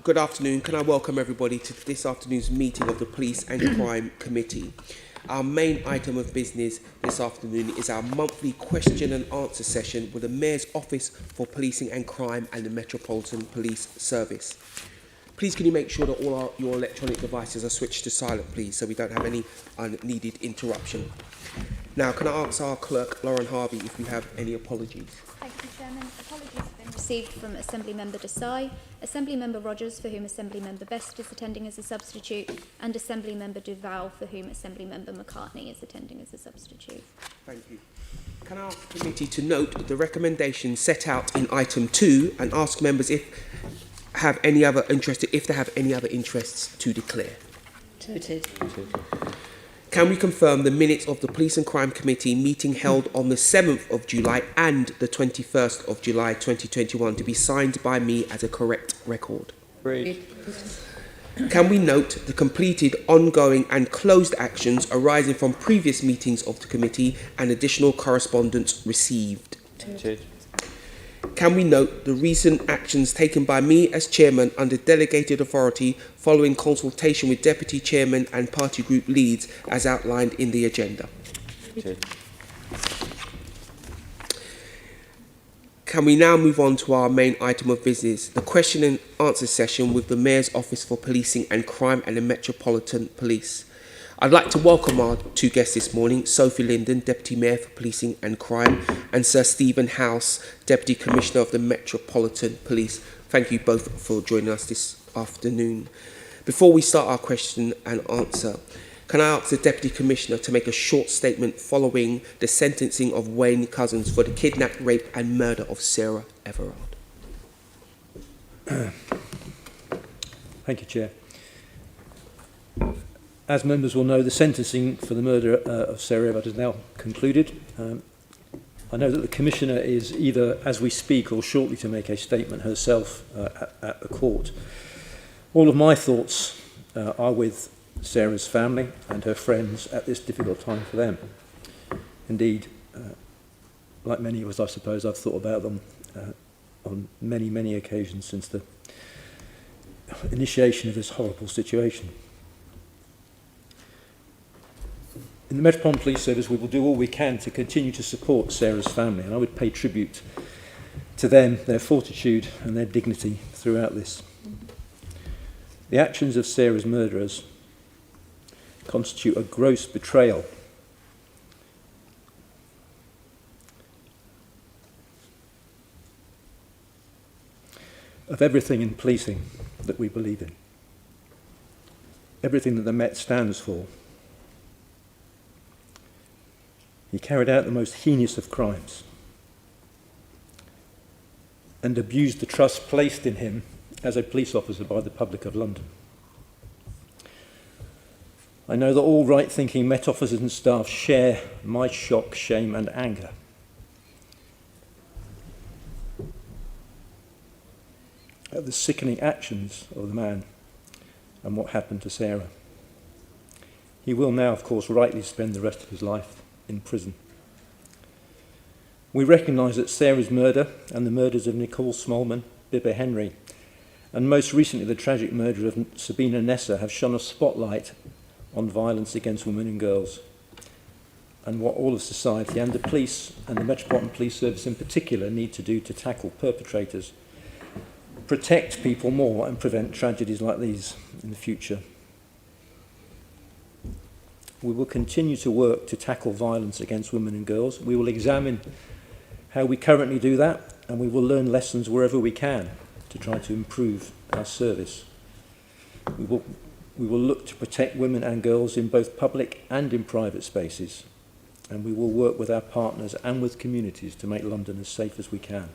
Good afternoon. Can I welcome everybody to this afternoon's meeting of the Police and Crime Committee. Our main item of business this afternoon is our monthly question and answer session with the Mayor's Office for Policing and Crime and the Metropolitan Police Service. Please can you make sure that all your electronic devices are switched to silent, please, so we don't have any unneeded interruption. Now, can I ask our clerk, Lauren Harvey, if we have any apologies? Thank you, Chairman. Apologies have been received from Assemblymember Desai, Assemblymember Rogers, for whom Assemblymember Best is attending as a substitute, and Assemblymember Duval, for whom Assemblymember McCartney is attending as a substitute. Thank you. Can I ask the committee to note the recommendation set out in item 2 and ask members if they have any other interests to declare? Noted. Can we confirm the minutes of the Police and Crime Committee meeting held on the 7th of July and the 21st of July 2021 to be signed by me as a correct record? Agreed. Can we note the completed, ongoing and closed actions arising from previous meetings of the committee and additional correspondence received? Noted. Can we note the recent actions taken by me as chairman under delegated authority following consultation with deputy chairman and party group leads as outlined in the agenda? Noted. Can we now move on to our main item of business, the question and answer session with the Mayor's Office for Policing and Crime and the Metropolitan Police. I'd like to welcome our two guests this morning, Sophie Linden, Deputy Mayor for Policing and Crime, and Sir Stephen House, Deputy Commissioner of the Metropolitan Police. Thank you both for joining us this afternoon. Before we start our question and answer, can I ask the Deputy Commissioner to make a short statement following the sentencing of Wayne Couzens for the kidnap, rape and murder of Sarah Everard? Thank you, Chair. As members will know, the sentencing for the murder of Sarah Everard is now concluded. I know that the Commissioner is either as we speak or shortly to make a statement herself at the court. All of my thoughts are with Sarah's family and her friends at this difficult time for them. Indeed, like many of us, I suppose, I've thought about them on many, many occasions since the initiation of this horrible situation. In the Metropolitan Police Service, we will do all we can to continue to support Sarah's family, and I would pay tribute to them, their fortitude and their dignity throughout this. The actions of Sarah's murderers constitute a gross betrayal of everything in policing that we believe in, everything that the Met stands for. He carried out the most heinous of crimes and abused the trust placed in him as a police officer by the public of London. I know that all right-thinking Met officers and staff share my shock, shame and anger. At the sickening actions of the man and what happened to Sarah. He will now, of course, rightly spend the rest of his life in prison. We recognise that Sarah's murder and the murders of Nicole Smallman, Bibba Henry, and most recently the tragic murder of Sabina Nessa have shone a spotlight on violence against women and girls, and what all of society and the police and the Metropolitan Police Service in particular need to do to tackle perpetrators, protect people more and prevent tragedies like these in the future. We will continue to work to tackle violence against women and girls. We will examine how we currently do that, and we will learn lessons wherever we can to try to improve our service. We will look to protect women and girls in both public and in private spaces, and we will work with our partners and with communities to make London as safe as we can.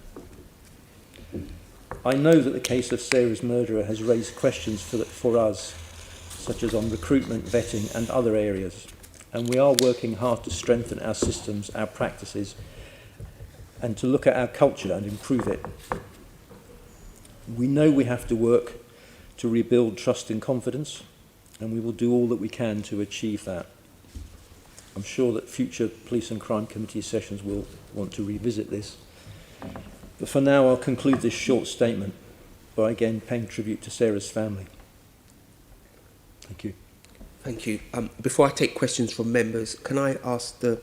I know that the case of Sarah's murderer has raised questions for us, such as on recruitment, vetting and other areas, and we are working hard to strengthen our systems, our practices, and to look at our culture and improve it. We know we have to work to rebuild trust and confidence, and we will do all that we can to achieve that. I'm sure that future Police and Crime Committee sessions will want to revisit this. But for now, I'll conclude this short statement by again paying tribute to Sarah's family. Thank you. Thank you. Before I take questions from members, can I ask the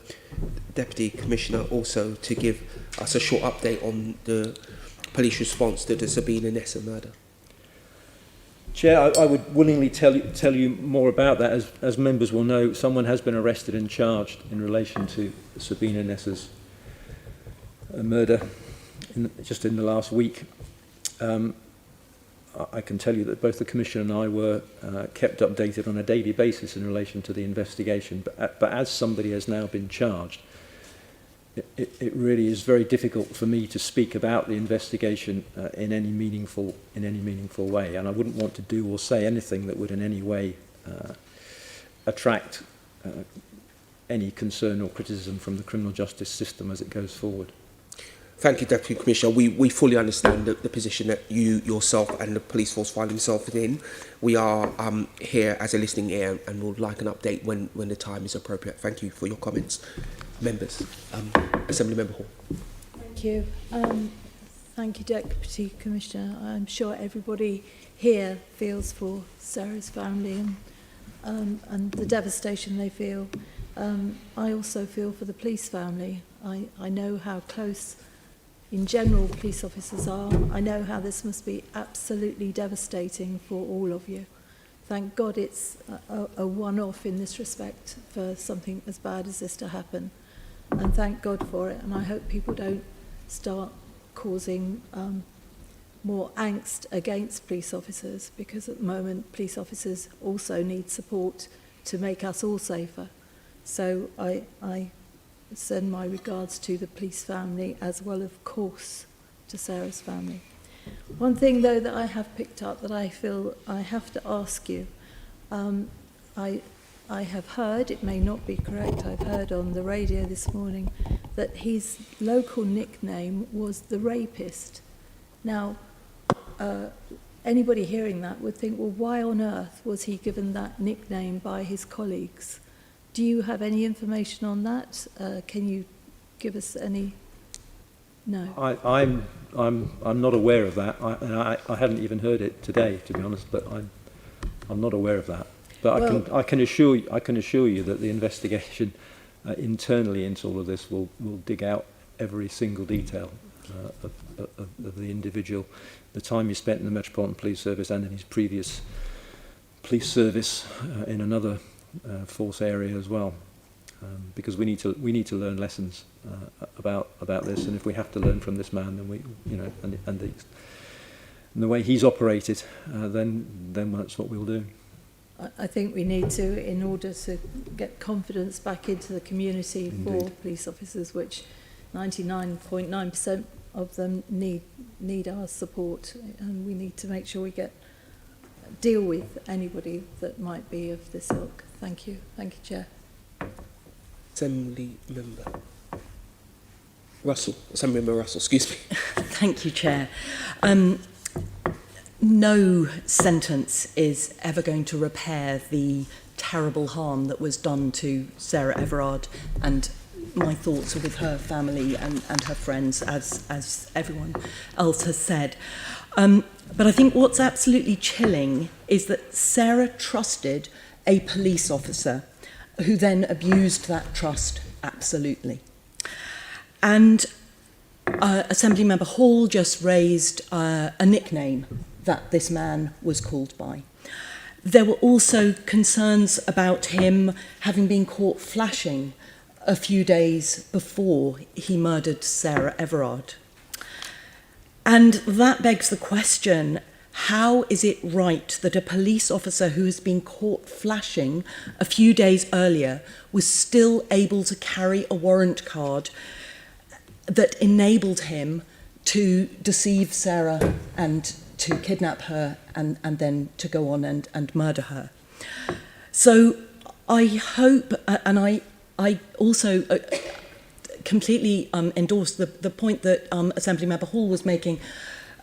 Deputy Commissioner also to give us a short update on the police response to the Sabina Nessa murder? Chair, I would willingly tell you more about that. As members will know, someone has been arrested and charged in relation to Sabina Nessa's murder just in the last week. I can tell you that both the Commissioner and I were kept updated on a daily basis in relation to the investigation, but as somebody has now been charged, it really is very difficult for me to speak about the investigation in any meaningful way, and I wouldn't want to do or say anything that would in any way attract any concern or criticism from the criminal justice system as it goes forward. Thank you, Deputy Commissioner. We fully understand the position that you yourself and the police force find themselves in. We are here as a listening ear and would like an update when the time is appropriate. Thank you for your comments. Members, Assembly Member Hall. Thank you. Thank you, Deputy Commissioner. I'm sure everybody here feels for Sarah's family and the devastation they feel. I also feel for the police family. I know how close, in general, police officers are. I know how this must be absolutely devastating for all of you. Thank God it's a one-off in this respect for something as bad as this to happen. And thank God for it. And I hope people don't start causing more angst against police officers, because at the moment police officers also need support to make us all safer. So I send my regards to the police family, as well, of course, to Sarah's family. One thing, though, that I have picked up that I feel I have to ask you, I have heard, it may not be correct, I've heard on the radio this morning that his local nickname was the Rapist. Now, anybody hearing that would think, well, why on earth was he given that nickname by his colleagues? Do you have any information on that? Can you give us any? No. I'm not aware of that. I hadn't even heard it today, to be honest. But I'm not aware of that. But well, I can assure you that the investigation internally into all of this will dig out every single detail of the individual, the time he spent in the Metropolitan Police Service and in his previous police service in another force area as well, because we need to learn lessons about this, and if we have to learn from this man, then we, and the way he's operated, then that's what we'll do. I think we need to, in order to get confidence back into the community. Indeed. For police officers, which 99.9% of them need our support, and we need to make sure we deal with anybody that might be of this ilk. Thank you, Chair. Assembly Member Russell, excuse me. Thank you, Chair. No sentence is ever going to repair the terrible harm that was done to Sarah Everard, and my thoughts are with her family and her friends, as everyone else has said. But I think what's absolutely chilling is that Sarah trusted a police officer who then abused that trust absolutely. And Assemblymember Hall just raised a nickname that this man was called by. There were also concerns about him having been caught flashing a few days before he murdered Sarah Everard. And that begs the question, how is it right that a police officer who has been caught flashing a few days earlier was still able to carry a warrant card that enabled him to deceive Sarah and to kidnap her and then to go on and murder her? So I hope, and I also completely endorse the point that Assemblymember Hall was making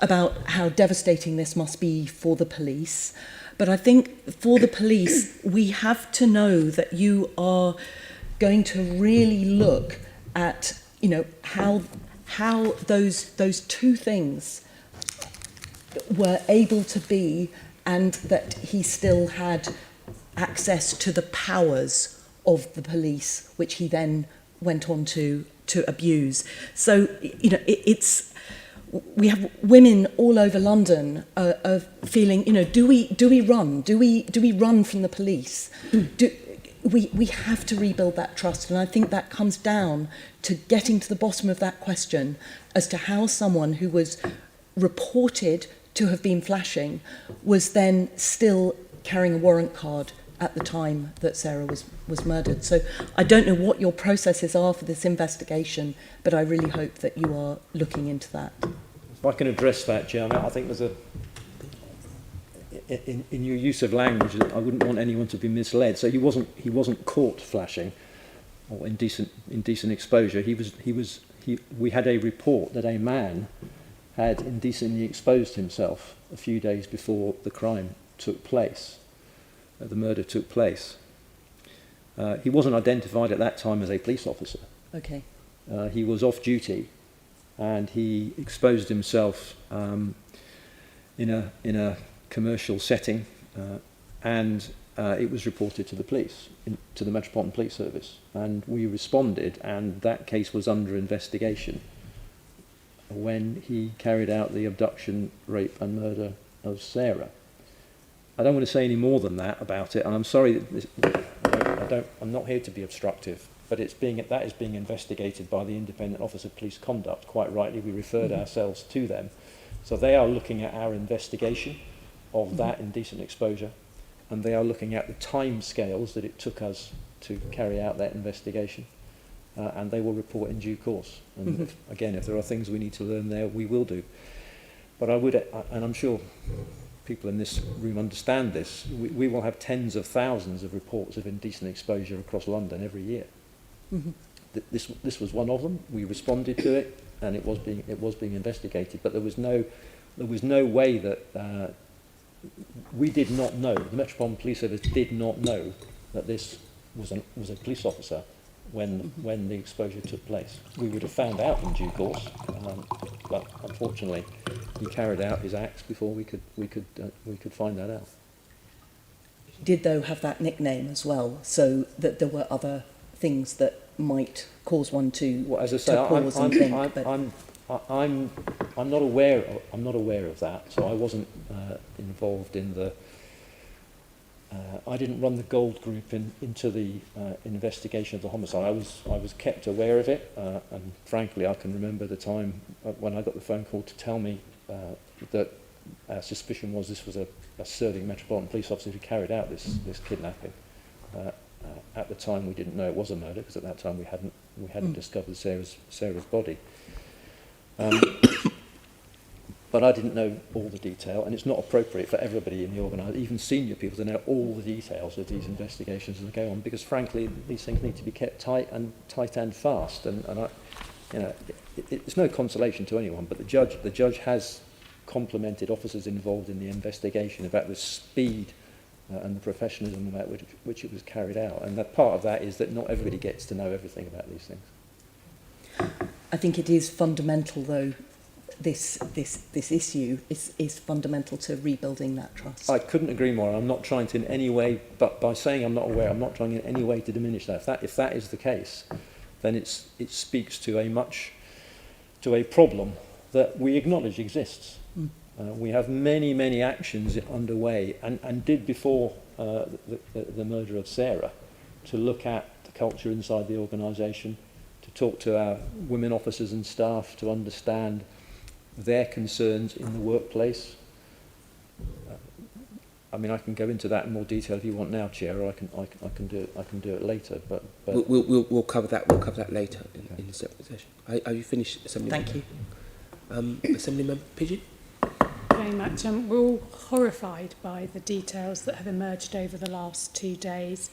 about how devastating this must be for the police. But I think for the police, we have to know that you are going to really look at, how those two things were able to be, and that he still had access to the powers of the police, which he then went on to abuse. So, you know, we have women all over London feeling, you know, do we run? Do we run from the police? We have to rebuild that trust, and I think that comes down to getting to the bottom of that question as to how someone who was reported to have been flashing was then still carrying a warrant card at the time that Sarah was murdered. So I don't know what your processes are for this investigation, but I really hope that you are looking into that. If I can address that, Chair, I think there's in your use of language, I wouldn't want anyone to be misled. So he wasn't caught flashing or indecent exposure. We had a report that a man had indecently exposed himself a few days before the crime took place. The murder took place. He wasn't identified at that time as a police officer. Okay. He was off duty, and he exposed himself in a commercial setting, and it was reported to the police, to the Metropolitan Police Service, and we responded, and that case was under investigation when he carried out the abduction, rape and murder of Sarah. I don't want to say any more than that about it, and I'm sorry that I'm not here to be obstructive, but that is being investigated by the Independent Office of Police Conduct. Quite rightly, we referred ourselves to them. So they are looking at our investigation of that indecent exposure, and they are looking at the time scales that it took us to carry out that investigation, and they will report in due course. And if there are things we need to learn there, we will do. But I would, and I'm sure people in this room understand this, we will have tens of thousands of reports of indecent exposure across London every year. This was one of them. We responded to it, and it was being investigated. But there was no way that we did not know. The Metropolitan Police Service did not know that this was a police officer when the exposure took place. We would have found out in due course, but unfortunately, he carried out his acts before we could find that out. Did though have that nickname as well, so that there were other things that might cause one to well, as I say, pause and think. I'm not aware of that. So I wasn't involved in the. I didn't run the Gold Group into the investigation of the homicide. I was kept aware of it, and frankly, I can remember the time when I got the phone call to tell me that our suspicion was this was a serving Metropolitan Police officer who carried out this kidnapping. At the time, we didn't know it was a murder because at that time we hadn't discovered Sarah's body. But I didn't know all the detail, and it's not appropriate for everybody in the organisation, even senior people, to know all the details of these investigations as they go on, because frankly, these things need to be kept tight and fast. And I, you know, it's no consolation to anyone, but the judge has complimented officers involved in the investigation about the speed and the professionalism about which it was carried out. And that part of that is that not everybody gets to know everything about these things. I think it is fundamental, though. This issue is fundamental to rebuilding that trust. I couldn't agree more. I'm not trying to in any way, but by saying I'm not aware, I'm not trying in any way to diminish that. If that is the case, then it speaks to a problem that we acknowledge exists. We have many actions underway and did before the murder of Sarah, to look at the culture inside the organisation, to talk to our women officers and staff, to understand their concerns in the workplace. I mean, I can go into that in more detail if you want now, Chair, or I can do it later. But we'll cover that. We'll cover that later in the separate session. Are you finished, Assembly? Thank you. Assembly Member Pidgeon? Very much. We're all horrified by the details that have emerged over the last 2 days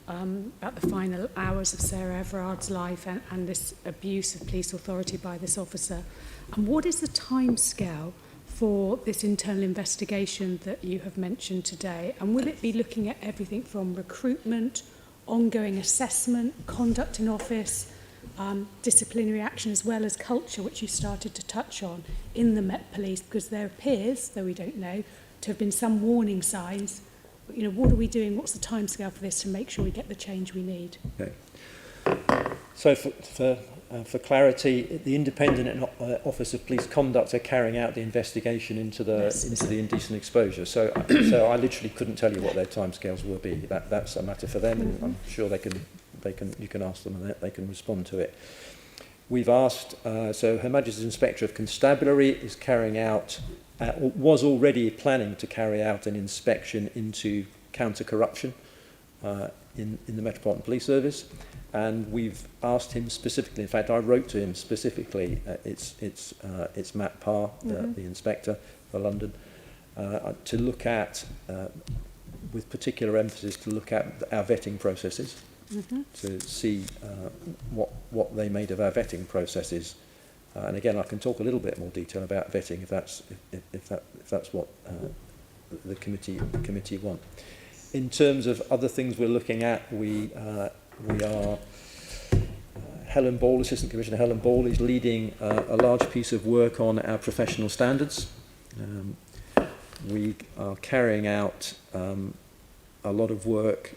about the final hours of Sarah Everard's life and this abuse of police authority by this officer. And what is the timescale for this internal investigation that you have mentioned today? And will it be looking at everything from recruitment, ongoing assessment, conduct in office, disciplinary action as well as culture, which you started to touch on in the Met Police, because there appears, though we don't know, to have been some warning signs. But, what are we doing? What's the timescale for this to make sure we get the change we need? Okay. So for clarity, the Independent Office of Police Conduct are carrying out the investigation into the indecent exposure. So I literally couldn't tell you what their timescales will be. That's a matter for them, and I'm sure you can ask them, and they can respond to it. We've asked, so Her Majesty's Inspector of Constabulary is carrying out, was already planning to carry out an inspection into counter-corruption in the Metropolitan Police Service. And we've asked him specifically, in fact I wrote to him specifically, it's Matt Parr, the Inspector for London, to look at, with particular emphasis, to look at our vetting processes, to see what they made of our vetting processes. And again, I can talk a little bit more detail about vetting if that's what the committee want. In terms of other things we're looking at, we are Helen Ball, Assistant Commissioner Helen Ball, is leading a large piece of work on our professional standards. We are carrying out a lot of work,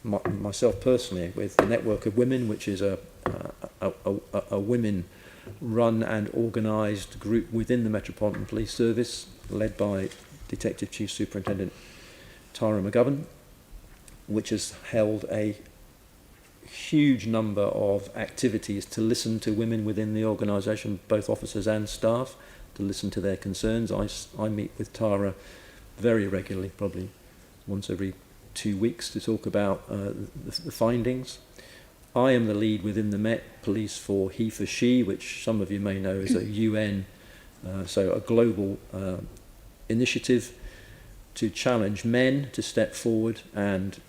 myself personally, with the Network of Women, which is a women-run and organised group within the Metropolitan Police Service, led by Detective Chief Superintendent Tara McGovern, which has held a huge number of activities to listen to women within the organisation, both officers and staff, to listen to their concerns. I meet with Tara very regularly, probably once every 2 weeks, to talk about the findings. I am the lead within the Met Police for He for She, which some of you may know is a UN, so a global initiative to challenge men to step forward and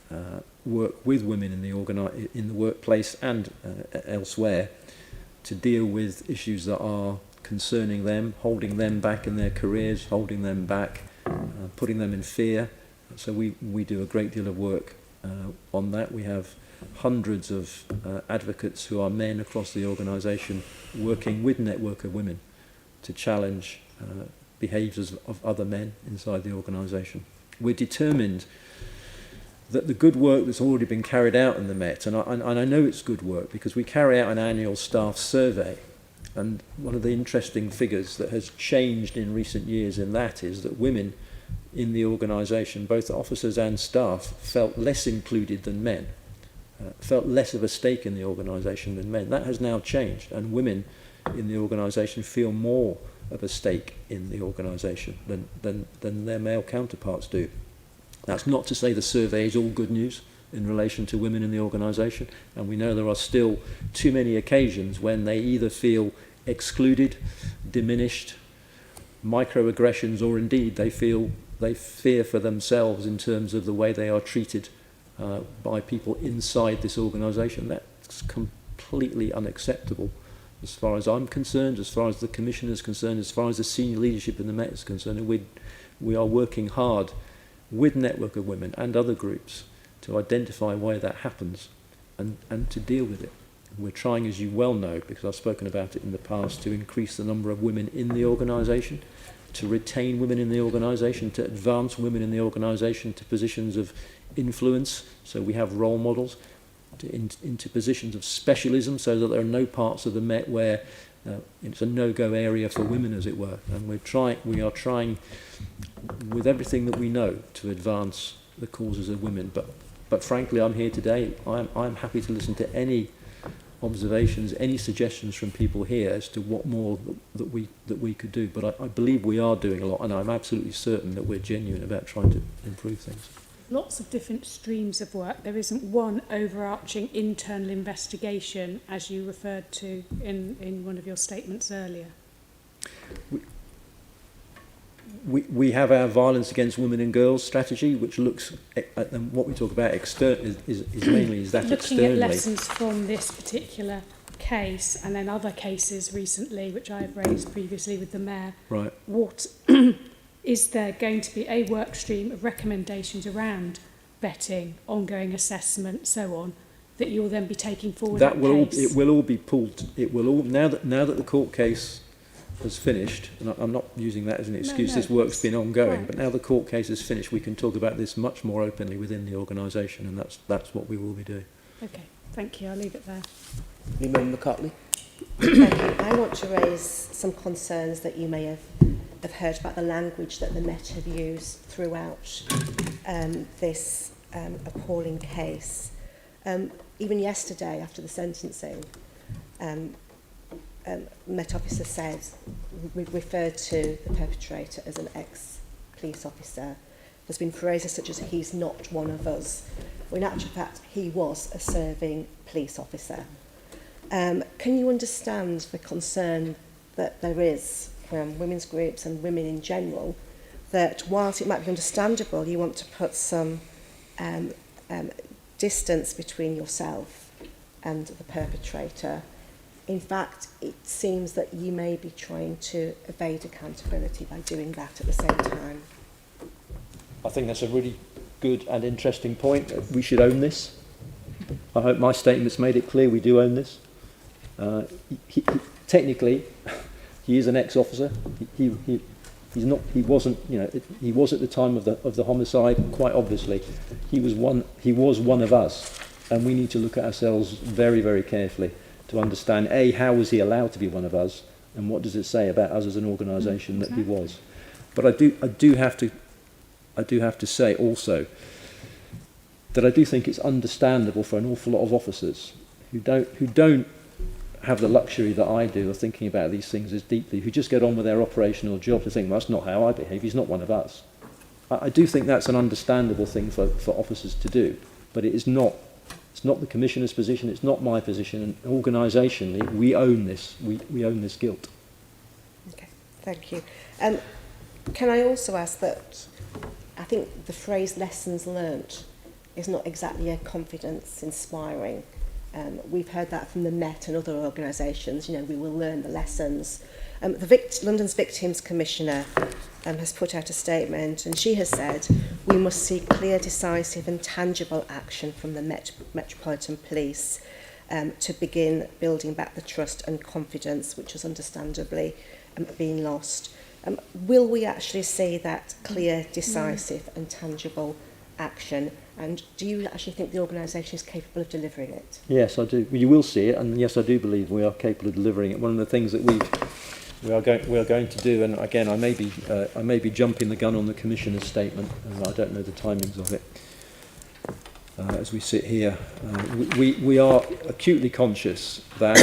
work with women in the workplace and elsewhere to deal with issues that are concerning them, holding them back in their careers, holding them back, putting them in fear. So we do a great deal of work on that. We have hundreds of advocates who are men across the organisation working with Network of Women to challenge behaviours of other men inside the organisation. We're determined that the good work that's already been carried out in the Met, and I know it's good work because we carry out an annual staff survey, and one of the interesting figures that has changed in recent years in that is that women in the organisation, both officers and staff, felt less included than men, felt less of a stake in the organisation than men. That has now changed, and women in the organisation feel more of a stake in the organisation than their male counterparts do. That's not to say the survey is all good news in relation to women in the organisation, and we know there are still too many occasions when they either feel excluded, diminished, microaggressions, or indeed they fear for themselves in terms of the way they are treated by people inside this organisation. That's completely unacceptable as far as I'm concerned, as far as the Commissioner is concerned, as far as the senior leadership in the Met is concerned. And we are working hard with Network of Women and other groups to identify why that happens and to deal with it. We're trying, as you well know, because I've spoken about it in the past, to increase the number of women in the organisation, to retain women in the organisation, to advance women in the organisation to positions of influence, so we have role models, into positions of specialism, so that there are no parts of the Met where it's a no-go area for women, as it were. And we are trying with everything that we know to advance the causes of women. But frankly, I'm here today. I'm happy to listen to any observations, any suggestions from people here as to what more that we could do. But I believe we are doing a lot, and I'm absolutely certain that we're genuine about trying to improve things. Lots of different streams of work. There isn't one overarching internal investigation, as you referred to in one of your statements earlier. We have our violence against women and girls strategy, which looks at what we talk about is mainly that looking externally. at lessons from this particular case and then other cases recently, which I have raised previously with the Mayor. Right. What is there going to be a work stream of recommendations around vetting, ongoing assessment, so on, that you'll then be taking forward That that will all, case? it will all be pulled. It will all now that the court case has finished, and I'm not using that as an excuse. No, This work's been ongoing, right. but now the court case is finished, we can talk about this much more openly within the organisation, and that's what we will be doing. Okay, thank you. I'll leave it there. Any Member McCartney? Thank you. I want to raise some concerns that you may have heard about the language that the Met have used throughout this appalling case. Even yesterday, after the sentencing, Met officer said, referred to the perpetrator as an ex-police officer. There's been phrases such as, he's not one of us. Well, in actual fact, he was a serving police officer. Can you understand the concern that there is from women's groups and women in general, that whilst it might be understandable, you want to put some distance between yourself and the perpetrator, in fact, it seems that you may be trying to evade accountability by doing that at the same time? I think that's a really good and interesting point. We should own this. I hope my statement's made it clear we do own this. Technically, he is an ex-officer. He wasn't, you know, he was at the time of the homicide. Quite obviously, he was one of us, and we need to look at ourselves very, very carefully to understand how was he allowed to be one of us, and what does it say about us as an organisation that he was. But I do have to say also that I do think it's understandable for an awful lot of officers who don't have the luxury that I do of thinking about these things as deeply, who just get on with their operational job, to think, well, that's not how I behave, he's not one of us. I do think that's an understandable thing for officers to do, but it's not the Commissioner's position, it's not my position, and organisationally, we own this, we own this guilt. Okay, thank you. Can I also ask that, I think the phrase lessons learnt is not exactly a confidence-inspiring. We've heard that from the Met and other organisations, you know, we will learn the lessons. London's Victims Commissioner has put out a statement, and she has said, we must see clear, decisive and tangible action from the Metropolitan Police to begin building back the trust and confidence which has understandably been lost. Will we actually see that clear, decisive and tangible action? And do you actually think the organisation is capable of delivering it? Yes, I do. You will see it, and yes, I do believe we are capable of delivering it. One of the things that we are going to do, and again, I may be jumping the gun on the Commissioner's statement, and I don't know the timings of it. As we sit here, we are acutely conscious that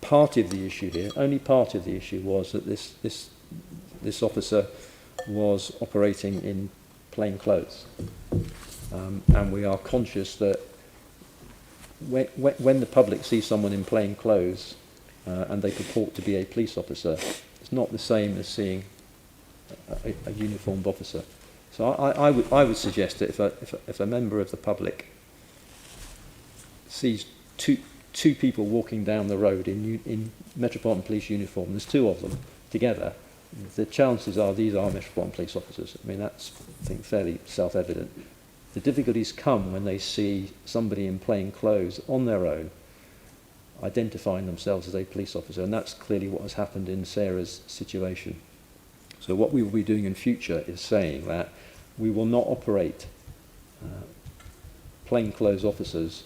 part of the issue here, only part of the issue, was that this officer was operating in plain clothes, and we are conscious that when the public sees someone in plain clothes and they purport to be a police officer, it's not the same as seeing a uniformed officer. So I would suggest that if a member of the public sees two people walking down the road in Metropolitan Police uniform, there's two of them together, the chances are these are Metropolitan Police officers. I mean, that's, I think, fairly self-evident. The difficulties come when they see somebody in plain clothes on their own identifying themselves as a police officer, and that's clearly what has happened in Sarah's situation. So what we will be doing in future is saying that we will not operate plainclothes officers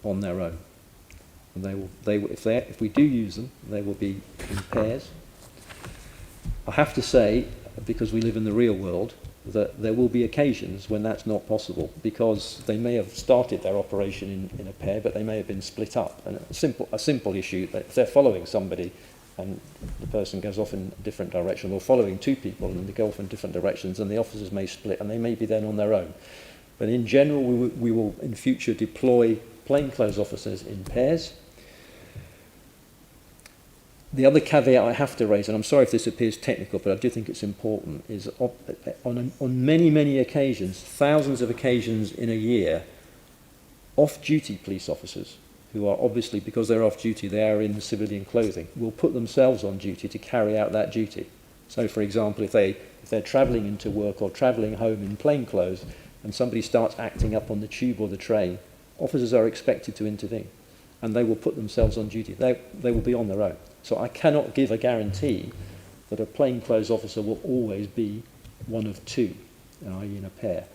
on their own. And if we do use them, they will be in pairs. I have to say, because we live in the real world, that there will be occasions when that's not possible, because they may have started their operation in a pair, but they may have been split up. And a simple issue, that if they're following somebody and the person goes off in a different direction, or following two people and they go off in different directions, and the officers may split and they may be then on their own. But in general, we will in future deploy plainclothes officers in pairs. The other caveat I have to raise, and I'm sorry if this appears technical, but I do think it's important, is on many, many occasions, thousands of occasions in a year, off-duty police officers, who are obviously, because they're off-duty, they are in civilian clothing, will put themselves on duty to carry out that duty. So, for example, if they're travelling into work or travelling home in plain clothes, and somebody starts acting up on the tube or the train, officers are expected to intervene, and they will put themselves on duty. They will be on their own. So I cannot give a guarantee that a plainclothes officer will always be one of two, i.e. in a pair.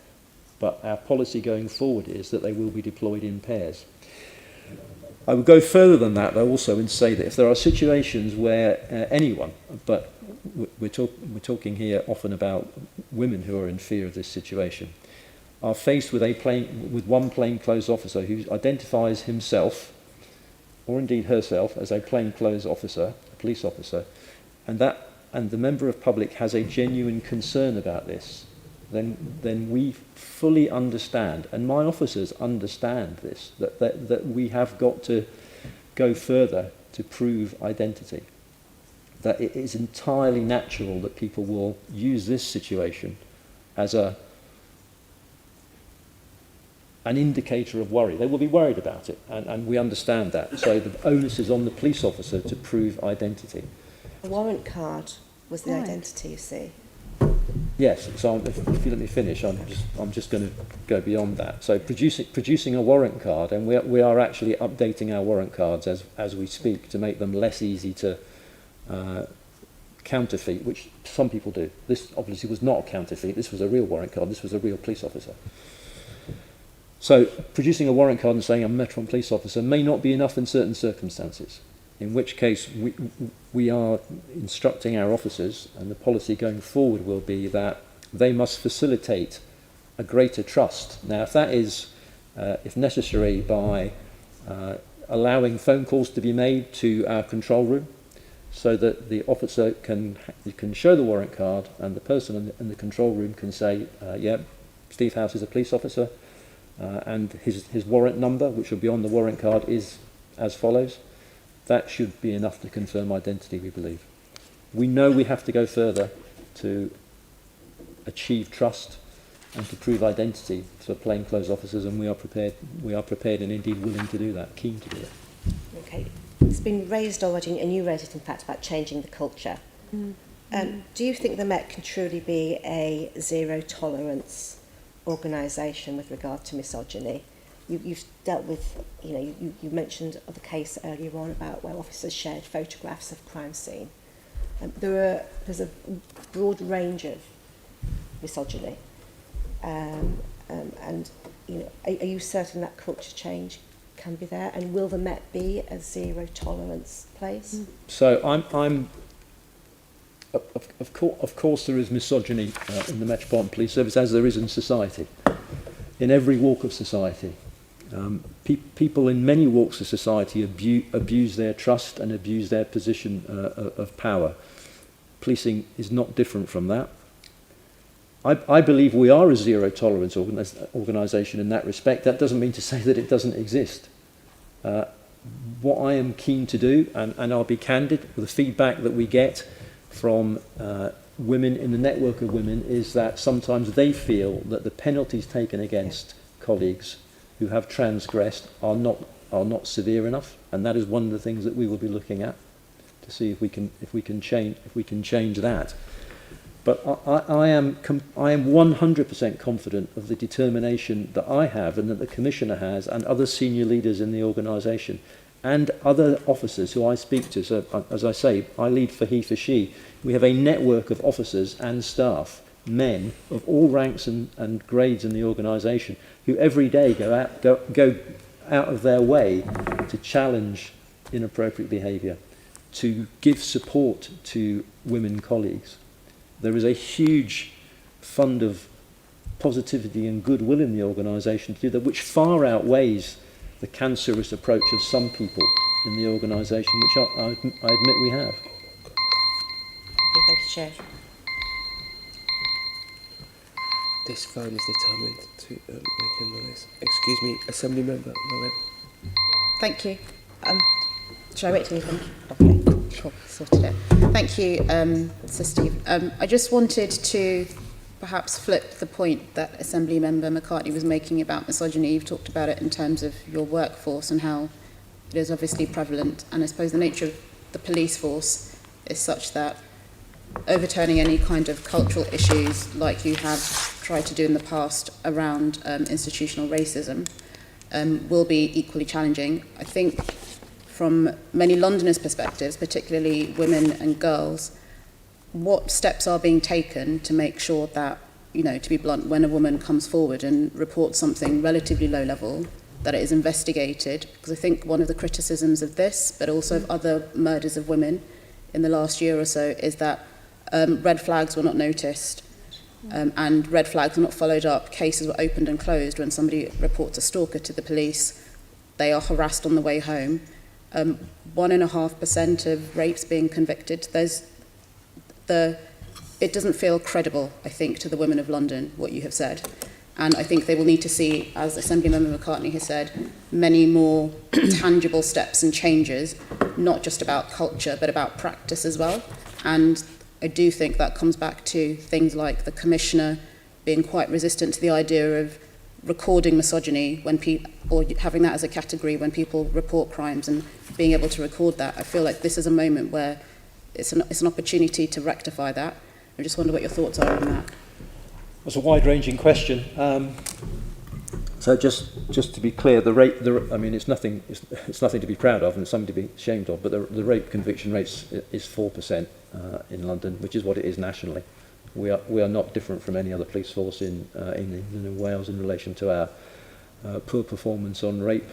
But our policy going forward is that they will be deployed in pairs. I would go further than that, though, also, and say that if there are situations where anyone, but we're talking here often about women who are in fear of this situation, are faced with one plainclothes officer who identifies himself, or indeed herself, as a plainclothes officer, a police officer, and the member of public has a genuine concern about this, then we fully understand, and my officers understand this, that we have got to go further to prove identity. That it is entirely natural that people will use this situation as an indicator of worry. They will be worried about it, and we understand that. So the onus is on the police officer to prove identity. The warrant card was the identity, you see. Yes, so if you let me finish, I'm just going to go beyond that. So producing a warrant card, and we are actually updating our warrant cards as we speak to make them less easy to counterfeit, which some people do. This obviously was not a counterfeit. This was a real warrant card. This was a real police officer. So producing a warrant card and saying I'm a Metropolitan police officer may not be enough in certain circumstances, in which case we are instructing our officers, and the policy going forward will be that they must facilitate a greater trust. Now, if that is, if necessary, by allowing phone calls to be made to our control room, so that the officer can show the warrant card, and the person in the control room can say, yeah, Steve House is a police officer, and his warrant number, which will be on the warrant card, is as follows. That should be enough to confirm identity, we believe. We know we have to go further to achieve trust and to prove identity for plainclothes officers, and we are prepared and indeed willing to do that, keen to do it. Okay. It's been raised already, and you raised it, in fact, about changing the culture. Do you think the Met can truly be a zero-tolerance organisation with regard to misogyny? You've dealt with, you mentioned the case earlier on about where officers shared photographs of crime scene. There's a broad range of misogyny, and are you certain that culture change can be there, and will the Met be a zero tolerance place? So I'm of course there is misogyny in the Metropolitan Police Service, as there is in society, in every walk of society. People in many walks of society abuse their trust and abuse their position of power. Policing is not different from that. I believe we are a zero-tolerance organisation in that respect. That doesn't mean to say that it doesn't exist. What I am keen to do, and I'll be candid, with the feedback that we get from women in the network of women, is that sometimes they feel that the penalties taken against colleagues who have transgressed are not severe enough, and that is one of the things that we will be looking at to see if we can change that. But I am 100% confident of the determination that I have, and that the Commissioner has, and other senior leaders in the organisation, and other officers who I speak to. So, as I say, I lead for he, for she. We have a network of officers and staff, men of all ranks and grades in the organisation, who every day go out of their way to challenge inappropriate behaviour, to give support to women colleagues. There is a huge fund of positivity and goodwill in the organisation to do that, which far outweighs the cancerous approach of some people in the organisation, which I admit we have. Thank you, Chair. This phone is determined to make a noise. Excuse me, Assembly Member Mopac. Thank you. Shall I wait till you think? Okay, cool, sorted it. Thank you, Sir Steve. I just wanted to perhaps flip the point that Assembly Member McCartney was making about misogyny. You've talked about it in terms of your workforce and how it is obviously prevalent. And I suppose the nature of the police force is such that overturning any kind of cultural issues like you have tried to do in the past around institutional racism will be equally challenging. I think from many Londoners' perspectives, particularly women and girls, what steps are being taken to make sure that, you know, to be blunt, when a woman comes forward and reports something relatively low level, that it is investigated? Because I think one of the criticisms of this, but also of other murders of women in the last year or so, is that red flags were not noticed, and red flags were not followed up. Cases were opened and closed. When somebody reports a stalker to the police, they are harassed on the way home. 1.5% of rapes being convicted. It doesn't feel credible, I think, to the women of London, what you have said. And I think they will need to see, as Assemblymember McCartney has said, many more tangible steps and changes, not just about culture, but about practice as well. And I do think that comes back to things like the Commissioner being quite resistant to the idea of recording misogyny when or having that as a category when people report crimes and being able to record that. I feel like this is a moment where it's an opportunity to rectify that. I just wonder what your thoughts are on that. That's a wide-ranging question. So just to be clear, I mean, it's nothing to be proud of and it's something to be ashamed of, but the rape conviction rate is 4% in London, which is what it is nationally. We are not different from any other police force in England and Wales in relation to our poor performance on rape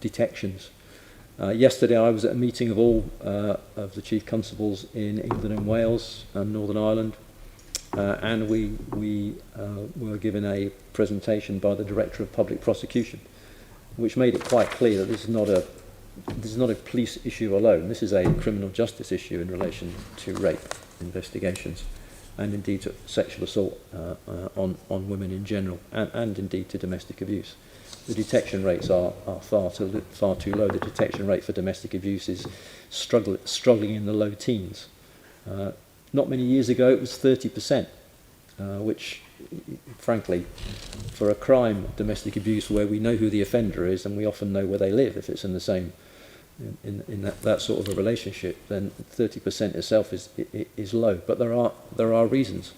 detections. Yesterday I was at a meeting of all of the chief constables in England and Wales and Northern Ireland, and we were given a presentation by the Director of Public Prosecution, which made it quite clear that this is not a police issue alone. This is a criminal justice issue in relation to rape investigations, and indeed to sexual assault on women in general, and indeed to domestic abuse. The detection rates are far too low. The detection rate for domestic abuse is struggling in the low teens. Not many years ago it was 30%, which frankly, for a crime, domestic abuse, where we know who the offender is and we often know where they live if it's in the same in that sort of a relationship, then 30% itself is low. But there are reasons.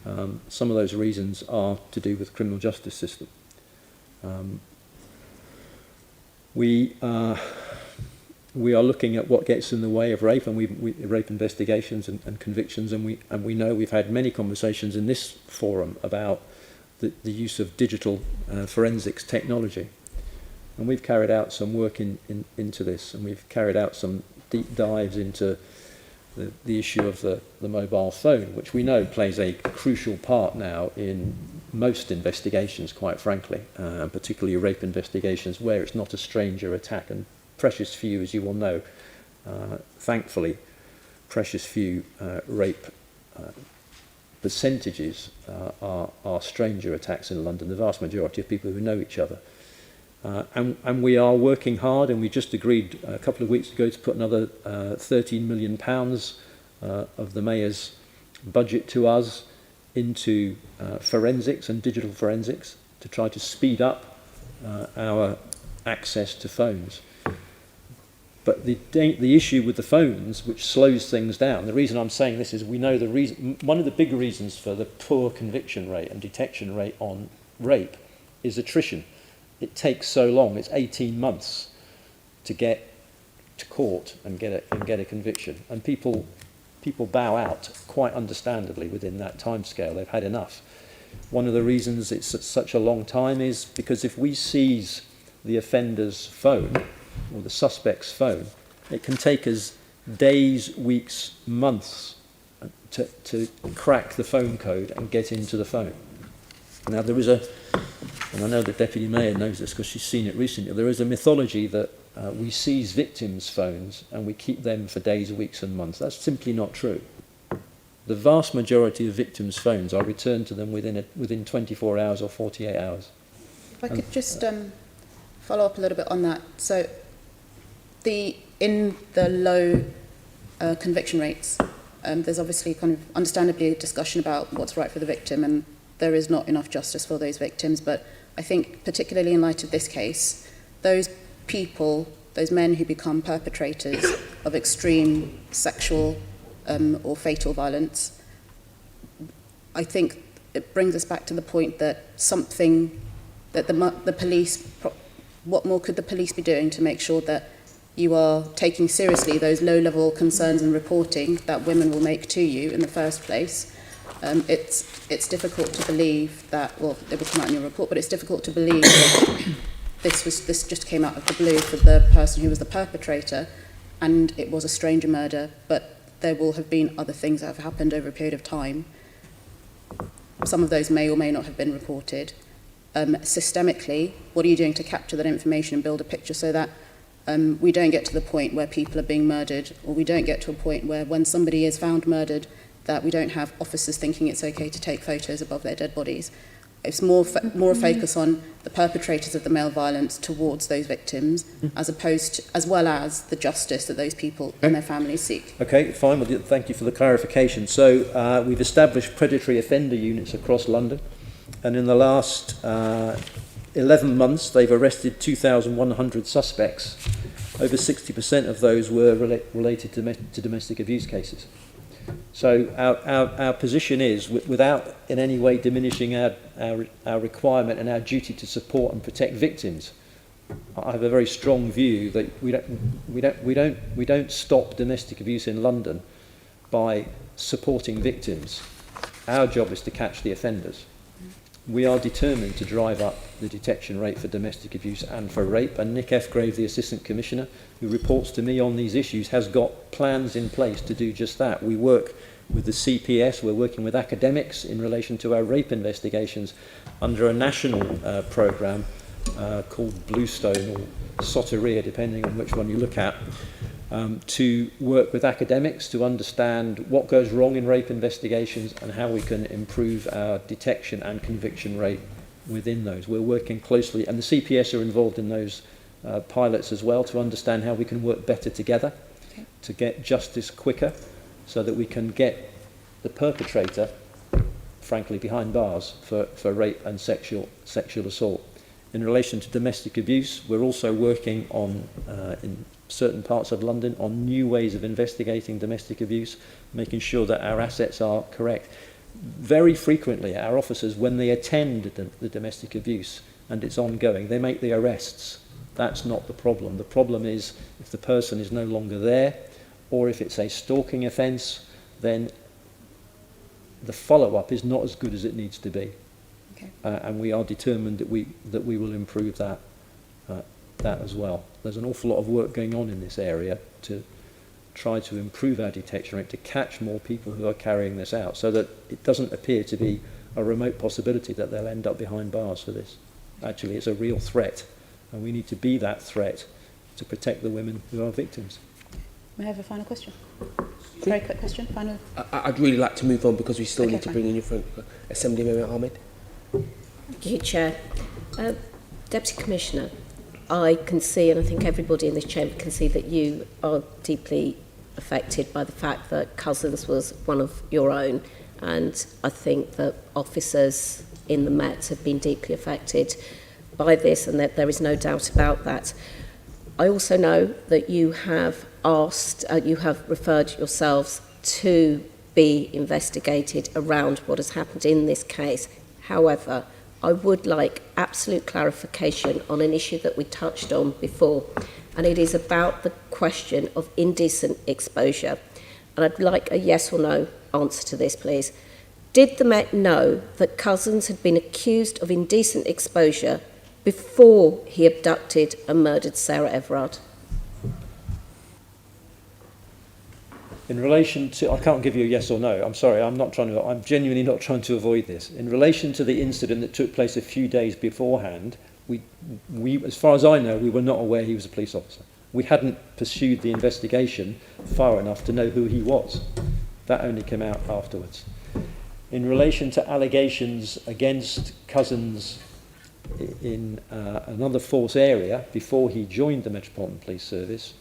Some of those reasons are to do with the criminal justice system. We are looking at what gets in the way of rape, and we rape investigations and convictions, and we know we've had many conversations in this forum about the use of digital forensics technology, and we've carried out some work into this, and we've carried out some deep dives into the issue of the mobile phone, which we know plays a crucial part now in most investigations, quite frankly, and particularly rape investigations where it's not a stranger attack. And precious few, as you will know, thankfully, precious few rape percentages are stranger attacks in London. The vast majority of people who know each other. And we are working hard, and we just agreed a couple of weeks ago to put another £13 million of the Mayor's budget to us into forensics and digital forensics to try to speed up our access to phones. But the issue with the phones, which slows things down, the reason I'm saying this is we know the reason. One of the big reasons for the poor conviction rate and detection rate on rape is attrition. It takes so long. It's 18 months to get to court and get a conviction, and people bow out quite understandably within that timescale. They've had enough. One of the reasons it's such a long time is because if we seize the offender's phone or the suspect's phone, it can take us days, weeks, months to crack the phone code and get into the phone. Now there is and I know the Deputy Mayor knows this because she's seen it recently, there is a mythology that we seize victims' phones and we keep them for days, weeks and months. That's simply not true. The vast majority of victims' phones are returned to them within 24 hours or 48 hours. If I could just follow up a little bit on that. So in the low conviction rates, there's obviously kind of understandably a discussion about what's right for the victim, and there is not enough justice for those victims. But I think particularly in light of this case, those people, those men who become perpetrators of extreme sexual or fatal violence, I think it brings us back to the point that the police, what more could the police be doing to make sure that you are taking seriously those low-level concerns and reporting that women will make to you in the first place? It's difficult to believe that, well, it will come out in your report, but it's difficult to believe that this just came out of the blue for the person who was the perpetrator, and it was a stranger murder, but there will have been other things that have happened over a period of time. Some of those may or may not have been reported. Systemically, what are you doing to capture that information and build a picture so that we don't get to the point where people are being murdered, or we don't get to a point where when somebody is found murdered, that we don't have officers thinking it's okay to take photos above their dead bodies. It's more a focus on the perpetrators of the male violence towards those victims, as well as the justice that those people and their families seek. Okay, fine. Well, thank you for the clarification. So we've established predatory offender units across London, and in the last 11 months, they've arrested 2,100 suspects. Over 60% of those were related to domestic abuse cases. So our position is, without in any way diminishing our requirement and our duty to support and protect victims, I have a very strong view that we don't stop domestic abuse in London by supporting victims. Our job is to catch the offenders. We are determined to drive up the detection rate for domestic abuse and for rape, and Nick Fgrave, the Assistant Commissioner, who reports to me on these issues, has got plans in place to do just that. We work with the CPS, we're working with academics in relation to our rape investigations under a national programme called Bluestone or Soteria, depending on which one you look at, to work with academics to understand what goes wrong in rape investigations and how we can improve our detection and conviction rate within those. We're working closely, and the CPS are involved in those pilots as well, to understand how we can work better together to get justice quicker, so that we can get the perpetrator, frankly, behind bars for rape and sexual assault. In relation to domestic abuse, we're also working on, in certain parts of London, on new ways of investigating domestic abuse, making sure that our assets are correct. Very frequently, our officers, when they attend the domestic abuse and it's ongoing, they make the arrests. That's not the problem. The problem is if the person is no longer there, or if it's a stalking offence, then the follow-up is not as good as it needs to be. Okay. And we are determined that we will improve that as well. There's an awful lot of work going on in this area to try to improve our detection rate, to catch more people who are carrying this out, so that it doesn't appear to be a remote possibility that they'll end up behind bars for this. Actually, it's a real threat, and we need to be that threat to protect the women who are victims. May I have a final question? Very quick question. Final. I'd really like to move on because we still need to bring in your friend, Assemblymember Ahmed. Thank you, Chair. Deputy Commissioner, I can see, and I think everybody in this chamber can see, that you are deeply affected by the fact that Cousins was one of your own, and I think that officers in the Met have been deeply affected by this, and that there is no doubt about that. I also know that you have you have referred yourselves to be investigated around what has happened in this case. However, I would like absolute clarification on an issue that we touched on before, and it is about the question of indecent exposure. And I'd like a yes or no answer to this, please. Did the Met know that Cousins had been accused of indecent exposure before he abducted and murdered Sarah Everard? In relation to, I can't give you a yes or no. I'm sorry, I'm genuinely not trying to avoid this. In relation to the incident that took place a few days beforehand, we, as far as I know, we were not aware he was a police officer. We hadn't pursued the investigation far enough to know who he was. That only came out afterwards. In relation to allegations against Cousins in another force area before he joined the Metropolitan Police Service,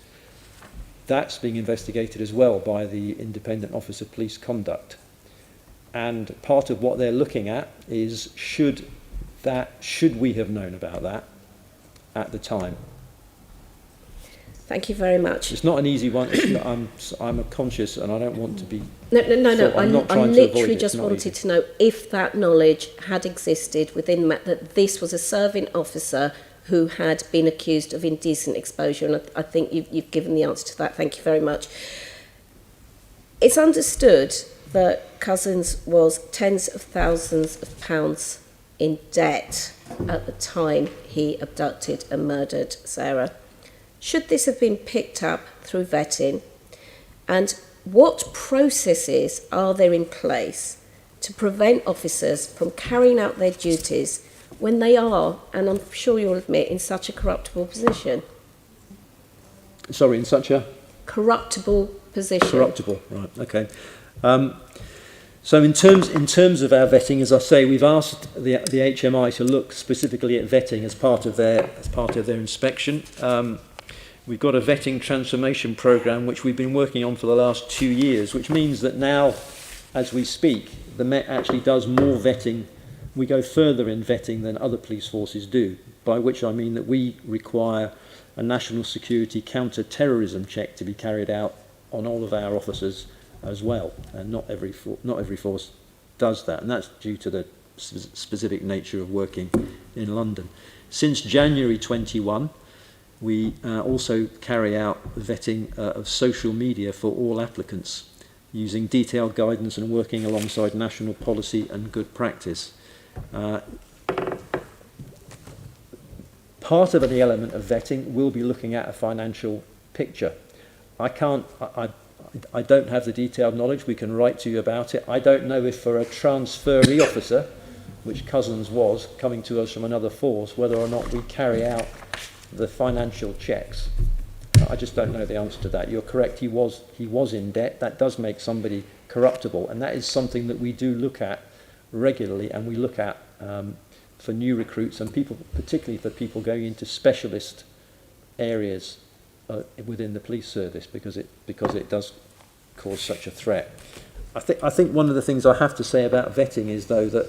that's being investigated as well by the Independent Office of Police Conduct. And part of what they're looking at is should we have known about that at the time? Thank you very much. It's not an easy one. I'm conscious, and I don't want to be. No. I'm not I trying to avoid literally it. just It's not wanted easy. to know if that knowledge had existed within that this was a serving officer who had been accused of indecent exposure, and I think you've given the answer to that. Thank you very much. It's understood that Cousins was tens of thousands of pounds in debt at the time he abducted and murdered Sarah. Should this have been picked up through vetting? And what processes are there in place to prevent officers from carrying out their duties when they are, and I'm sure you'll admit, in such a corruptible position? Sorry, in such a Corruptible position. corruptible, right? Okay. So in terms of our vetting, as I say, we've asked the HMI to look specifically at vetting as part of their inspection. We've got a vetting transformation programme which we've been working on for the last 2 years, which means that now, as we speak, the Met actually does more vetting. We go further in vetting than other police forces do, by which I mean that we require a national security counter-terrorism check to be carried out on all of our officers as well, and not every force does that, and that's due to the specific nature of working in London. Since January 21, we also carry out vetting of social media for all applicants, using detailed guidance and working alongside national policy and good practice. Part of the element of vetting will be looking at a financial picture. I don't have the detailed knowledge. We can write to you about it. I don't know if for a transferee officer, which Cousins was, coming to us from another force, whether or not we carry out the financial checks. I just don't know the answer to that. You're correct, he was in debt. That does make somebody corruptible, and that is something that we do look at regularly, and we look at for new recruits and people, particularly for people going into specialist areas within the police service, because it does cause such a threat. I think one of the things I have to say about vetting is, though, that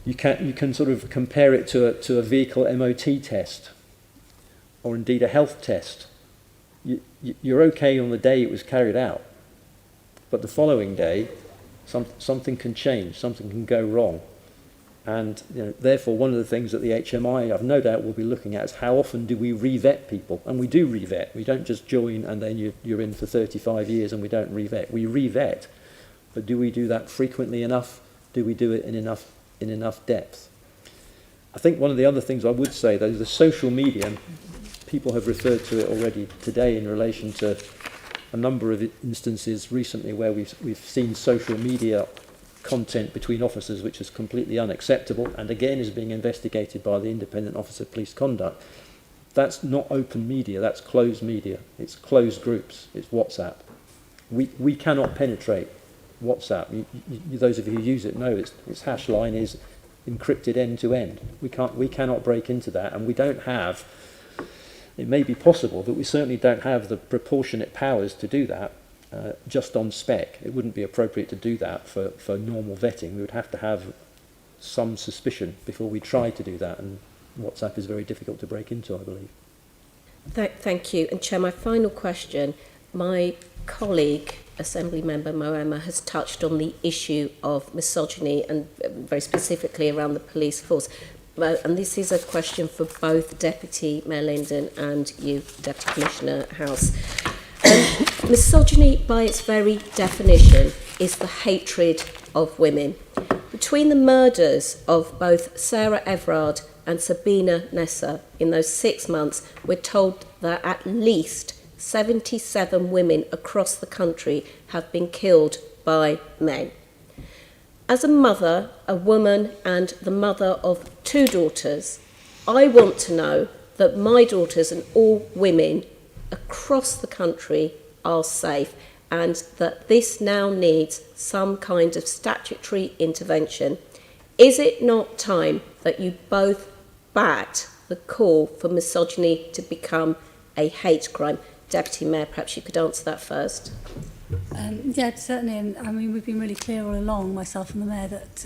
you can sort of compare it to a vehicle MOT test, or indeed a health test. You're okay on the day it was carried out, but the following day something can change, something can go wrong. And therefore, one of the things that the HMI, I've no doubt, will be looking at is how often do we re-vet people? And we do re-vet. We don't just join and then you're in for 35 years and we don't re-vet. We re-vet. But do we do that frequently enough? Do we do it in enough depth? I think one of the other things I would say, though, is the social media. People have referred to it already today in relation to a number of instances recently where we've seen social media content between officers which is completely unacceptable, and again is being investigated by the Independent Office of Police Conduct. That's not open media, that's closed media. It's closed groups, it's WhatsApp. We cannot penetrate WhatsApp. Those of you who use it know its hash line is encrypted end to end. We cannot break into that, and we don't have, it may be possible, but we certainly don't have the proportionate powers to do that. Just on spec. It wouldn't be appropriate to do that for normal vetting. We would have to have some suspicion before we try to do that, and WhatsApp is very difficult to break into, I believe. Thank you. And Chair, my final question. My colleague, Assembly Member Moema, has touched on the issue of misogyny, and very specifically around the police force. And this is a question for both Deputy Mayor Linden and you, Deputy Commissioner House. Misogyny, by its very definition, is the hatred of women. Between the murders of both Sarah Everard and Sabina Nessa in those 6 months, we're told that at least 77 women across the country have been killed by men. As a mother, a woman, and the mother of 2 daughters, I want to know that my daughters and all women across the country are safe, and that this now needs some kind of statutory intervention. Is it not time that you both backed the call for misogyny to become a hate crime? Deputy Mayor, perhaps you could answer that first. Yeah, certainly. And I mean, we've been really clear all along, myself and the Mayor, that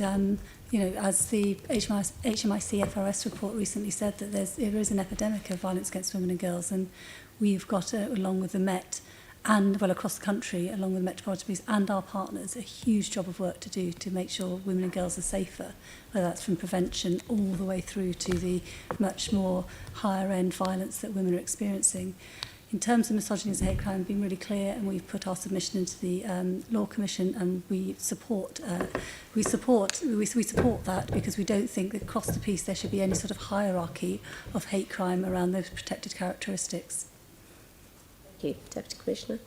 as the HMIC FRS report recently said, that there is an epidemic of violence against women and girls, and we've got, along with the Met, and well across the country, along with the Metropolitan Police and our partners, a huge job of work to do to make sure women and girls are safer, whether that's from prevention all the way through to the much more higher end violence that women are experiencing. In terms of misogyny as a hate crime, we've been really clear, and we've put our submission into the Law Commission, and we support that, because we don't think that across the piece there should be any sort of hierarchy of hate crime around those protected characteristics. Thank you. Deputy Commissioner.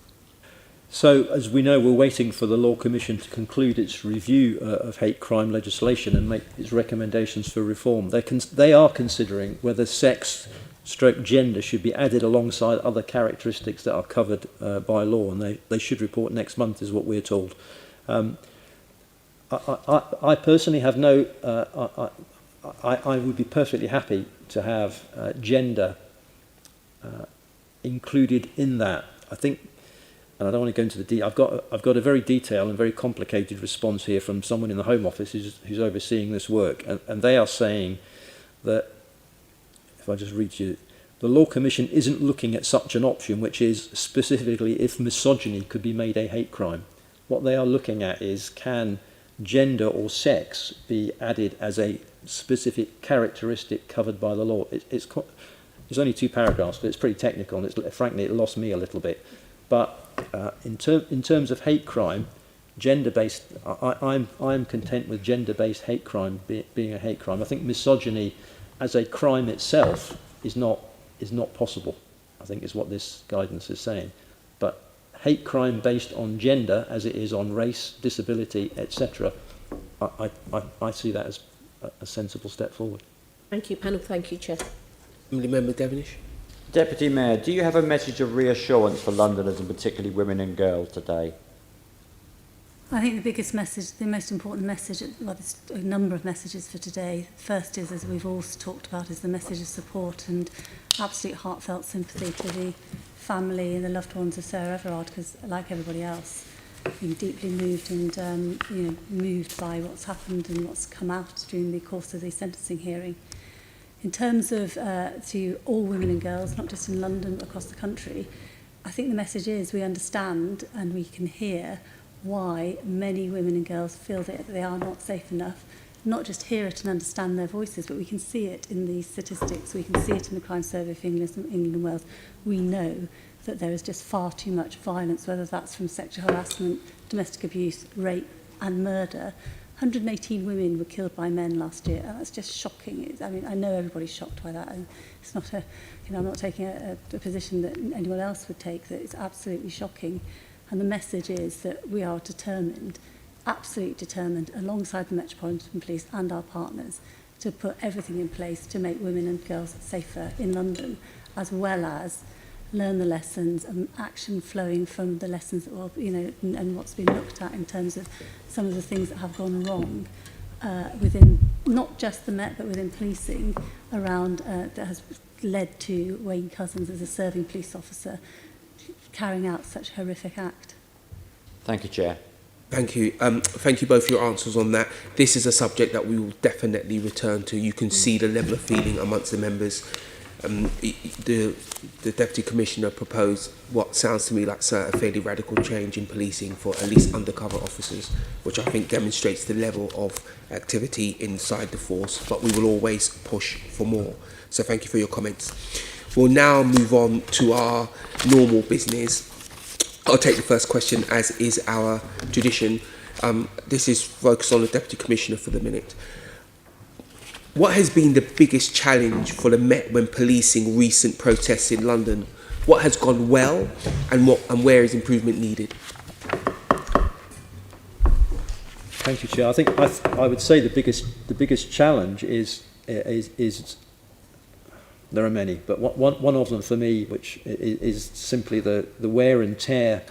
So, as we know, we're waiting for the Law Commission to conclude its review of hate crime legislation and make its recommendations for reform. They are considering whether sex / gender should be added alongside other characteristics that are covered by law, and they should report next month, is what we're told. I personally have no... I would be perfectly happy to have gender included in that. I think, and I don't want to go into the detail, I've got a very detailed and very complicated response here from someone in the Home Office who's overseeing this work, and they are saying that, if I just read you, the Law Commission isn't looking at such an option, which is specifically if misogyny could be made a hate crime. What they are looking at is, can gender or sex be added as a specific characteristic covered by the law? It's only 2 paragraphs, but it's pretty technical, and frankly it lost me a little bit. But in terms of hate crime, gender-based, I'm content with gender-based hate crime being a hate crime. I think misogyny as a crime itself is not possible, I think, is what this guidance is saying. But hate crime based on gender, as it is on race, disability, etc., I see that as a sensible step forward. Thank you, panel. Thank you, Chair. Member Devenish. Deputy Mayor, do you have a message of reassurance for Londoners, and particularly women and girls, today? I think the biggest message, the most important message, well, there's a number of messages for today. First is, as we've all talked about, is the message of support and absolute heartfelt sympathy to the family and the loved ones of Sarah Everard, because, like everybody else, I've been deeply moved and moved by what's happened and what's come out during the course of the sentencing hearing. In terms of to all women and girls, not just in London but across the country, I think the message is we understand and we can hear why many women and girls feel that they are not safe enough. Not just hear it and understand their voices, but we can see it in the statistics, we can see it in the Crime Survey of England and Wales. We know that there is just far too much violence, whether that's from sexual harassment, domestic abuse, rape and murder. 118 women were killed by men last year, and that's just shocking. I mean, I know everybody's shocked by that, and it's not a, I'm not taking a position that anyone else would take, that it's absolutely shocking. And the message is that we are determined, absolutely determined, alongside the Metropolitan Police and our partners, to put everything in place to make women and girls safer in London, as well as learn the lessons and action flowing from the lessons that will, and what's been looked at in terms of some of the things that have gone wrong within not just the Met but within policing around that has led to Wayne Couzens as a serving police officer carrying out such a horrific act. Thank you, Chair. Thank you. Thank you both for your answers on that. This is a subject that we will definitely return to. You can see the level of feeling amongst the members. The Deputy Commissioner proposed what sounds to me like a fairly radical change in policing for at least undercover officers, which I think demonstrates the level of activity inside the force, but we will always push for more. So thank you for your comments. We'll now move on to our normal business. I'll take the first question, as is our tradition. This is focused on the Deputy Commissioner for the minute. What has been the biggest challenge for the Met when policing recent protests in London? What has gone well, and where is improvement needed? Thank you, Chair. I think I would say the biggest challenge is there are many, but one of them for me, which is simply the wear and tear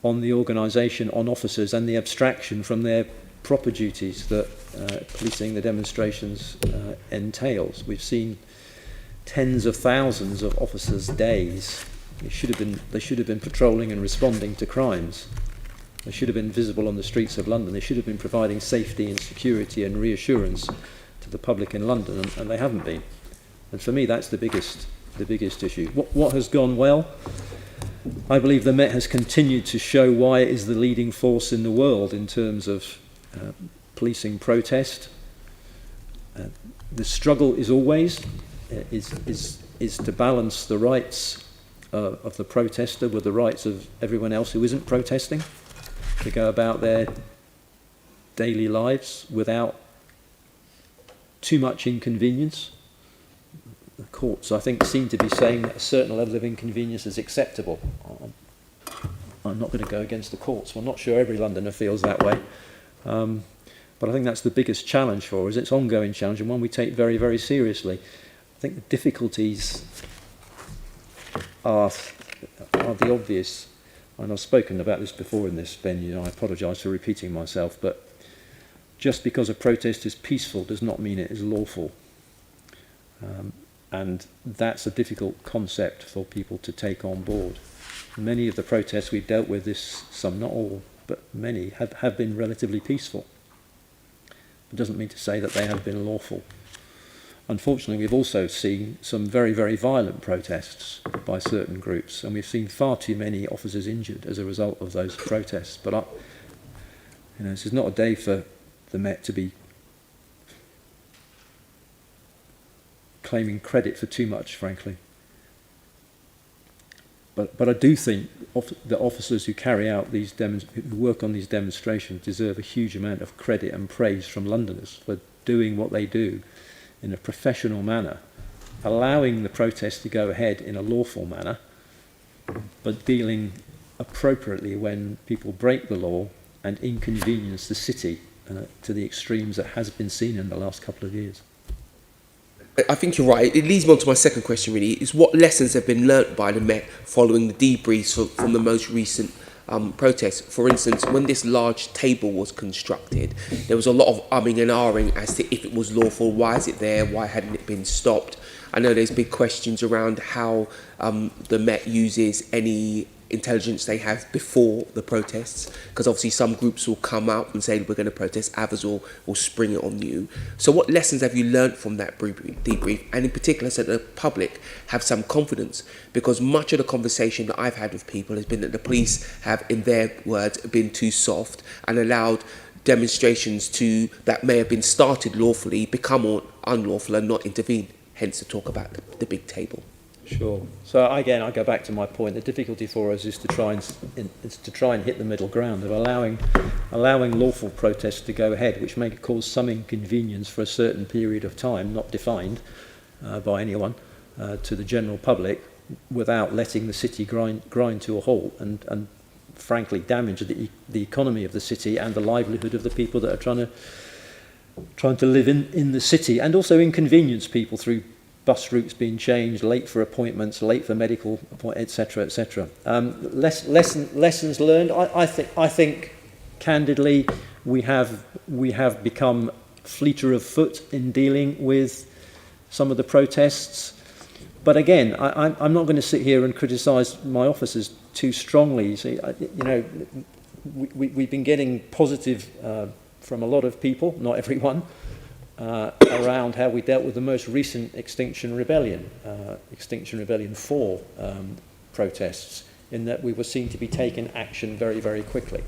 on the organisation, on officers, and the abstraction from their proper duties that policing the demonstrations entails. We've seen tens of thousands of officers' days. They should have been patrolling and responding to crimes. They should have been visible on the streets of London. They should have been providing safety and security and reassurance to the public in London, and they haven't been. And for me, that's the biggest the biggest issue. What has gone well? I believe the Met has continued to show why it is the leading force in the world in terms of policing protest. The struggle is always is to balance the rights of the protester with the rights of everyone else who isn't protesting, to go about their daily lives without too much inconvenience. The courts, I think, seem to be saying that a certain level of inconvenience is acceptable. I'm not going to go against the courts. I'm not sure every Londoner feels that way. But I think that's the biggest challenge for us. It's an ongoing challenge and one we take very, very seriously. I think the difficulties are the obvious. And I've spoken about this before in this venue, and I apologise for repeating myself, but just because a protest is peaceful does not mean it is lawful. And that's a difficult concept for people to take on board. Many of the protests we've dealt with, some, not all, but many, have been relatively peaceful. It doesn't mean to say that they have been lawful. Unfortunately, we've also seen some very, very violent protests by certain groups, and we've seen far too many officers injured as a result of those protests. But this is not a day for the Met to be claiming credit for too much, frankly. But I do think the officers who carry out these who work on these demonstrations deserve a huge amount of credit and praise from Londoners for doing what they do in a professional manner, allowing the protest to go ahead in a lawful manner, but dealing appropriately when people break the law and inconvenience the city to the extremes that has been seen in the last couple of years. I think you're right. It leads me on to my second question, really, is what lessons have been learnt by the Met following the debriefs from the most recent protests. For instance, when this large table was constructed, there was a lot of umming and ahhing as to if it was lawful, why is it there, why hadn't it been stopped. I know there's big questions around how the Met uses any intelligence they have before the protests, because obviously some groups will come out and say we're going to protest, others will spring it on you. So what lessons have you learnt from that debrief, and in particular so that the public have some confidence? Because much of the conversation that I've had with people has been that the police have, in their words, been too soft and allowed demonstrations that may have been started lawfully become unlawful and not intervene, hence the talk about the big table. Sure. So again, I go back to my point. The difficulty for us is to try and hit the middle ground of allowing lawful protests to go ahead, which may cause some inconvenience for a certain period of time, not defined by anyone, to the general public, without letting the city grind to a halt and frankly damage the economy of the city and the livelihood of the people that are trying to live in the city, and also inconvenience people through bus routes being changed, late for appointments, late for medical appointments, etc., etc. Lessons learned. I think, candidly, we have become fleeter of foot in dealing with some of the protests. But again, I'm not going to sit here and criticise my officers too strongly. See, we've been getting positive from a lot of people, not everyone, around how we dealt with the most recent Extinction Rebellion 4 protests, in that we were seen to be taking action very, very quickly.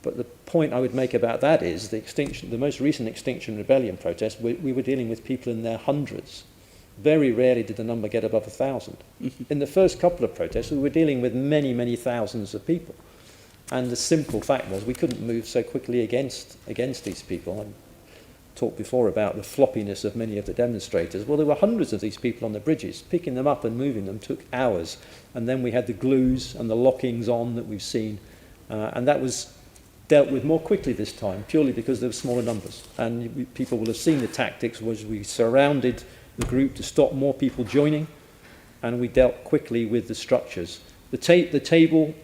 But the point I would make about that is the most recent Extinction Rebellion protest, we were dealing with people in their hundreds. Very rarely did the number get above 1,000. In the first couple of protests, we were dealing with many, many thousands of people. And the simple fact was we couldn't move so quickly against these people. Talked before about the floppiness of many of the demonstrators. Well, there were hundreds of these people on the bridges. Picking them up and moving them took hours. And then we had the glues and the lockings on that we've seen. And that was dealt with more quickly this time, purely because there were smaller numbers. And people will have seen the tactics was we surrounded the group to stop more people joining, and we dealt quickly with the structures. The table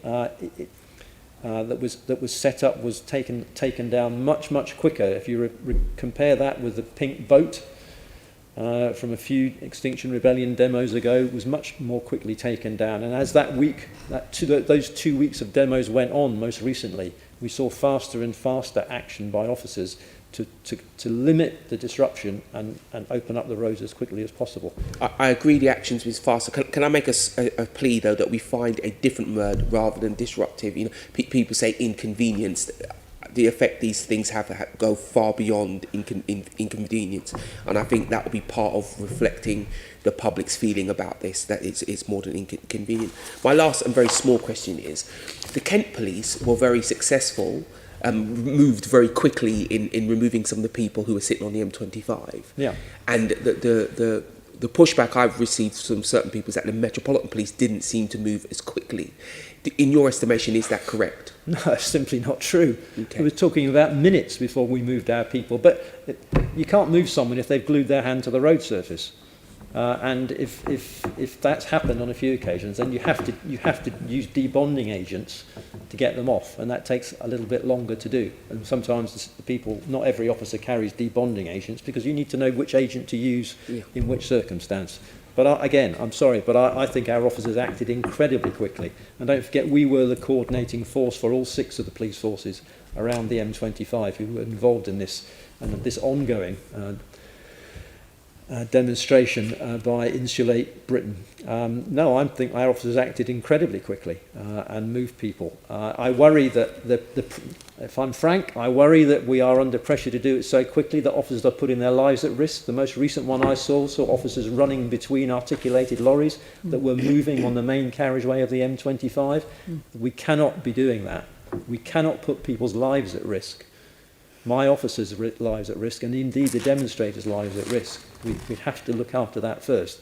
that was set up was taken down much quicker. If you compare that with the pink boat from a few Extinction Rebellion demos ago, it was much more quickly taken down. And as those 2 weeks of demos went on most recently, we saw faster and faster action by officers to limit the disruption and open up the roads as quickly as possible. I agree the actions was faster. Can I make a plea, though, that we find a different word rather than disruptive? You know, people say inconvenience. The effect these things have go far beyond inconvenience, and I think that would be part of reflecting the public's feeling about this, that it's more than inconvenient. My last and very small question is, the Kent police were very successful, moved very quickly in removing some of the people who were sitting on the M25. Yeah. And the pushback I've received from certain people is that the Metropolitan Police didn't seem to move as quickly. In your estimation, is that correct? No, it's simply not true. Okay. We were talking about minutes before we moved our people, but you can't move someone if they've glued their hand to the road surface. And if that's happened on a few occasions, then you have to use debonding agents to get them off, and that takes a little bit longer to do. And sometimes the people, not every officer carries debonding agents, because you need to know which agent to use in which circumstance. But again, I'm sorry, but I think our officers acted incredibly quickly. And don't forget, we were the coordinating force for all 6 of the police forces around the M25 who were involved in this, and this ongoing demonstration by Insulate Britain. No, I think our officers acted incredibly quickly and moved people. I worry that, if I'm frank, I worry that we are under pressure to do it so quickly that officers are putting their lives at risk. The most recent one I saw officers running between articulated lorries that were moving on the main carriageway of the M25. We cannot be doing that. We cannot put people's lives at risk. My officers' lives at risk, and indeed the demonstrators' lives at risk. We have to look after that first.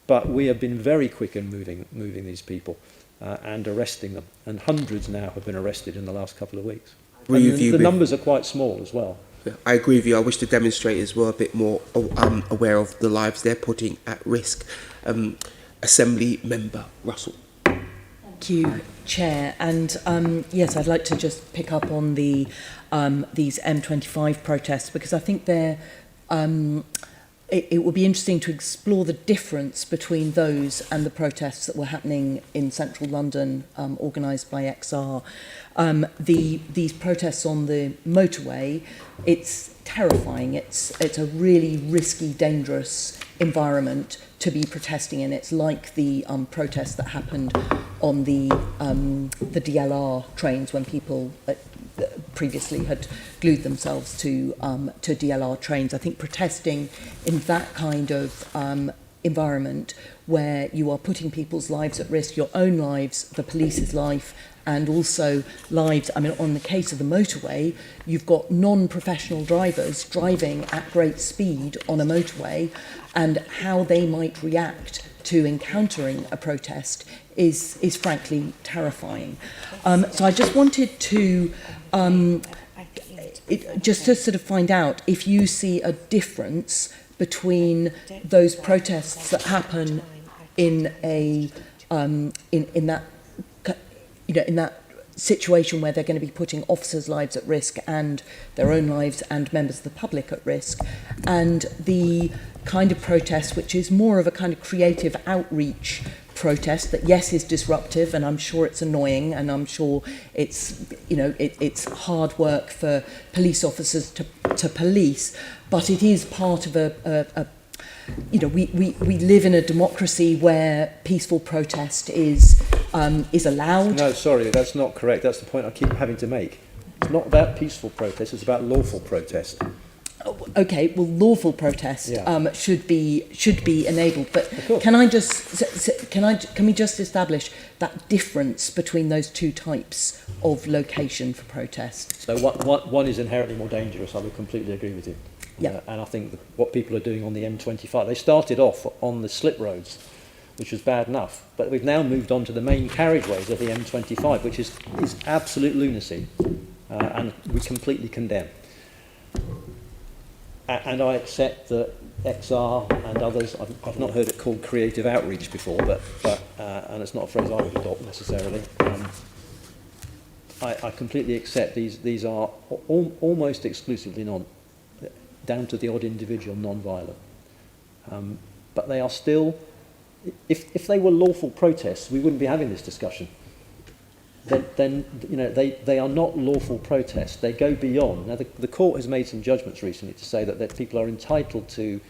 But we have been very quick in moving these people and arresting them. And hundreds now have been arrested in the last couple of weeks. And the numbers are quite small as well. I agree with you. I wish the demonstrators were a bit more aware of the lives they're putting at risk. Assembly Member Russell. Thank you, Chair. And yes, I'd like to just pick up on the these M25 protests, because I think they're it would be interesting to explore the difference between those and the protests that were happening in central London, organised by XR. These protests on the motorway, it's terrifying. It's a really risky, dangerous environment to be protesting in. It's like the protest that happened on the DLR trains when people previously had glued themselves to DLR trains. I think protesting in that kind of environment where you are putting people's lives at risk, your own lives, the police's life, and also lives, I mean, on the case of the motorway, you've got non-professional drivers driving at great speed on a motorway, and how they might react to encountering a protest is frankly terrifying. So I just wanted to just to sort of find out if you see a difference between those protests that happen in a in that, you know, in that situation where they're going to be putting officers' lives at risk and their own lives and members of the public at risk, and the kind of protest which is more of a kind of creative outreach protest that, yes, is disruptive, and I'm sure it's annoying, and I'm sure it's, you know, it's hard work for police officers to police, but it is part of a you know, we live in a democracy where peaceful protest is allowed. No, sorry, that's not correct. That's the point I keep having to make. It's not about peaceful protest, it's about lawful protest. Okay, well, lawful protest should be enabled, but can we just establish that difference between those two types of location for protest? So one is inherently more dangerous. I would completely agree with you. Yeah. And I think what people are doing on the M25, they started off on the slip roads, which was bad enough, but we've now moved on to the main carriageways of the M25, which is absolute lunacy, and we completely condemn. And I accept that XR and others, I've not heard it called creative outreach before, but and it's not a phrase I would adopt necessarily. I completely accept these are almost exclusively down to the odd individual, non-violent. But they are still, if they were lawful protests, we wouldn't be having this discussion. then you know, they are not lawful protests. They go beyond. Now, the court has made some judgments recently to say that people are entitled to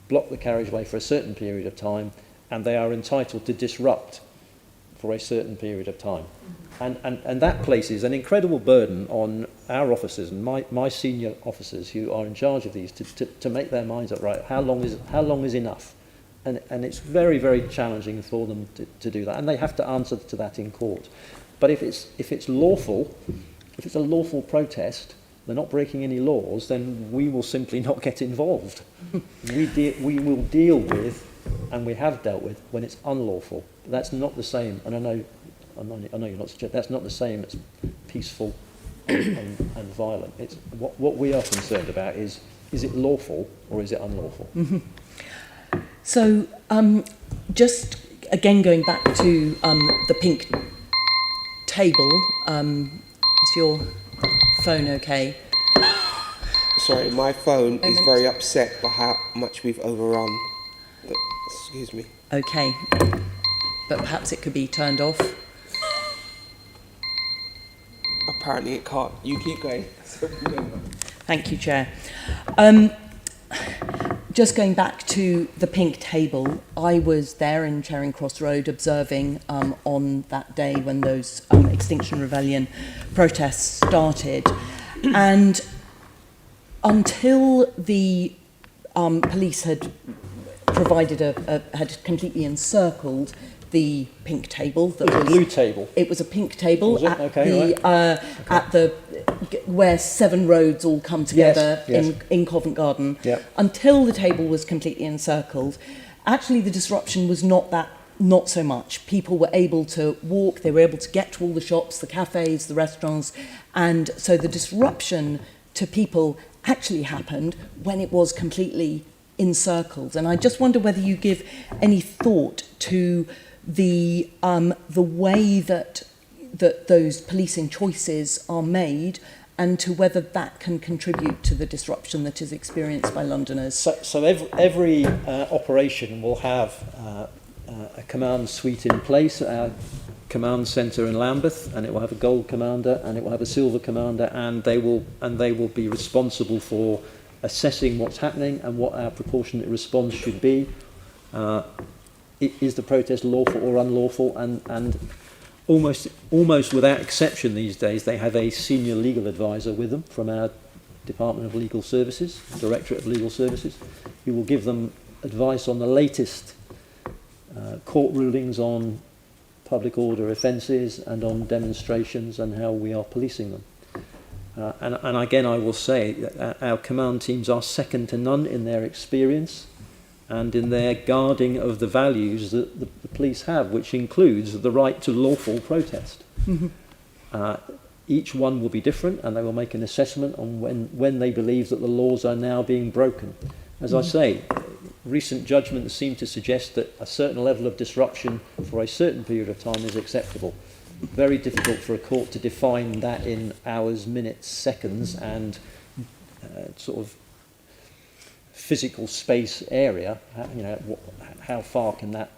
block the carriageway for a certain period of time, and they are entitled to disrupt for a certain period of time. And that places an incredible burden on our officers and my senior officers who are in charge of these to make their minds up, right, how long is enough? And it's very, very challenging for them to do that. And they have to answer to that in court. But if it's lawful, if it's a lawful protest, they're not breaking any laws, then we will simply not get involved. We will deal with, and we have dealt with, when it's unlawful. That's not the same, and I know you're not suggesting, that's not the same as peaceful and violent. It's what we are concerned about is it lawful or is it unlawful? Mm-hmm. So, just again going back to the pink table, is your phone okay? Sorry, my phone is very upset by how much we've overrun. Excuse me. Okay, but perhaps it could be turned off. Apparently it can't. You keep going. Thank you, Chair. Just going back to the pink table, I was there in Charing Cross Road observing on that day when those Extinction Rebellion protests started. And until the police had provided had completely encircled the pink table. That was a blue table. It was a pink table at okay, the at the where 7 roads all come together in Covent Garden. Yep. Until the table was completely encircled, actually the disruption was not so much. People were able to walk, they were able to get to all the shops, the cafes, the restaurants, and so the disruption to people actually happened when it was completely encircled. And I just wonder whether you give any thought to the way that those policing choices are made, and to whether that can contribute to the disruption that is experienced by Londoners. So every operation will have a command suite in place at our command centre in Lambeth, and it will have a gold commander and it will have a silver commander, and they will be responsible for assessing what's happening and what our proportionate response should be. Is the protest lawful or unlawful? And almost without exception these days, they have a senior legal advisor with them from our Department of Legal Services, Directorate of Legal Services, who will give them advice on the latest court rulings on public order offences and on demonstrations and how we are policing them. And again, I will say that our command teams are second to none in their experience and in their guarding of the values that the police have, which includes the right to lawful protest. Mm-hmm. Each one will be different, and they will make an assessment on when they believe that the laws are now being broken. As I say, recent judgments seem to suggest that a certain level of disruption for a certain period of time is acceptable. Very difficult for a court to define that in hours, minutes, seconds, and sort of physical space area. You know, how far can that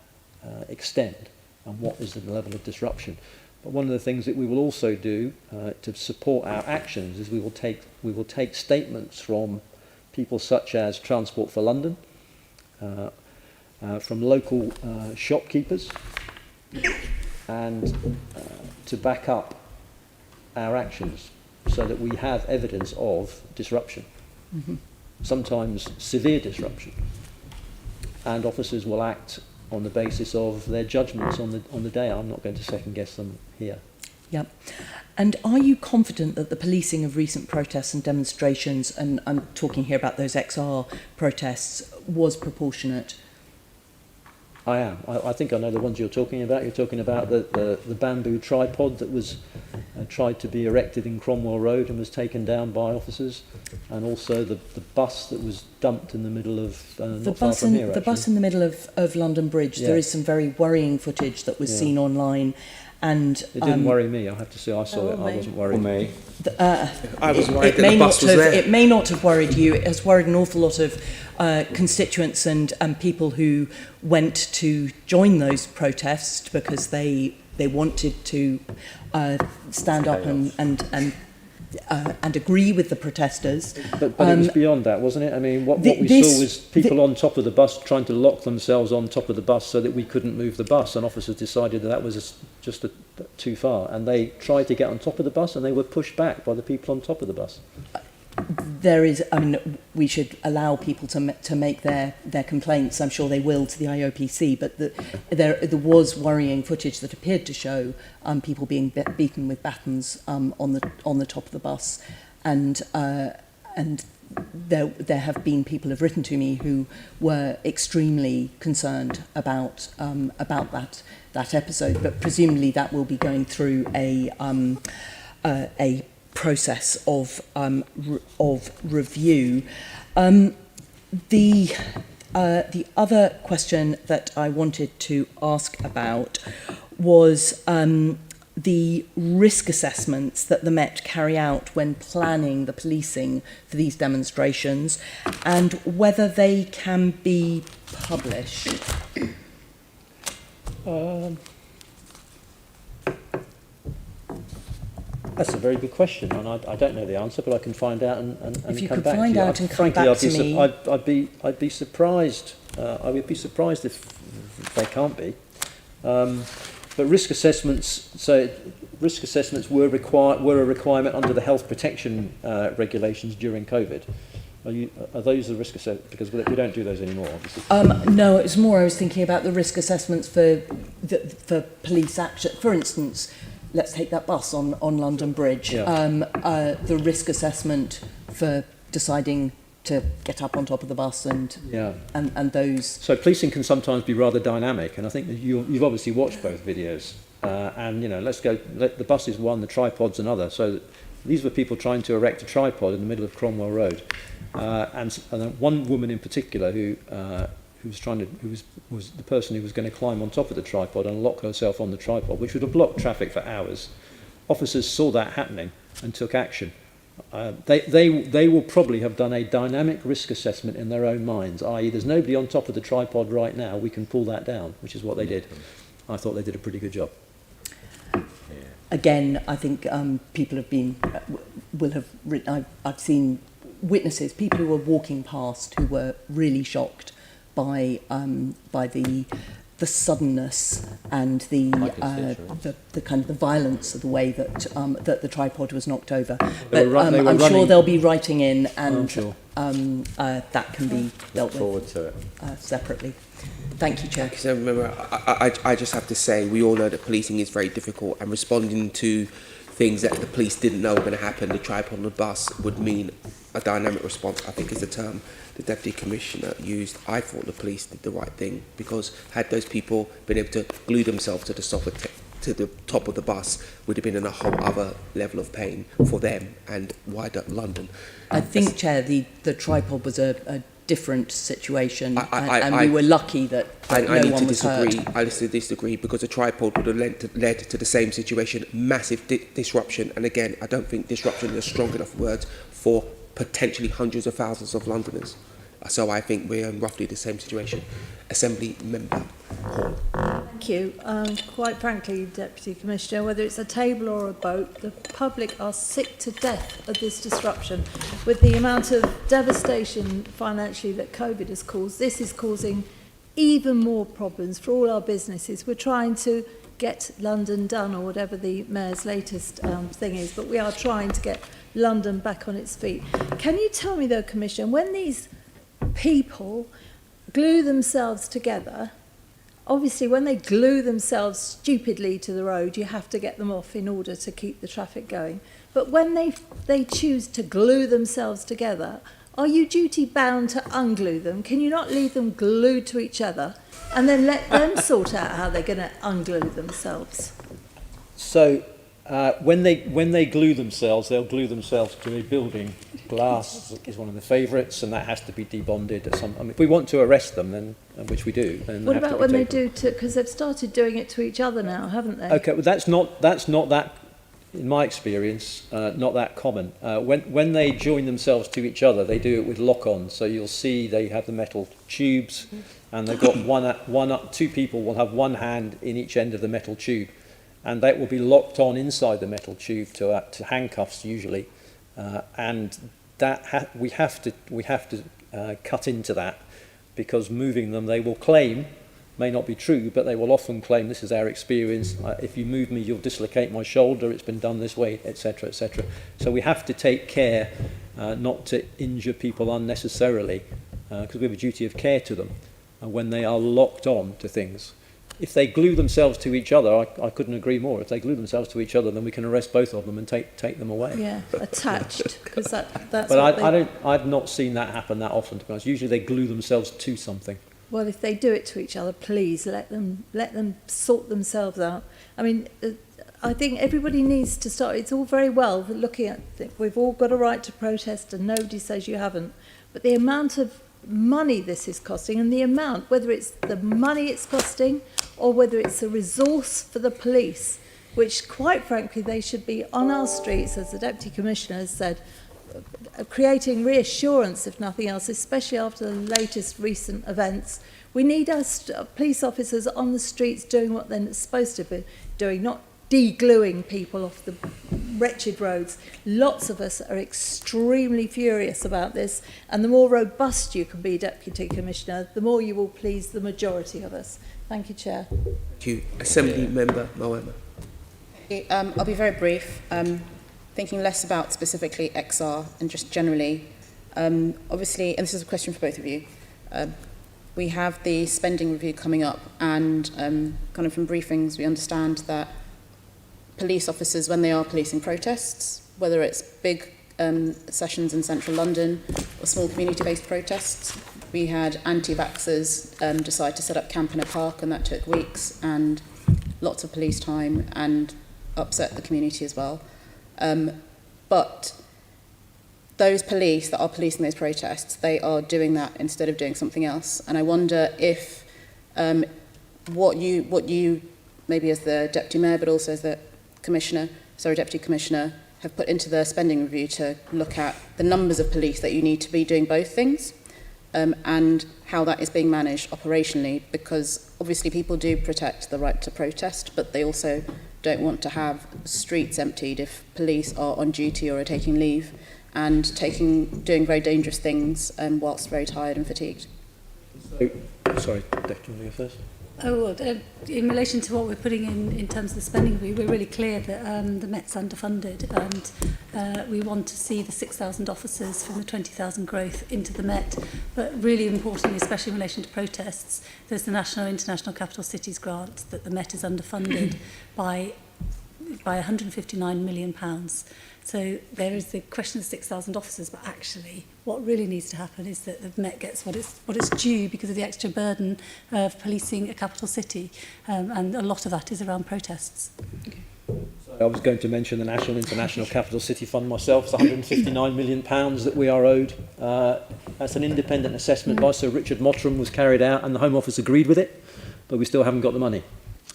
extend, and what is the level of disruption? But one of the things that we will also do to support our actions is we will take statements from people such as Transport for London, from local shopkeepers, and to back up our actions so that we have evidence of disruption, mm-hmm. sometimes severe disruption, and officers will act on the basis of their judgments on the day. I'm not going to second guess them here. Yep. And are you confident that the policing of recent protests and demonstrations, and I'm talking here about those XR protests, was proportionate? I am. I think I know the ones you're talking about. You're talking about the bamboo tripod that was tried to be erected in Cromwell Road and was taken down by officers, and also the bus that was dumped in the middle of not far from here, the bus in the middle of London Bridge. Yeah. There is some very worrying footage that was seen online. And it didn't worry me, I have to say. I saw it. I wasn't worried. Me. I was worried that the bus was there. It may not have worried you. It has worried an awful lot of constituents and people who went to join those protests because they they wanted to stand up and agree with the protesters. But it was beyond that, wasn't it? I mean, what we saw was people on top of the bus trying to lock themselves on top of the bus so that we couldn't move the bus, and officers decided that was just too far, and they tried to get on top of the bus and they were pushed back by the people on top of the bus. There is, I mean, we should allow people to make their complaints. I'm sure they will to the IOPC, but there was worrying footage that appeared to show people being beaten with batons on the top of the bus, and there have been people who have written to me who were extremely concerned about that episode. But presumably that will be going through a process of review. The other question that I wanted to ask about was the risk assessments that the Met carry out when planning the policing for these demonstrations, and whether they can be published. That's a very good question, and I don't know the answer, but I can find out and if you come could back find to you. out and come back to me. I'd be surprised. I would be surprised if they can't be. But risk assessments. So risk assessments were a requirement under the health protection regulations during COVID. Are those the risk assessments? Because we don't do those anymore, obviously. No, it was more I was thinking about the risk assessments for police action. For instance, let's take that bus on London Bridge. Yeah. The risk assessment for deciding to get up on top of the bus and those. So policing can sometimes be rather dynamic, and I think that you've obviously watched both videos. And the bus is one, the tripod's another. So these were people trying to erect a tripod in the middle of Cromwell Road, and one woman in particular who was the person who was going to climb on top of the tripod and lock herself on the tripod, which would have blocked traffic for hours. Officers saw that happening and took action. They will probably have done a dynamic risk assessment in their own minds, i.e. there's nobody on top of the tripod right now, we can pull that down, which is what they did. I thought they did a pretty good job. Again, I think people have been, will have written, I've seen witnesses, people who were walking past who were really shocked by the suddenness and the kind of the violence of the way that that the tripod was knocked over. But I'm sure they'll be writing in, and that can be dealt with separately. Thank you, Chair. Because remember, I just have to say, we all know that policing is very difficult, and responding to things that the police didn't know were going to happen, the tripod on the bus, would mean a dynamic response, I think is the term the Deputy Commissioner used. I thought the police did the right thing, because had those people been able to glue themselves to the top of the bus, would have been in a whole other level of pain for them and wider London. I think, Chair, the tripod was a different situation, and we were lucky that no one was hurt. I need to disagree, because a tripod would have led to the same situation, massive disruption. And again, I don't think disruption is a strong enough word for potentially hundreds of thousands of Londoners. So I think we're in roughly the same situation. Assembly Member Hall. Thank you. Quite frankly, Deputy Commissioner, whether it's a table or a boat, the public are sick to death of this disruption. With the amount of devastation financially that COVID has caused, this is causing even more problems for all our businesses. We're trying to get London done, or whatever the Mayor's latest thing is, but we are trying to get London back on its feet. Can you tell me, though, Commissioner, when these people glue themselves together, obviously when they glue themselves stupidly to the road, you have to get them off in order to keep the traffic going. But when they choose to glue themselves together, are you duty bound to unglue them? Can you not leave them glued to each other and then let them sort out how they're going to unglue themselves? So when they glue themselves, they'll glue themselves to a building. Glass is one of the favourites, and that has to be debonded at some. I mean, if we want to arrest them, then which we do. Then what about when they do to? Because they've started doing it to each other now, haven't they? Okay, well that's not that, in my experience, not that common. When they join themselves to each other, they do it with lock-ons. So you'll see they have the metal tubes, and they've got two people will have one hand in each end of the metal tube. and that will be locked on inside the metal tube to handcuffs usually, and that we have to cut into that, because moving them, they will claim, may not be true, but they will often claim, this is our experience, if you move me, you'll dislocate my shoulder, it's been done this way, etc., etc. So we have to take care not to injure people unnecessarily, because we have a duty of care to them when they are locked on to things. If they glue themselves to each other, I couldn't agree more. If they glue themselves to each other, then we can arrest both of them and take them away. Yeah, attached, because that's But what I've not seen that happen that often, to be honest. Usually they glue themselves to something. Well, if they do it to each other, please let them sort themselves out. I mean, I think everybody needs to start. It's all very well looking at we've all got a right to protest, and nobody says you haven't. But the amount of money this is costing, and the amount, whether it's the money it's costing or whether it's a resource for the police, which quite frankly they should be on our streets, as the Deputy Commissioner has said, creating reassurance, if nothing else, especially after the latest recent events. We need our police officers on the streets doing what they're supposed to be doing, not de-gluing people off the wretched roads. Lots of us are extremely furious about this, and the more robust you can be, Deputy Commissioner, the more you will please the majority of us. Thank you, Chair. Thank you. Assembly Member Moema. I'll be very brief. Thinking less about specifically XR and just generally. Obviously, and this is a question for both of you, we have the spending review coming up, and kind of from briefings we understand that police officers, when they are policing protests, whether it's big sessions in central London or small community-based protests, we had anti-vaxxers decide to set up camp in a park, and that took weeks and lots of police time and upset the community as well. But those police that are policing those protests, they are doing that instead of doing something else. And I wonder if what you maybe as the Deputy Mayor, but also as the Deputy Commissioner, have put into the spending review to look at the numbers of police that you need to be doing both things, and how that is being managed operationally, because obviously people do protect the right to protest, but they also don't want to have streets emptied if police are on duty or are taking leave and doing very dangerous things whilst very tired and fatigued. Sorry, Deputy Mayor first. Oh, well, in relation to what we're putting in terms of the spending review, we're really clear that the Met's underfunded, and we want to see the 6,000 officers from the 20,000 growth into the Met. But really importantly, especially in relation to protests, there's the National International Capital Cities grant that the Met is underfunded by £159 million. So there is the question of 6,000 officers, but actually what really needs to happen is that the Met gets what it's due because of the extra burden of policing a capital city, and a lot of that is around protests. Okay. So I was going to mention the National International Capital City Fund myself. It's £159 million that we are owed. That's an independent assessment by Sir Richard Mottram, was carried out, and the Home Office agreed with it, but we still haven't got the money.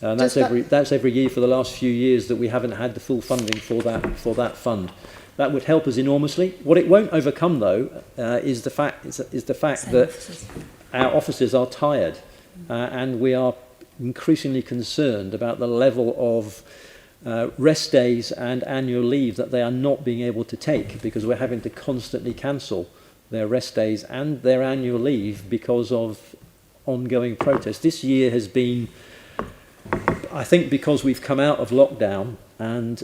And that's every year for the last few years that we haven't had the full funding for that fund. That would help us enormously. What it won't overcome, though, is the fact that our officers are tired, and we are increasingly concerned about the level of rest days and annual leave that they are not being able to take, because we're having to constantly cancel their rest days and their annual leave because of ongoing protests. This year has been, I think, because we've come out of lockdown and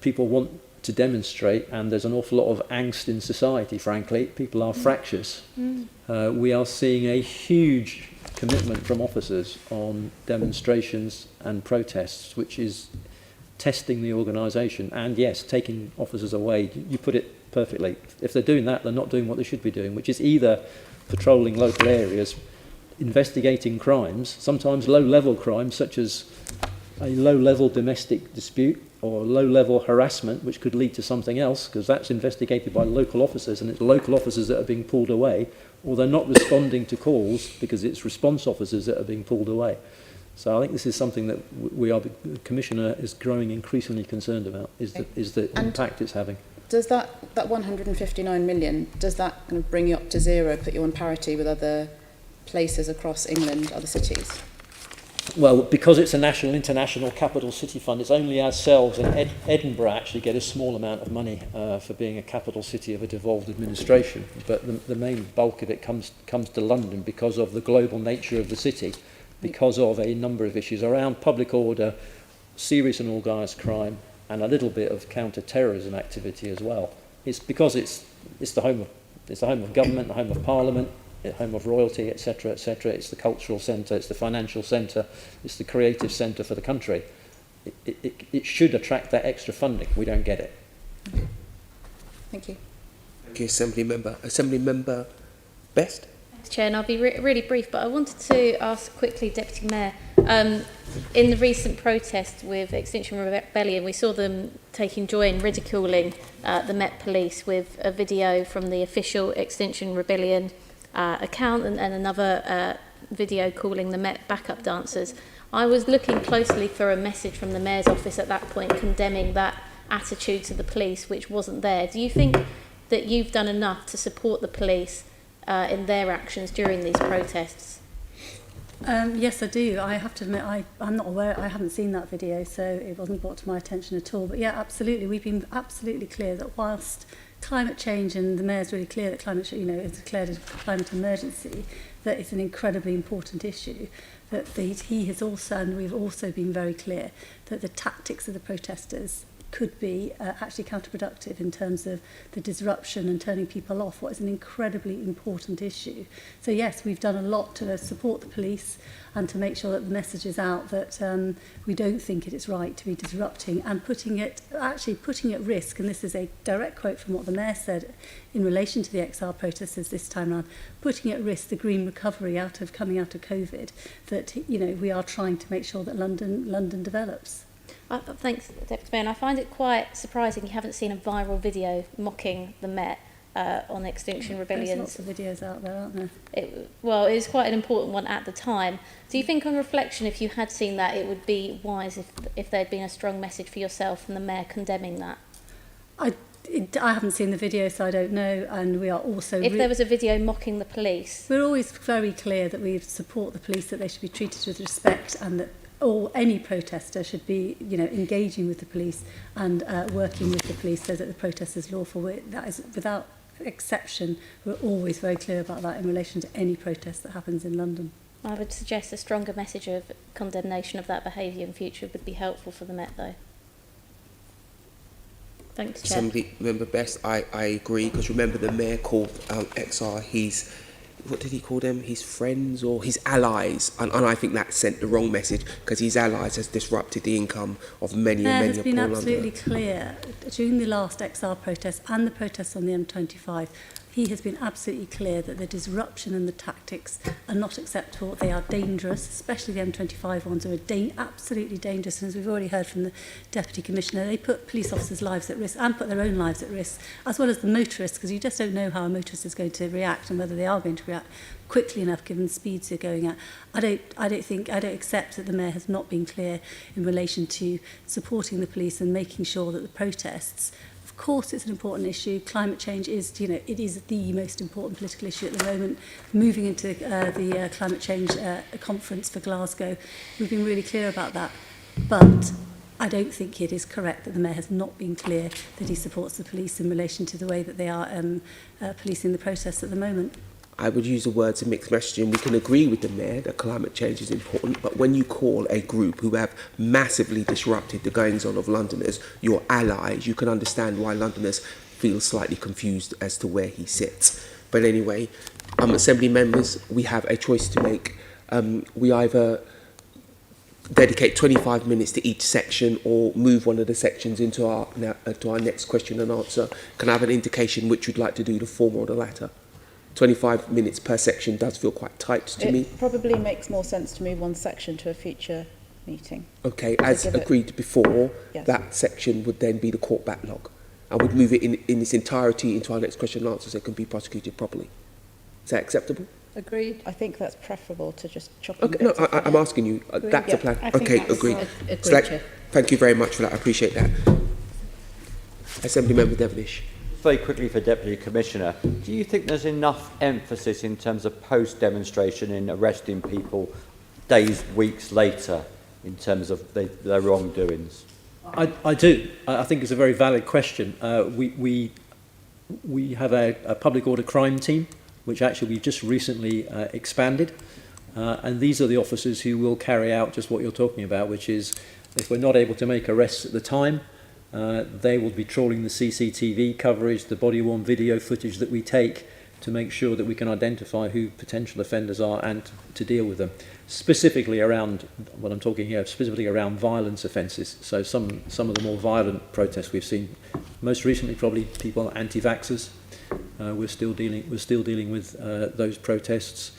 people want to demonstrate, and there's an awful lot of angst in society, frankly. People are fractious. We are seeing a huge commitment from officers on demonstrations and protests, which is testing the organisation and, yes, taking officers away. You put it perfectly. If they're doing that, they're not doing what they should be doing, which is either patrolling local areas, investigating crimes, sometimes low-level crimes such as a low-level domestic dispute or low-level harassment, which could lead to something else, because that's investigated by local officers, and it's local officers that are being pulled away, or they're not responding to calls because it's response officers that are being pulled away. So I think this is something that the Commissioner is growing increasingly concerned about, is the impact it's having. Does that 159 million, does that kind of bring you up to zero, put you on parity with other places across England, other cities? Well, because it's a national, international capital city fund, it's only ourselves and Edinburgh actually get a small amount of money for being a capital city of a devolved administration. But the main bulk of it comes to London because of the global nature of the city, because of a number of issues around public order, serious and organised crime, and a little bit of counter-terrorism activity as well. It's because it's the home of government, the home of Parliament, the home of royalty, etc., etc. It's the cultural centre, it's the financial centre, it's the creative centre for the country. It should attract that extra funding. We don't get it. Thank you. Thank you, Assembly Member. Assembly Member Best? Thanks, Chair, and I'll be really brief, but I wanted to ask quickly, Deputy Mayor, in the recent protest with Extinction Rebellion, we saw them taking joy in ridiculing the Met Police with a video from the official Extinction Rebellion account and another video calling the Met backup dancers. I was looking closely for a message from the Mayor's office at that point condemning that attitude to the police, which wasn't there. Do you think that you've done enough to support the police in their actions during these protests? Yes, I do. I have to admit, I'm not aware, I haven't seen that video, so it wasn't brought to my attention at all. But yeah, absolutely. We've been absolutely clear that whilst climate change, and the Mayor's really clear that climate change, is declared a climate emergency, that it's an incredibly important issue, that he has also, and we've also been very clear, that the tactics of the protesters could be actually counterproductive in terms of the disruption and turning people off, what is an incredibly important issue. So yes, we've done a lot to support the police and to make sure that the message is out that we don't think it is right to be disrupting and putting at risk, and this is a direct quote from what the Mayor said in relation to the XR protesters this time around, putting at risk the green recovery coming out of COVID, that we are trying to make sure that London develops. Thanks, Deputy Mayor. And I find it quite surprising you haven't seen a viral video mocking the Met on Extinction Rebellion. There's lots of videos out there, aren't there? It was quite an important one at the time. Do you think, on reflection, if you had seen that, it would be wise if there had been a strong message for yourself and the Mayor condemning that? I haven't seen the video, so I don't know. And we are also... If there was a video mocking the police... We're always very clear that we support the police, that they should be treated with respect, and that any protester should be, engaging with the police and working with the police so that the protest is lawful. That is, without exception, we're always very clear about that in relation to any protest that happens in London. I would suggest a stronger message of condemnation of that behaviour in future would be helpful for the Met, though. Thanks, Chair. Assembly Member Best, I agree, because remember the Mayor called XR what did he call them? His friends or his allies? And I think that sent the wrong message, because his allies has disrupted the income of many and many of poor Londoners. It has been absolutely clear during the last XR protest and the protests on the M25. He has been absolutely clear that the disruption and the tactics are not acceptable. They are dangerous, especially the M25 ones are absolutely dangerous. And as we've already heard from the Deputy Commissioner, they put police officers' lives at risk and put their own lives at risk, as well as the motorists, because you just don't know how a motorist is going to react and whether they are going to react quickly enough given the speeds they're going at. I don't accept that the Mayor has not been clear in relation to supporting the police and making sure that the protests, of course it's an important issue. Climate change is, it is the most important political issue at the moment. Moving into the climate change conference for Glasgow, we've been really clear about that. But I don't think it is correct that the Mayor has not been clear that he supports the police in relation to the way that they are policing the protests at the moment. I would use the words of mixed messaging. We can agree with the Mayor that climate change is important, but when you call a group who have massively disrupted the goings-on of Londoners your allies, you can understand why Londoners feel slightly confused as to where he sits. But anyway, Assembly members, we have a choice to make. We either dedicate 25 minutes to each section or move one of the sections into our next question and answer. Can I have an indication which you'd like to do, the former or the latter? 25 minutes per section does feel quite tight to me. It probably makes more sense to move one section to a future meeting. Okay, as agreed before, yes. That section would then be the court backlog. And we'd move it in its entirety into our next question and answer so it can be prosecuted properly. Is that acceptable? Agreed. I think that's preferable to just chop. Okay, no, I'm asking you. That's a plan. Okay, agreed. Thank you very much for that. I appreciate that. Assembly Member Devonish. Very quickly for Deputy Commissioner, do you think there's enough emphasis in terms of post-demonstration in arresting people days, weeks later in terms of their wrongdoings? I do. I think it's a very valid question. We have a public order crime team, which actually we've just recently expanded. And these are the officers who will carry out just what you're talking about, which is if we're not able to make arrests at the time, they will be trawling the CCTV coverage, the body-worn video footage that we take to make sure that we can identify who potential offenders are and to deal with them. Specifically around, what I'm talking here, specifically around violence offences. So some of the more violent protests we've seen, most recently probably people anti-vaxxers. We're still dealing with those protests.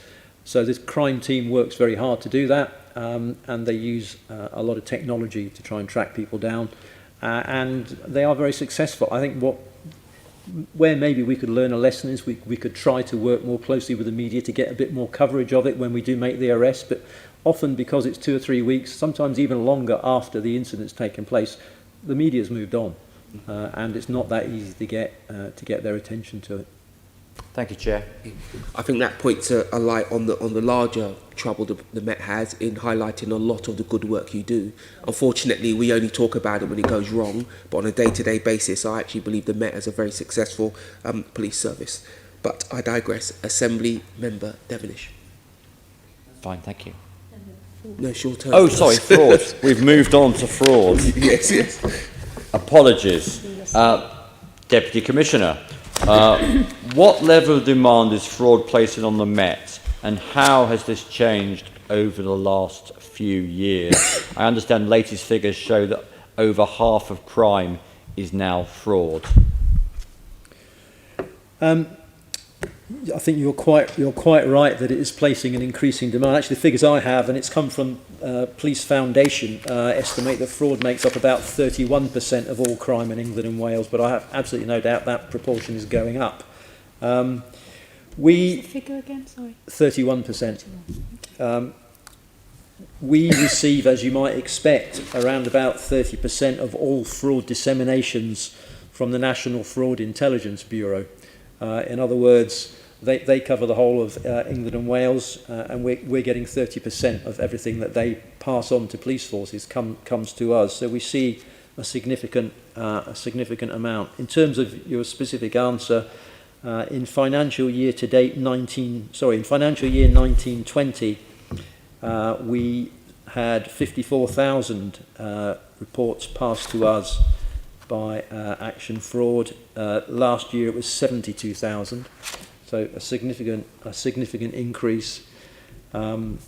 So this crime team works very hard to do that, and they use a lot of technology to try and track people down, and they are very successful. I think where maybe we could learn a lesson is we could try to work more closely with the media to get a bit more coverage of it when we do make the arrest, but often because it's 2 or 3 weeks, sometimes even longer after the incident's taken place, the media's moved on, and it's not that easy to get their attention to it. Thank you, Chair. I think that points a light on the larger trouble the Met has in highlighting a lot of the good work you do. Unfortunately, we only talk about it when it goes wrong, but on a day-to-day basis, I actually believe the Met has a very successful police service. But I digress. Assembly Member Devonish. Fine, thank you. No, short term. Oh, sorry, fraud. We've moved on to fraud. Yes. Apologies. Deputy Commissioner, what level of demand is fraud placing on the Met, and how has this changed over the last few years? I understand latest figures show that over half of crime is now fraud. I think you're quite right that it is placing an increasing demand. Actually, the figures I have, and it's come from Police Foundation, estimate that fraud makes up about 31% of all crime in England and Wales, but I have absolutely no doubt that proportion is going up. What's the figure again? Sorry. 31%. We receive, as you might expect, around about 30% of all fraud disseminations from the National Fraud Intelligence Bureau. In other words, they cover the whole of England and Wales, and we're getting 30% of everything that they pass on to police forces comes to us. So we see a significant amount. In terms of your specific answer, in financial year 1920, we had 54,000 reports passed to us by Action Fraud. Last year it was 72,000, so a significant increase. And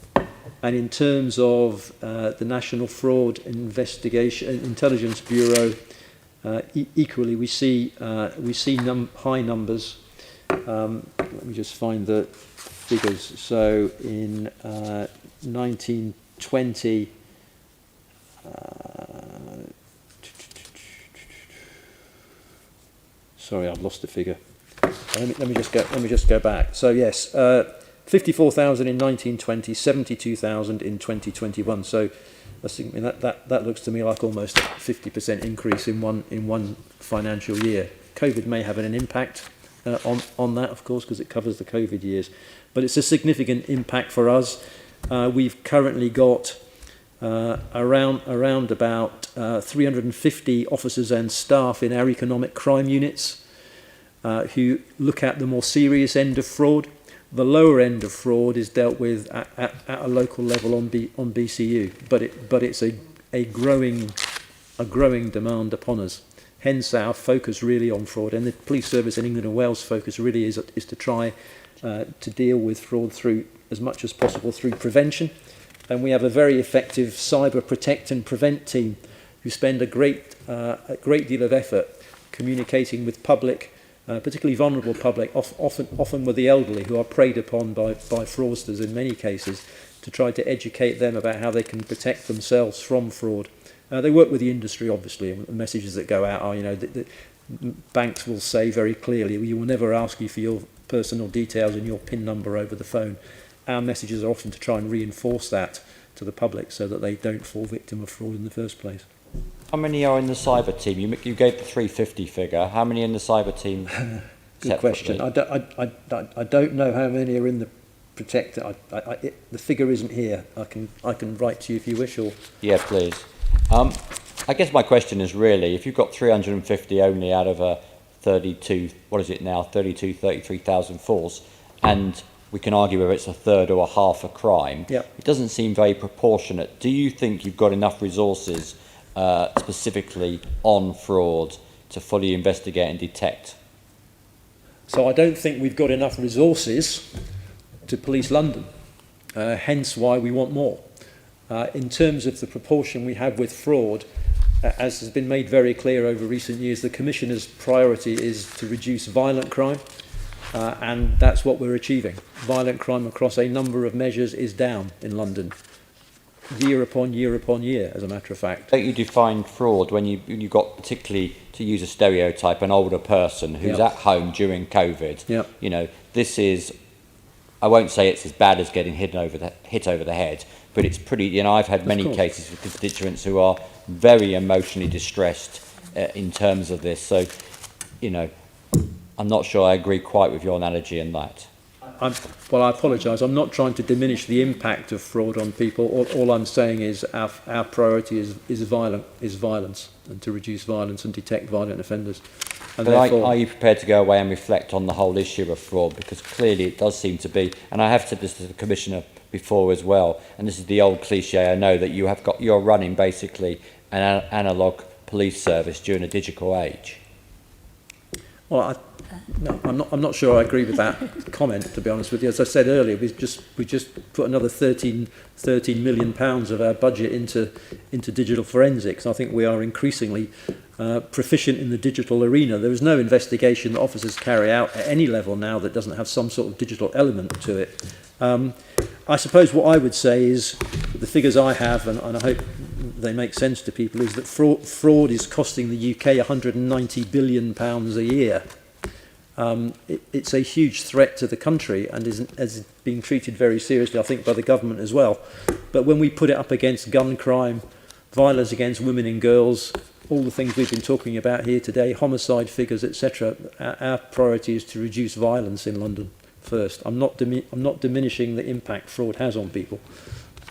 in terms of the National Fraud Intelligence Bureau, equally we see high numbers. Let me just find the figures. So in 1920. Sorry, I've lost the figure. Let me just go back. So yes, 54,000 in 1920, 72,000 in 2021. So that looks to me like almost a 50% increase in one financial year. COVID may have an impact on that, of course, because it covers the COVID years, but it's a significant impact for us. We've currently got around about 350 officers and staff in our economic crime units who look at the more serious end of fraud. The lower end of fraud is dealt with at a local level on BCU, but it's a growing demand upon us. Hence our focus really on fraud, and the police service in England and Wales' focus really is to try to deal with fraud through as much as possible through prevention. And we have a very effective cyber protect and prevent team who spend a great deal of effort communicating with public, particularly vulnerable public, often with the elderly, who are preyed upon by fraudsters in many cases, to try to educate them about how they can protect themselves from fraud. They work with the industry, obviously, and the messages that go out are, the banks will say very clearly, we will never ask you for your personal details and your PIN number over the phone. Our messages are often to try and reinforce that to the public so that they don't fall victim of fraud in the first place. How many are in the cyber team? You gave the 350 figure. How many in the cyber team? Good question. I don't know how many are in the protect it. The figure isn't here. I can write to you if you wish, or... Yeah, please. I guess my question is really, if you've got 350 only out of a 32, what is it now, 33,000 force, and we can argue whether it's a third or a half a crime, it doesn't seem very proportionate. Do you think you've got enough resources specifically on fraud to fully investigate and detect? So I don't think we've got enough resources to police London, hence why we want more. In terms of the proportion we have with fraud, as has been made very clear over recent years, the Commissioner's priority is to reduce violent crime, and that's what we're achieving. Violent crime across a number of measures is down in London, year upon year upon year, as a matter of fact. Don't you define fraud when you've got, particularly, to use a stereotype, an older person who's at home during COVID? You know, this is, I won't say it's as bad as getting hit over the head, but it's pretty, you know, I've had many cases with constituents who are very emotionally distressed in terms of this. So, you know, I'm not sure I agree quite with your analogy in that. Well, I apologise. I'm not trying to diminish the impact of fraud on people. All I'm saying is our priority is violence, and to reduce violence and detect violent offenders. And but are you prepared to go away and reflect on the whole issue of fraud? Because clearly it does seem to be, and I have said this to the Commissioner before as well, and this is the old cliche, I know, that you're running basically an analogue police service during a digital age. Well, no, I'm not sure I agree with that comment, to be honest with you. As I said earlier, we just put another 13 million pounds of our budget into digital forensics. I think we are increasingly proficient in the digital arena. There is no investigation that officers carry out at any level now that doesn't have some sort of digital element to it. I suppose what I would say is the figures I have, and I hope they make sense to people, is that fraud is costing the UK £190 billion a year. It's a huge threat to the country and is being treated very seriously, I think, by the government as well. But when we put it up against gun crime, violence against women and girls, all the things we've been talking about here today, homicide figures, etc., our priority is to reduce violence in London first. I'm not diminishing the impact fraud has on people,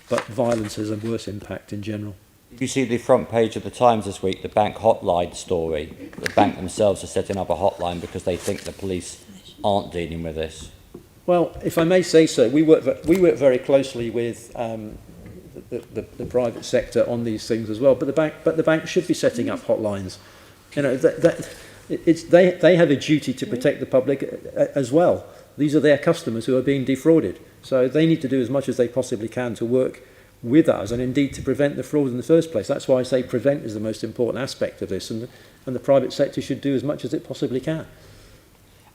but violence has a worse impact in general. Did you see the front page of the Times this week, the bank hotline story? The bank themselves are setting up a hotline because they think the police aren't dealing with this. Well, if I may say so, we work very closely with the private sector on these things as well. But the bank should be setting up hotlines. You know, they have a duty to protect the public as well. These are their customers who are being defrauded, so they need to do as much as they possibly can to work with us, and indeed to prevent the fraud in the first place. That's why I say prevent is the most important aspect of this, and the private sector should do as much as it possibly can.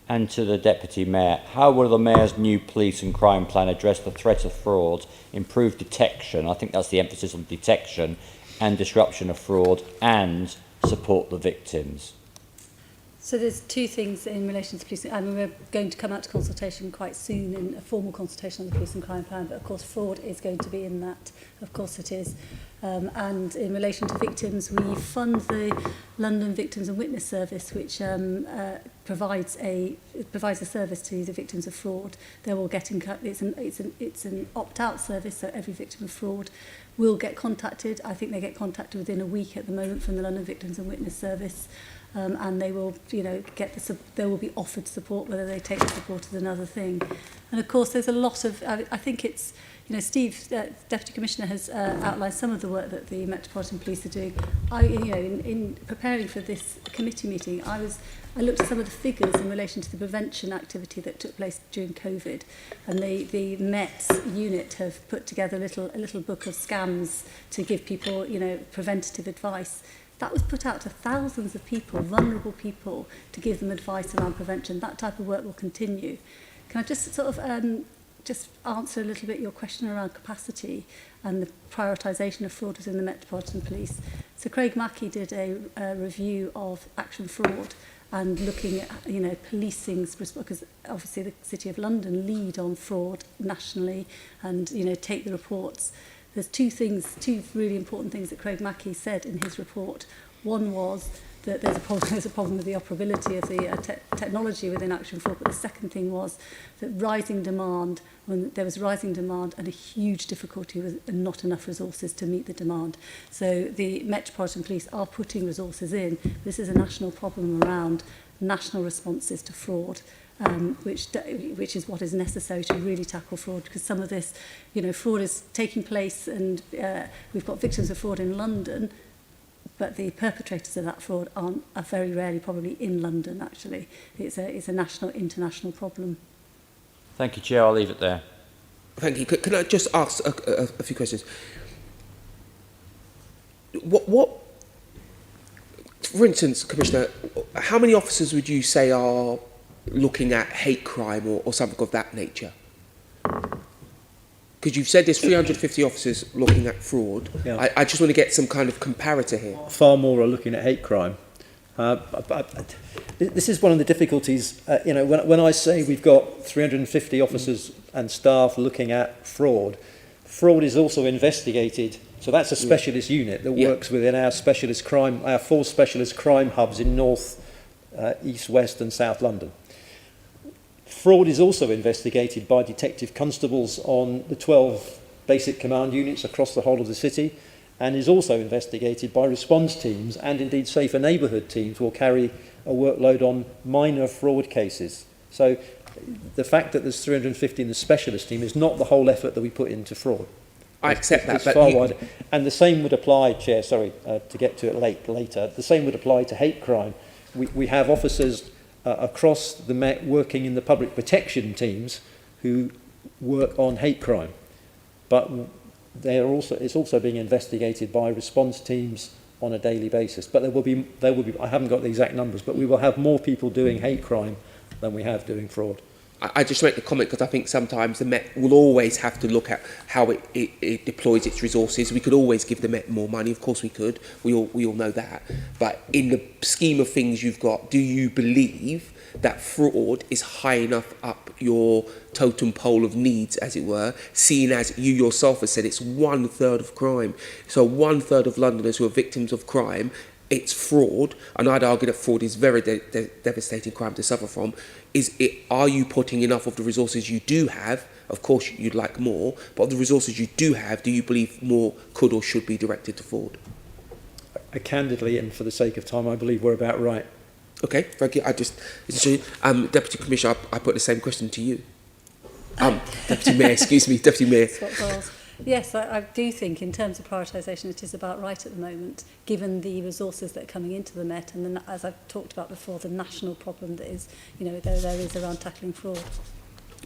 And to the Deputy Mayor, how will the Mayor's new police and crime plan address the threat of fraud, improve detection, I think that's the emphasis on detection, and disruption of fraud, and support the victims? So there's two things in relation to policing. I mean, we're going to come out to consultation quite soon, in a formal consultation on the police and crime plan, but of course fraud is going to be in that, of course it is. And in relation to victims, we fund the London Victims and Witness Service, which provides a service to the victims of fraud. They will get in. It's an opt-out service, so every victim of fraud will get contacted. I think they get contacted within a week at the moment from the London Victims and Witness Service. And they will, they will be offered support. Whether they take the support is another thing. And of course, there's a lot of. I think it's, Steve, Deputy Commissioner, has outlined some of the work that the Metropolitan Police are doing. In preparing for this committee meeting, I looked at some of the figures in relation to the prevention activity that took place during COVID, and the Met's unit have put together a little book of scams to give people, preventative advice. That was put out to thousands of people, vulnerable people, to give them advice around prevention. That type of work will continue. Can I just sort of just answer a little bit your question around capacity and the prioritisation of fraud within the Metropolitan Police? So Craig Mackey did a review of action fraud and looking at, policing's, because obviously the City of London lead on fraud nationally and, take the reports. There's two really important things that Craig Mackey said in his report. One was that there's a problem with the operability of the technology within Action Fraud. But the second thing was that rising demand, when there was rising demand and a huge difficulty with not enough resources to meet the demand. So the Metropolitan Police are putting resources in. This is a national problem around national responses to fraud. Which is what is necessary to really tackle fraud, because some of this, fraud is taking place, and we've got victims of fraud in London, but the perpetrators of that fraud are very rarely probably in London. Actually, it's a national, international problem. Thank you, Chair. I'll leave it there. Thank you. Can I just ask a few questions? What, for instance, Commissioner, how many officers would you say are looking at hate crime or something of that nature? Because you've said there's 350 officers looking at fraud. Yeah. I just want to get some kind of comparator here. Far more are looking at hate crime. This is one of the difficulties. When I say we've got 350 officers and staff looking at fraud, fraud is also investigated. So that's a specialist unit that works within our specialist crime, our 4 specialist crime hubs in North, East, West and South London. Fraud is also investigated by detective constables on the 12 basic command units across the whole of the city, and is also investigated by response teams, and indeed safer neighbourhood teams will carry a workload on minor fraud cases. So the fact that there's 350 in the specialist team is not the whole effort that we put into fraud. I accept that, It's but far wider. And the same would apply, Chair, to get to it later, the same would apply to hate crime. We have officers across the Met working in the public protection teams who work on hate crime, but it's also being investigated by response teams on a daily basis. But there will be I haven't got the exact numbers, but we will have more people doing hate crime than we have doing fraud. I just make the comment because I think sometimes the Met will always have to look at how it deploys its resources. We could always give the Met more money, of course we could. We all know that. But in the scheme of things you've got, do you believe that fraud is high enough up your totem pole of needs, as it were, seeing as you yourself have said it's 1/3 of crime? So 1/3 of Londoners who are victims of crime, it's fraud, and I'd argue that fraud is very devastating crime to suffer from. Are you putting enough of the resources you do have? Of course you'd like more, but of the resources you do have, do you believe more could or should be directed to fraud? Candidly, and for the sake of time, I believe we're about right. Okay, thank you. Deputy Commissioner, I put the same question to you. Deputy Mayor, excuse me, Deputy Mayor. Yes, I do think in terms of prioritisation it is about right at the moment, given the resources that are coming into the Met, and then, as I've talked about before, the national problem that is, there is around tackling fraud.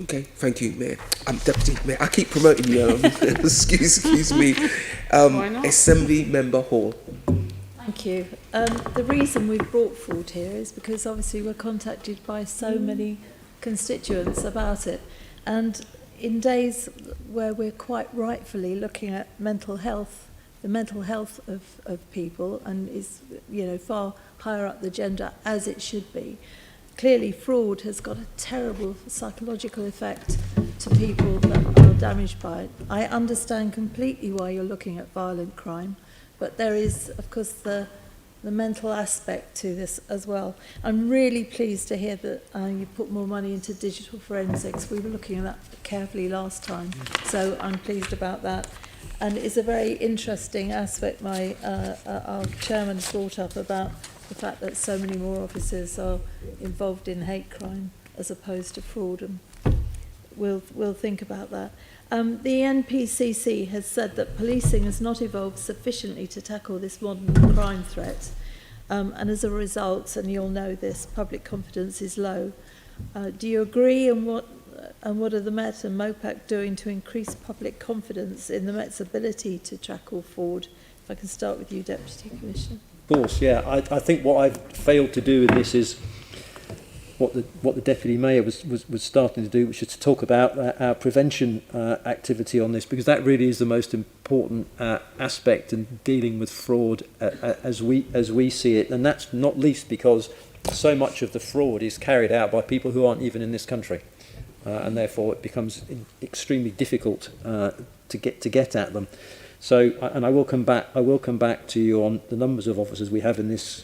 Okay, thank you, Mayor. Deputy Mayor, I keep promoting you. Excuse me. Assembly Member Hall. Thank you. The reason we brought fraud here is because obviously we're contacted by so many constituents about it, and in days where we're quite rightfully looking at mental health, the mental health of people, and is far higher up the agenda as it should be. Clearly fraud has got a terrible psychological effect to people that are damaged by it. I understand completely why you're looking at violent crime, but there is of course the mental aspect to this as well. I'm really pleased to hear that you put more money into digital forensics. We were looking at that carefully last time, so I'm pleased about that. And it's a very interesting aspect our chairman brought up about the fact that so many more officers are involved in hate crime as opposed to fraud, and we'll think about that. The NPCC has said that policing has not evolved sufficiently to tackle this modern crime threat, and as a result, and you'll know this, public confidence is low. Do you agree, and what are the Met and Mopac doing to increase public confidence in the Met's ability to tackle fraud? If I can start with you, Deputy Commissioner. Of course, yeah. I think what I've failed to do in this is what the Deputy Mayor was starting to do, which is to talk about our prevention activity on this, because that really is the most important aspect in dealing with fraud as we see it, and that's not least because so much of the fraud is carried out by people who aren't even in this country, and therefore it becomes extremely difficult to get at them. So, and I will come back to you on the numbers of officers we have in this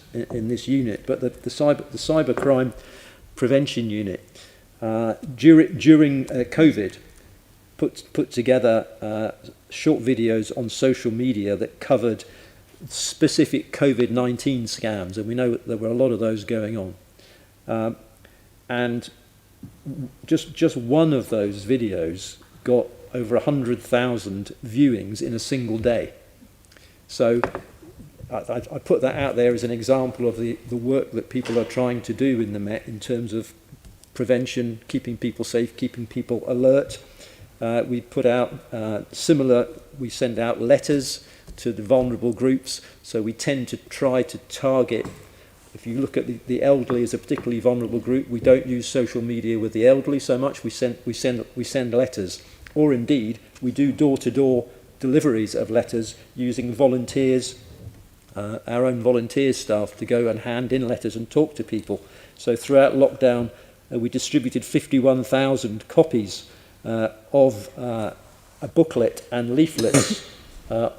unit. But the cybercrime prevention unit during COVID put together short videos on social media that covered specific COVID-19 scams, and we know that there were a lot of those going on. And just one of those videos got over 100,000 viewings in a single day. So I put that out there as an example of the work that people are trying to do in the Met in terms of prevention, keeping people safe, keeping people alert. We put out we send out letters to the vulnerable groups, so we tend to try to target. If you look at the elderly as a particularly vulnerable group, we don't use social media with the elderly so much. We send letters, or indeed we do door-to-door deliveries of letters using volunteers, our own volunteer staff, to go and hand in letters and talk to people. So throughout lockdown, we distributed 51,000 copies of a booklet and leaflets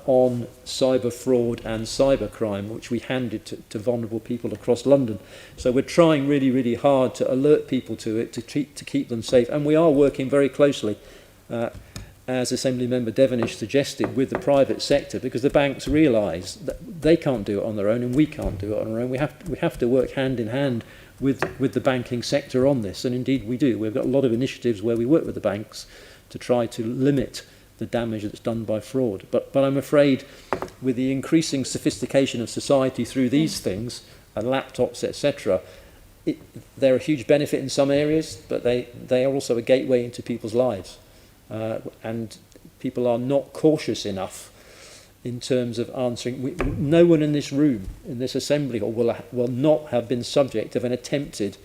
on cyber fraud and cybercrime, which we handed to vulnerable people across London. So we're trying really, really hard to alert people to it, to keep them safe. And we are working very closely, as Assembly Member Devenish suggested, with the private sector, because the banks realise that they can't do it on their own and we can't do it on our own. We have to work hand in hand with the banking sector on this, and indeed we do. We've got a lot of initiatives where we work with the banks to try to limit the damage that's done by fraud. But I'm afraid with the increasing sophistication of society through these things, and laptops, etc., they're a huge benefit in some areas, but they are also a gateway into people's lives. And people are not cautious enough in terms of answering. No one in this room, in this assembly hall, will not have been subject of an attempted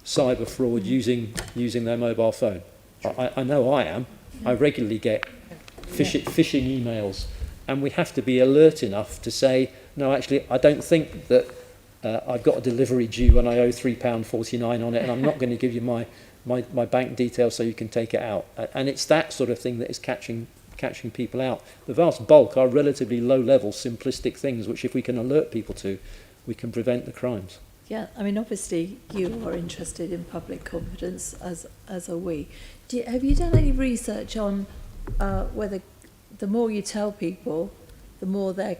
cyber fraud using their mobile phone. I know I am. I regularly get phishing emails, and we have to be alert enough to say, no, actually, I don't think that I've got a delivery due and I owe £3.49 on it, and I'm not going to give you my bank details so you can take it out. And it's that sort of thing that is catching people out. The vast bulk are relatively low-level, simplistic things, which if we can alert people to, we can prevent the crimes. Yeah, I mean, obviously you are interested in public confidence, as are we. Have you done any research on whether the more you tell people, the more they're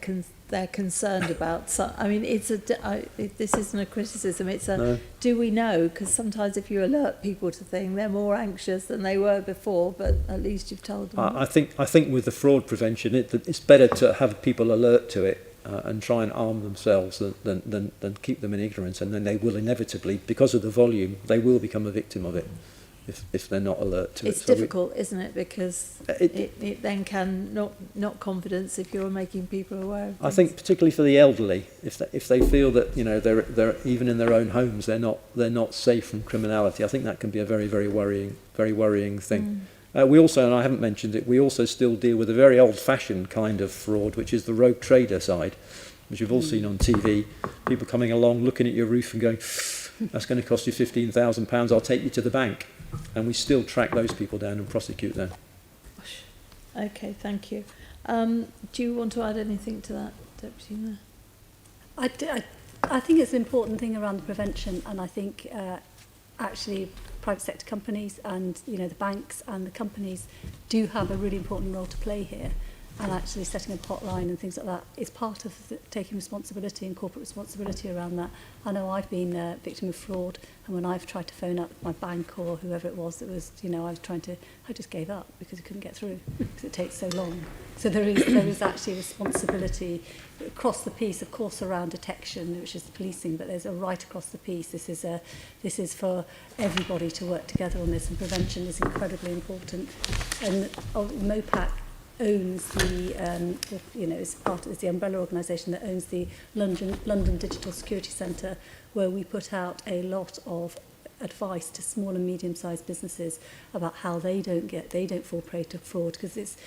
concerned about? So, I mean, this isn't a criticism. It's a no. Do we know? Because sometimes if you alert people to things, they're more anxious than they were before. But at least you've told them. I think with the fraud prevention, it's better to have people alert to it and try and arm themselves than keep them in ignorance, and then they will inevitably, because of the volume, they will become a victim of it. If they're not alert to it. It's difficult, isn't it? Because it then can not confidence if you're making people aware of things. I think particularly for the elderly, if they feel that they're even in their own homes, they're not safe from criminality. I think that can be a very, very worrying thing. We also, and I haven't mentioned it, we also still deal with a very old-fashioned kind of fraud, which is the rogue trader side, which you've all seen on TV. People coming along, looking at your roof and going, that's going to cost you £15,000, I'll take you to the bank. And we still track those people down and prosecute them. Okay, thank you. Do you want to add anything to that, Deputy Mayor? I think it's an important thing around the prevention, and I think actually private sector companies and the banks and the companies do have a really important role to play here. And actually setting up a hotline and things like that is part of taking responsibility and corporate responsibility around that. I know I've been a victim of fraud, and when I've tried to phone up my bank or whoever it was that was, I just gave up because I couldn't get through because it takes so long. So there is actually responsibility across the piece, of course, around detection, which is the policing, but there's a right across the piece. This is for everybody to work together on this, and prevention is incredibly important. And Mopac owns is the umbrella organisation that owns the London Digital Security Centre, where we put out a lot of advice to small and medium-sized businesses about how they don't fall prey to fraud, because it's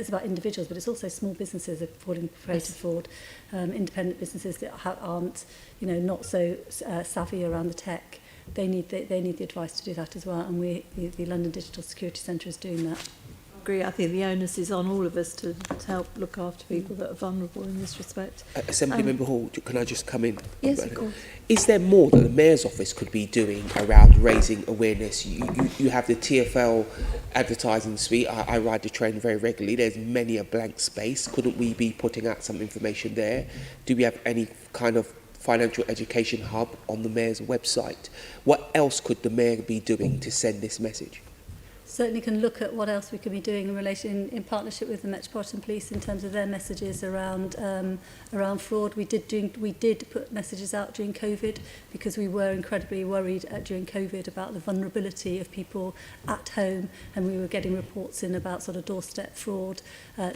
about individuals, but it's also small businesses that are falling prey to fraud, independent businesses that aren't not so savvy around the tech. They need the advice to do that as well, and the London Digital Security Centre is doing that. agree. I think the onus is on all of us to help look after people that are vulnerable in this respect. Assembly Member Hall, can I just come in? Yes, of course. Is there more that the Mayor's office could be doing around raising awareness? You have the TfL advertising suite. I ride the train very regularly. There's many a blank space. Couldn't we be putting out some information there? Do we have any kind of financial education hub on the Mayor's website? What else could the Mayor be doing to send this message? Certainly can look at what else we can be doing in relation in partnership with the Metropolitan Police in terms of their messages around fraud. We did put messages out during COVID because we were incredibly worried during COVID about the vulnerability of people at home, and we were getting reports in about sort of doorstep fraud.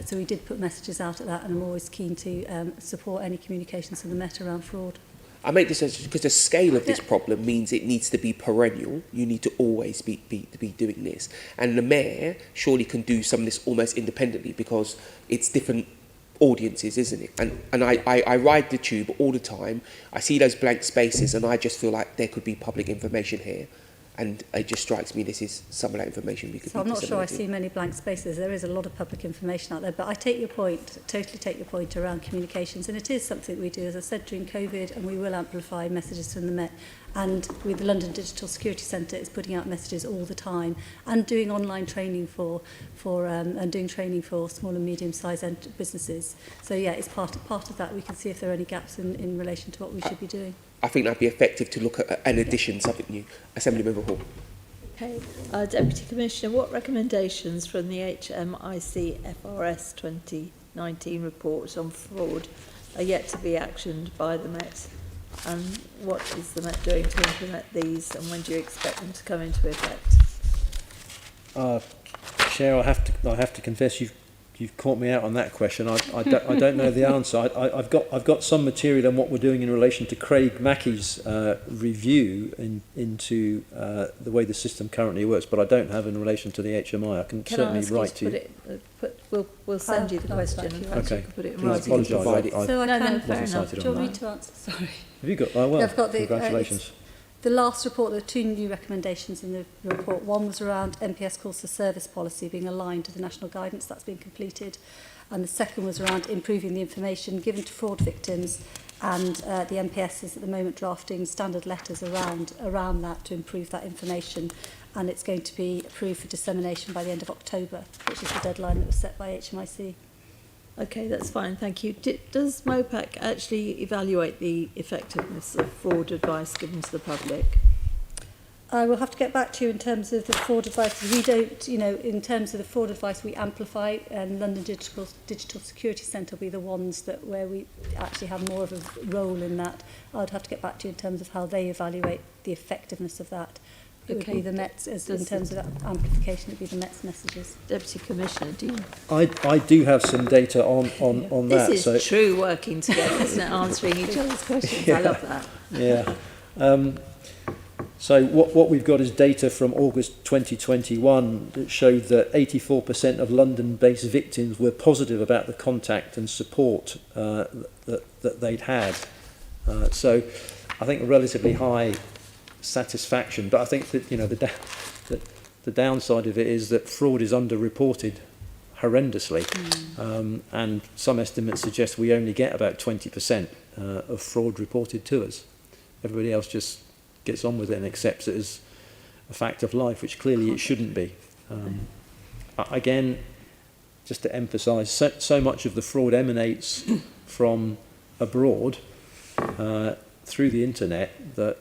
So we did put messages out at that, and I'm always keen to support any communications from the Met around fraud. I make this because the scale of this problem means it needs to be perennial. You need to always be doing this. And the Mayor surely can do some of this almost independently because it's different audiences, isn't it? And I ride the tube all the time. I see those blank spaces and I just feel like there could be public information here. And it just strikes me this is some of that information we could be I'm not sure I disseminating. see many blank spaces. There is a lot of public information out there, but I take your point, totally take your point around communications, and it is something we do, as I said, during COVID, and we will amplify messages from the Met. And with the London Digital Security Centre, it's putting out messages all the time and doing online training and doing training for small and medium-sized businesses. So yeah, it's part of that. We can see if there are any gaps in relation to what we should be doing. I think that'd be effective to look at an addition, something new. Assembly Member Hall. Okay, Deputy Commissioner, what recommendations from the HMIC FRS 2019 report on fraud are yet to be actioned by the Met? And what is the Met doing to implement these, and when do you expect them to come into effect? Chair, I have to confess you've caught me out on that question. I don't know the answer. I've got some material on what we're doing in relation to Craig Mackey's review into the way the system currently works, but I don't have in relation to the HMI. I can certainly write to you. We'll send you the question. And okay. You can put it in I writing. apologise. So I can. Fair enough. Do you want me to answer? Sorry. Have you got? Oh well. I've got the, congratulations. The last report, there were two new recommendations in the report. One was around MPS calls for service policy being aligned to the national guidance. That's been completed. And the second was around improving the information given to fraud victims. And the MPS is at the moment drafting standard letters around that to improve that information. And it's going to be approved for dissemination by the end of October, which is the deadline that was set by HMIC. Okay, that's fine, thank you. Does Mopac actually evaluate the effectiveness of fraud advice given to the public? I will have to get back to you in terms of the fraud advice. We don't, in terms of the fraud advice, we amplify, and London Digital Security Centre will be the ones where we actually have more of a role in that. I'd have to get back to you in terms of how they evaluate the effectiveness of that. It would be the Met's, in terms of that amplification, it would be the Met's messages. Deputy Commissioner, do you? I do have some data on that. This is true working together, isn't it? Answering each other's questions. Yeah. I love that. Yeah. So what we've got is data from August 2021 that showed that 84% of London-based victims were positive about the contact and support that they'd had. So I think a relatively high satisfaction, but I think that the downside of it is that fraud is underreported horrendously, and some estimates suggest we only get about 20% of fraud reported to us. Everybody else just gets on with it and accepts it as a fact of life, which clearly it shouldn't be. Again, just to emphasise, so much of the fraud emanates from abroad through the internet that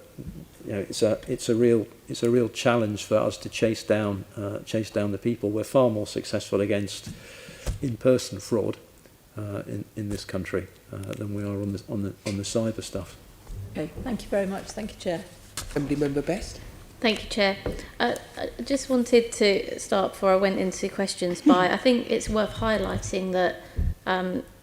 it's a real challenge for us to chase down the people. We're far more successful against in-person fraud in this country than we are on the cyber stuff. Okay, thank you very much. Thank you, Chair. Assembly Member Best. Thank you, Chair. I just wanted to start before I went into questions by, I think it's worth highlighting that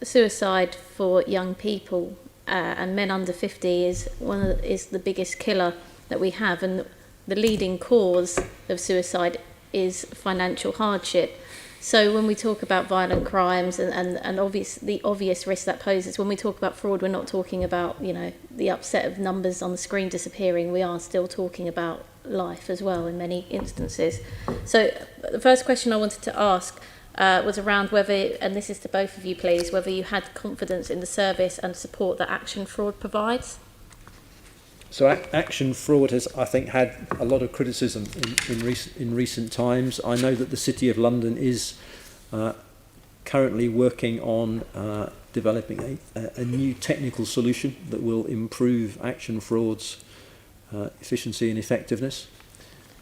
suicide for young people and men under 50 is the biggest killer that we have, and the leading cause of suicide is financial hardship. So when we talk about violent crimes and the obvious risk that poses, when we talk about fraud, we're not talking about the upset of numbers on the screen disappearing. We are still talking about life as well in many instances. So the first question I wanted to ask, was around whether, and this is to both of you please, whether you had confidence in the service and support that Action Fraud provides. So Action Fraud has, I think, had a lot of criticism in recent times. I know that the City of London is currently working on developing a new technical solution that will improve Action Fraud's efficiency and effectiveness.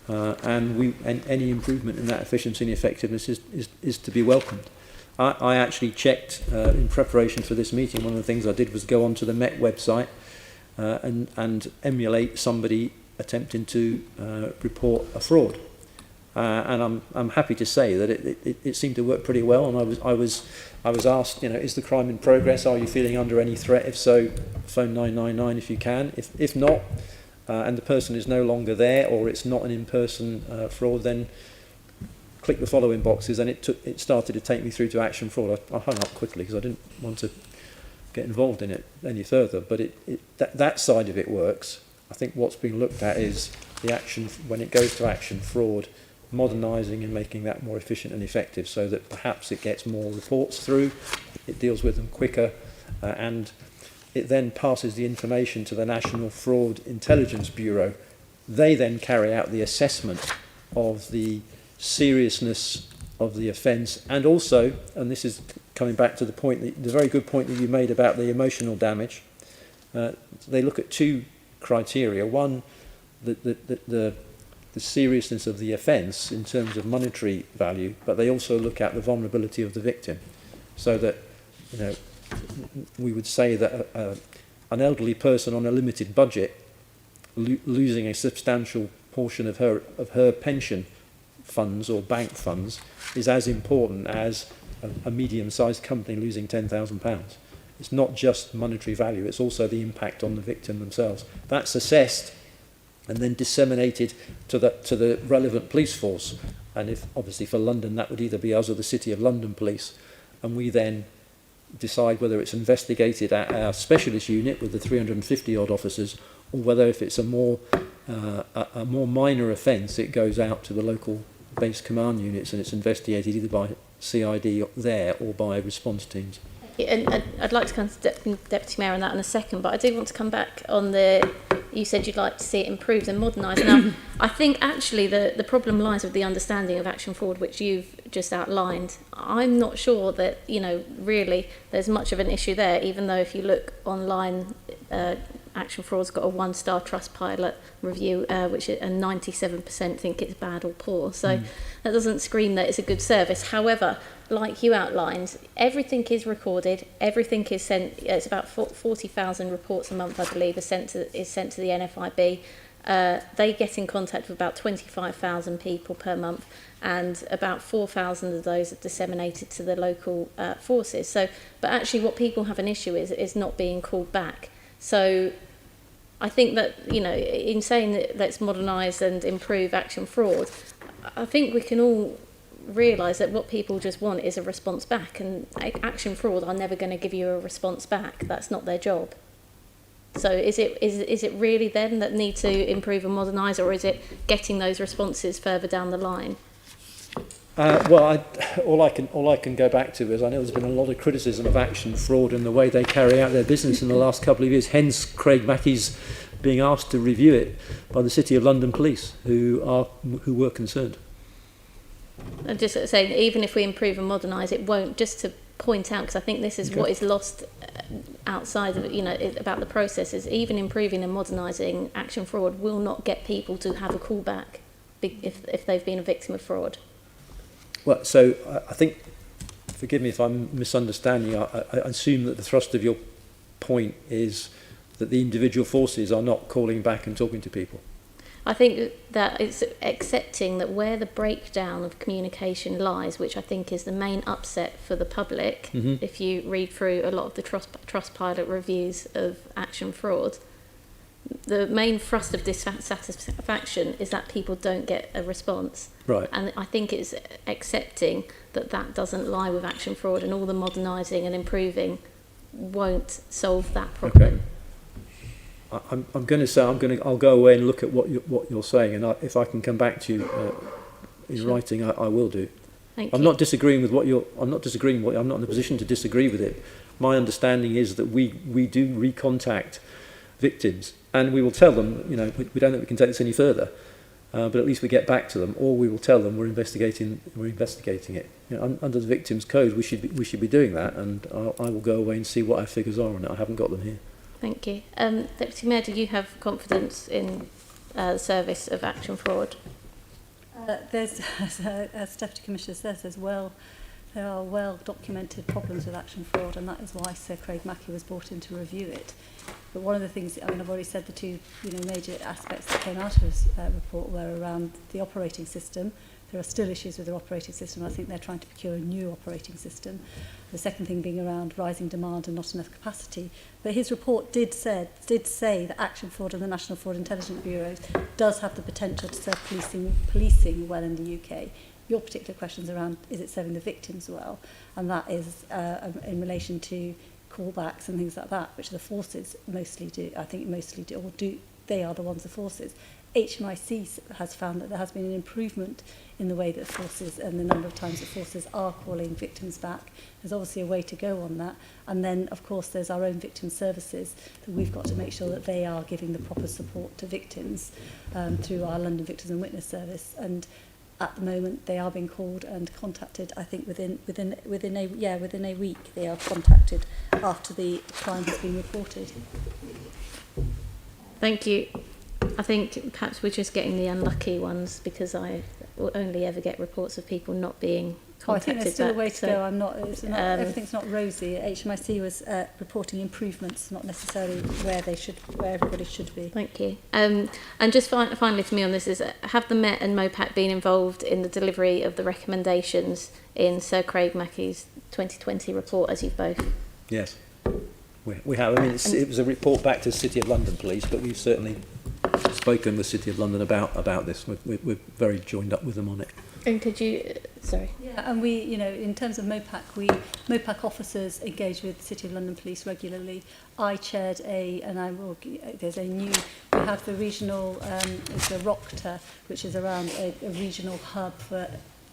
And any improvement in that efficiency and effectiveness is to be welcomed. I actually checked in preparation for this meeting. One of the things I did was go onto the Met website and emulate somebody attempting to report a fraud. And I'm happy to say that it seemed to work pretty well. And I was asked, is the crime in progress? Are you feeling under any threat? If so, phone 999 if you can. If not, and the person is no longer there, or it's not an in-person fraud, then click the following boxes, and it started to take me through to Action Fraud. I hung up quickly because I didn't want to get involved in it any further. But that side of it works. I think what's being looked at is the action when it goes to Action Fraud, modernising and making that more efficient and effective, so that perhaps it gets more reports through, it deals with them quicker, and it then passes the information to the National Fraud Intelligence Bureau. They then carry out the assessment of the seriousness of the offence, and also, and this is coming back to the very good point that you made about the emotional damage, they look at two criteria. One, the seriousness of the offence in terms of monetary value, but they also look at the vulnerability of the victim, so that we would say that an elderly person on a limited budget losing a substantial portion of her pension funds or bank funds is as important as a medium-sized company losing £10,000. It's not just monetary value, it's also the impact on the victim themselves. That's assessed and then disseminated to the relevant police force. And if obviously for London, that would either be us or the City of London Police. And we then decide whether it's investigated at our specialist unit with the 350 odd officers, or whether if it's a more minor offence, it goes out to the local base command units and it's investigated either by CID there or by response teams. And I'd like to come to Deputy Mayor on that in a second, but I do want to come back on you said you'd like to see it improved and modernised. Now, I think actually the problem lies with the understanding of Action Fraud, which you've just outlined. I'm not sure that, really there's much of an issue there, even though if you look online, Action Fraud's got a 1-star Trustpilot review, which and 97% think it's bad or poor. So that doesn't scream that it's a good service. However, like you outlined, everything is recorded, everything is sent. It's about 40,000 reports a month, I believe, is sent to the NFIB. They get in contact with about 25,000 people per month, and about 4,000 of those are disseminated to the local forces. So, but actually, what people have an issue is not being called back. So, I think that in saying that let's modernise and improve Action Fraud, I think we can all realise that what people just want is a response back, and Action Fraud are never going to give you a response back. That's not their job. So is it really them that need to improve and modernise, or is it getting those responses further down the line? All I can go back to is I know there's been a lot of criticism of Action Fraud and the way they carry out their business in the last couple of years. Hence, Craig Mackey's being asked to review it by the City of London Police, who were concerned. I'm just saying, even if we improve and modernise, it won't. Just to point out, because I think this is what is lost outside of about the processes. Even improving and modernising Action Fraud will not get people to have a callback if they've been a victim of fraud. Well, so I think, forgive me if I'm misunderstanding, I assume that the thrust of your point is that the individual forces are not calling back and talking to people. I think that it's accepting that where the breakdown of communication lies, which I think is the main upset for the public, if you read through a lot of the Trustpilot reviews of Action Fraud, the main thrust of dissatisfaction is that people don't get a response. Right. And I think it's accepting that doesn't lie with Action Fraud, and all the modernising and improving won't solve that problem. Okay. I'm going to say I'll go away and look at what you're saying, and if I can come back to you in writing, I will do. Thank I'm you. not disagreeing with what you're. I'm not in a position to disagree with it. My understanding is that we do recontact victims, and we will tell them, you know, we don't think we can take this any further, but at least we get back to them, or we will tell them we're investigating it. You know, under the Victims Code, we should be doing that, and I will go away and see what our figures are on it. I haven't got them here. Thank you. Deputy Mayor, do you have confidence in the service of Action Fraud? There's, as Deputy Commissioner says, there are well-documented problems with Action Fraud, and that is why Sir Craig Mackey was brought in to review it. But one of the things, I mean, I've already said the two major aspects that came out of his report were around the operating system. There are still issues with the operating system. I think they're trying to procure a new operating system. The second thing being around rising demand and not enough capacity. But his report did say that Action Fraud and the National Fraud Intelligence Bureau does have the potential to serve policing well in the UK. Your particular questions around, is it serving the victims well? And that is in relation to callbacks and things like that, which the forces mostly do. I think mostly do, or do. They are the ones, the forces. HMIC has found that there has been an improvement in the way that forces and the number of times that forces are calling victims back. There's obviously a way to go on that. And then, of course, there's our own victim services that we've got to make sure that they are giving the proper support to victims through our London Victims and Witness Service. And at the moment, they are being called and contacted. I think within a week, they are contacted after the crime has been reported. Thank you. I think perhaps we're just getting the unlucky ones, because I will only ever get reports of people not being contacted. I think there's still a way to so, go. Everything's not rosy. HMIC was reporting improvements, not necessarily where everybody should be. Thank you. And just finally to me on this is, have the Met and Mopac been involved in the delivery of the recommendations in Sir Craig Mackey's 2020 report, as you've both? Yes, we have. I mean, it was a report back to City of London Police, but we've certainly spoken with City of London about this. We're very joined up with them on it. And could you, sorry. Yeah, and we, in terms of Mopac, Mopac officers engage with City of London Police regularly. I chaired we have the regional, it's the ROCTA, which is around a regional hub for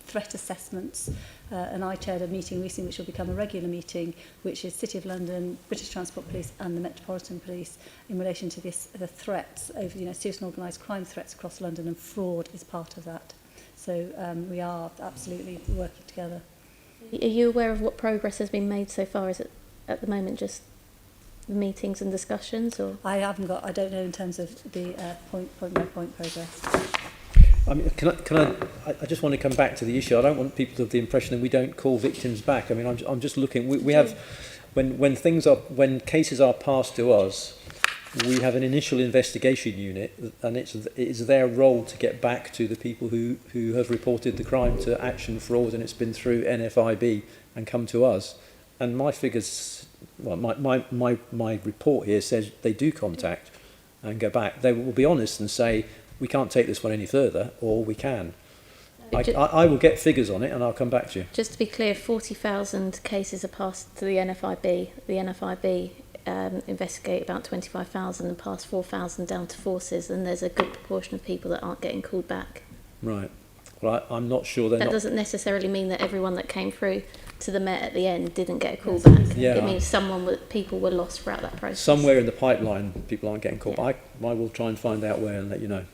threat assessments, and I chaired a meeting recently which will become a regular meeting, which is City of London, British Transport Police and the Metropolitan Police in relation to the threats over, serious and organised crime threats across London, and fraud is part of that. So we are absolutely working together. Are you aware of what progress has been made so far? Is it at the moment just meetings and discussions, or? I don't know in terms of the point by point progress. I mean, I just want to come back to the issue. I don't want people to have the impression that we don't call victims back. I mean, I'm just looking. We have, when cases are passed to us, we have an initial investigation unit, and it is their role to get back to the people who have reported the crime to Action Fraud, and it's been through NFIB and come to us. And my figures, well, my report here says they do contact and go back. They will be honest and say, we can't take this one any further, or we can. I will get figures on it and I'll come back to you. Just to be clear, 40,000 cases are passed to the NFIB. The NFIB investigate about 25,000 and pass 4,000 down to forces, and there's a good proportion of people that aren't getting called back. Right. Well, I'm not sure that doesn't necessarily mean that everyone that came through to the Met at the end didn't get a call back. Yeah. It means people were lost throughout that process. Somewhere in the pipeline, people aren't getting called. Yeah. I will try and find out where and let you know.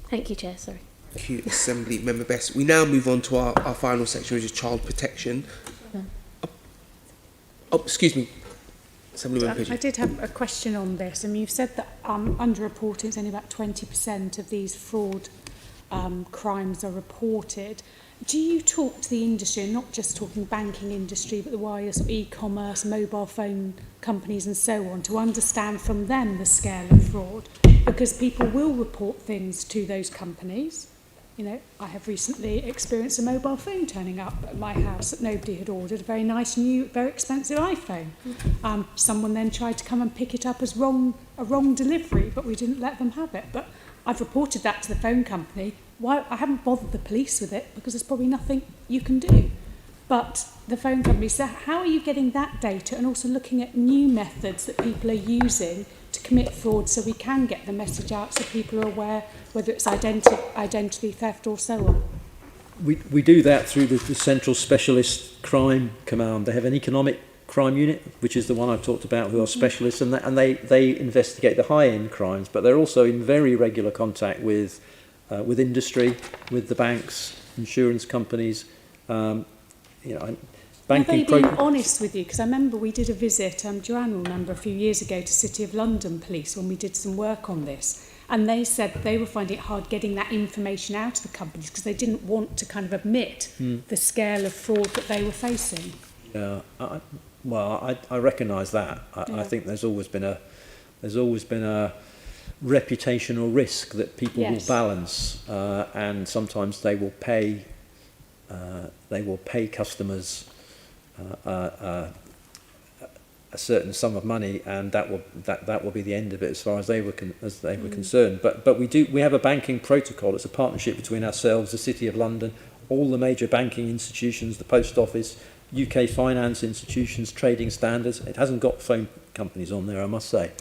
Thank you, Chair. Sorry. Thank you, Assembly Member Best. We now move on to our final section, which is child protection. Excuse me. Assembly Member I did have a question on this. I mean, you've said that underreporting is only about 20% of these fraud crimes are reported. Do you talk to the industry, and not just talking banking industry, but the wider sort of e-commerce, mobile phone companies and so on, to understand from them the scale of fraud? Because people will report things to those companies. I have recently experienced a mobile phone turning up at my house that nobody had ordered, a very nice, new, very expensive iPhone. Someone then tried to come and pick it up as a wrong delivery, but we didn't let them have it. But I've reported that to the phone company. I haven't bothered the police with it, because there's probably nothing you can do. But the phone company, so how are you getting that data, and also looking at new methods that people are using to commit fraud, so we can get the message out so people are aware, whether it's identity theft or so on? We do that through the Central Specialist Crime Command. They have an economic crime unit, which is the one I've talked about, who are specialists, and they investigate the high-end crimes, but they're also in very regular contact with industry, with the banks, insurance companies, banking. Have they been honest with you? Because I remember we did a visit, Joanne will remember, a few years ago to City of London Police when we did some work on this. And they said they were finding it hard getting that information out of the companies because they didn't want to kind of admit the scale of fraud that they were facing. Yeah, I recognise that. I think there's always been a reputational risk that people will balance, and sometimes they will pay customers a certain sum of money, and that will be the end of it as far as they were concerned. But we have a banking protocol. It's a partnership between ourselves, the City of London, all the major banking institutions, the Post Office, UK finance institutions, trading standards. It hasn't got phone companies on there, I must say.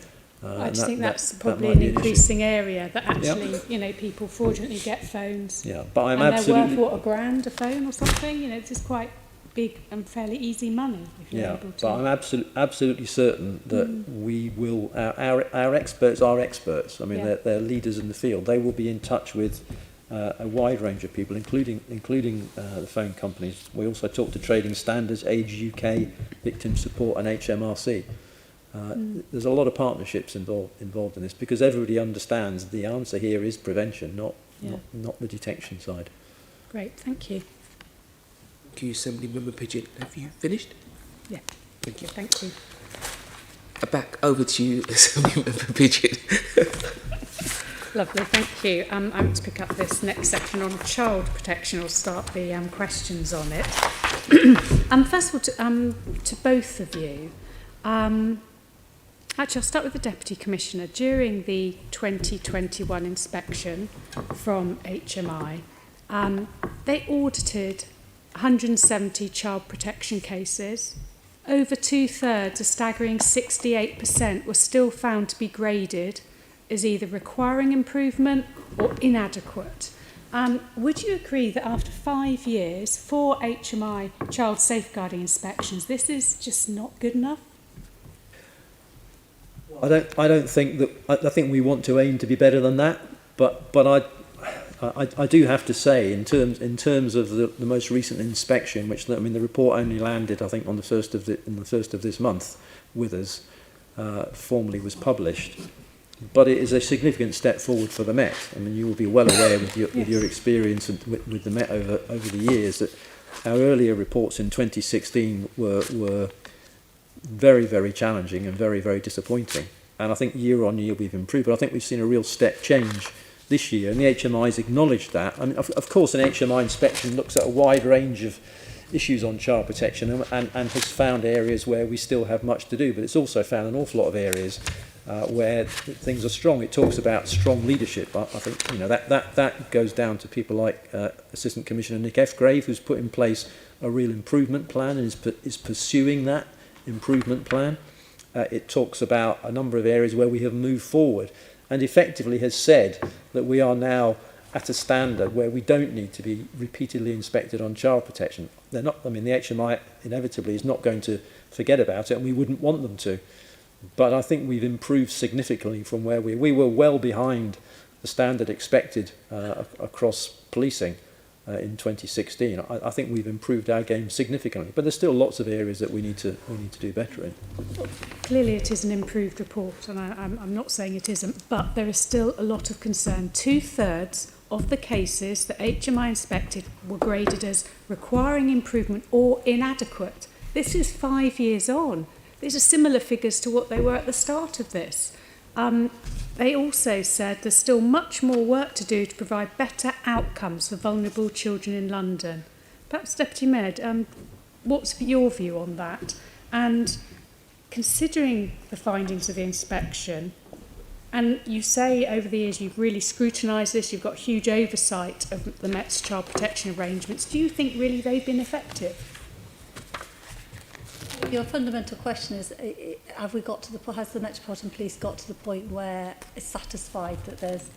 I just think that's probably an increasing area that actually, people fraudulently get phones. Yeah, but I'm and absolutely. they're worth, £1,000 a phone or something? It's just quite big and fairly easy money if you're able to. But I'm absolutely certain that we will. Our experts are experts. I mean, they're leaders in the field. They will be in touch with a wide range of people, including the phone companies. We also talk to Trading Standards, Age UK, Victim Support, and HMRC. There's a lot of partnerships involved in this because everybody understands the answer here is prevention, not the detection side. Great, thank you. Thank you, Assembly Member Pidgeot. Have you finished? Yeah. Thank you. Thank you. Back over to you, Assembly Member Pidgeot. Lovely, thank you. I'm going to pick up this next section on child protection. I'll start the questions on it. First of all, to both of you, actually, I'll start with the Deputy Commissioner. During the 2021 inspection from HMI, they audited 170 child protection cases. Over 2/3, a staggering 68%, were still found to be graded as either requiring improvement or inadequate. Would you agree that after 5 years, 4 HMI child safeguarding inspections, this is just not good enough? I don't think that. I think we want to aim to be better than that. But I do have to say, in terms of the most recent inspection, which the report only landed, I think, on the first of this month with us, formally was published. But it is a significant step forward for the Met. I mean, you will be well aware with your experience with the Met over the years that our earlier reports in 2016 were very, very challenging and very, very disappointing. And I think year on year we've improved, but I think we've seen a real step change this year, and the HMI's acknowledged that. I mean, of course, an HMI inspection looks at a wide range of issues on child protection and has found areas where we still have much to do, but it's also found an awful lot of areas where things are strong. It talks about strong leadership. I think that goes down to people like Assistant Commissioner Nick Fgrave, who's put in place a real improvement plan and is pursuing that improvement plan. It talks about a number of areas where we have moved forward and effectively has said that we are now at a standard where we don't need to be repeatedly inspected on child protection. They're not. I mean, the HMI inevitably is not going to forget about it, and we wouldn't want them to. But I think we've improved significantly from where we were well behind the standard expected across policing in 2016. I think we've improved our game significantly, but there's still lots of areas that we need to do better in. Clearly it is an improved report, and I'm not saying it isn't, but there is still a lot of concern. 2/3 of the cases that HMI inspected were graded as requiring improvement or inadequate. This is 5 years on. These are similar figures to what they were at the start of this. They also said there's still much more work to do to provide better outcomes for vulnerable children in London. Perhaps Deputy Med, what's your view on that? And considering the findings of the inspection, and you say over the years you've really scrutinised this, you've got huge oversight of the Met's child protection arrangements, do you think really they've been effective? Your fundamental question is, has the Metropolitan Police got to the point where it's satisfied that there's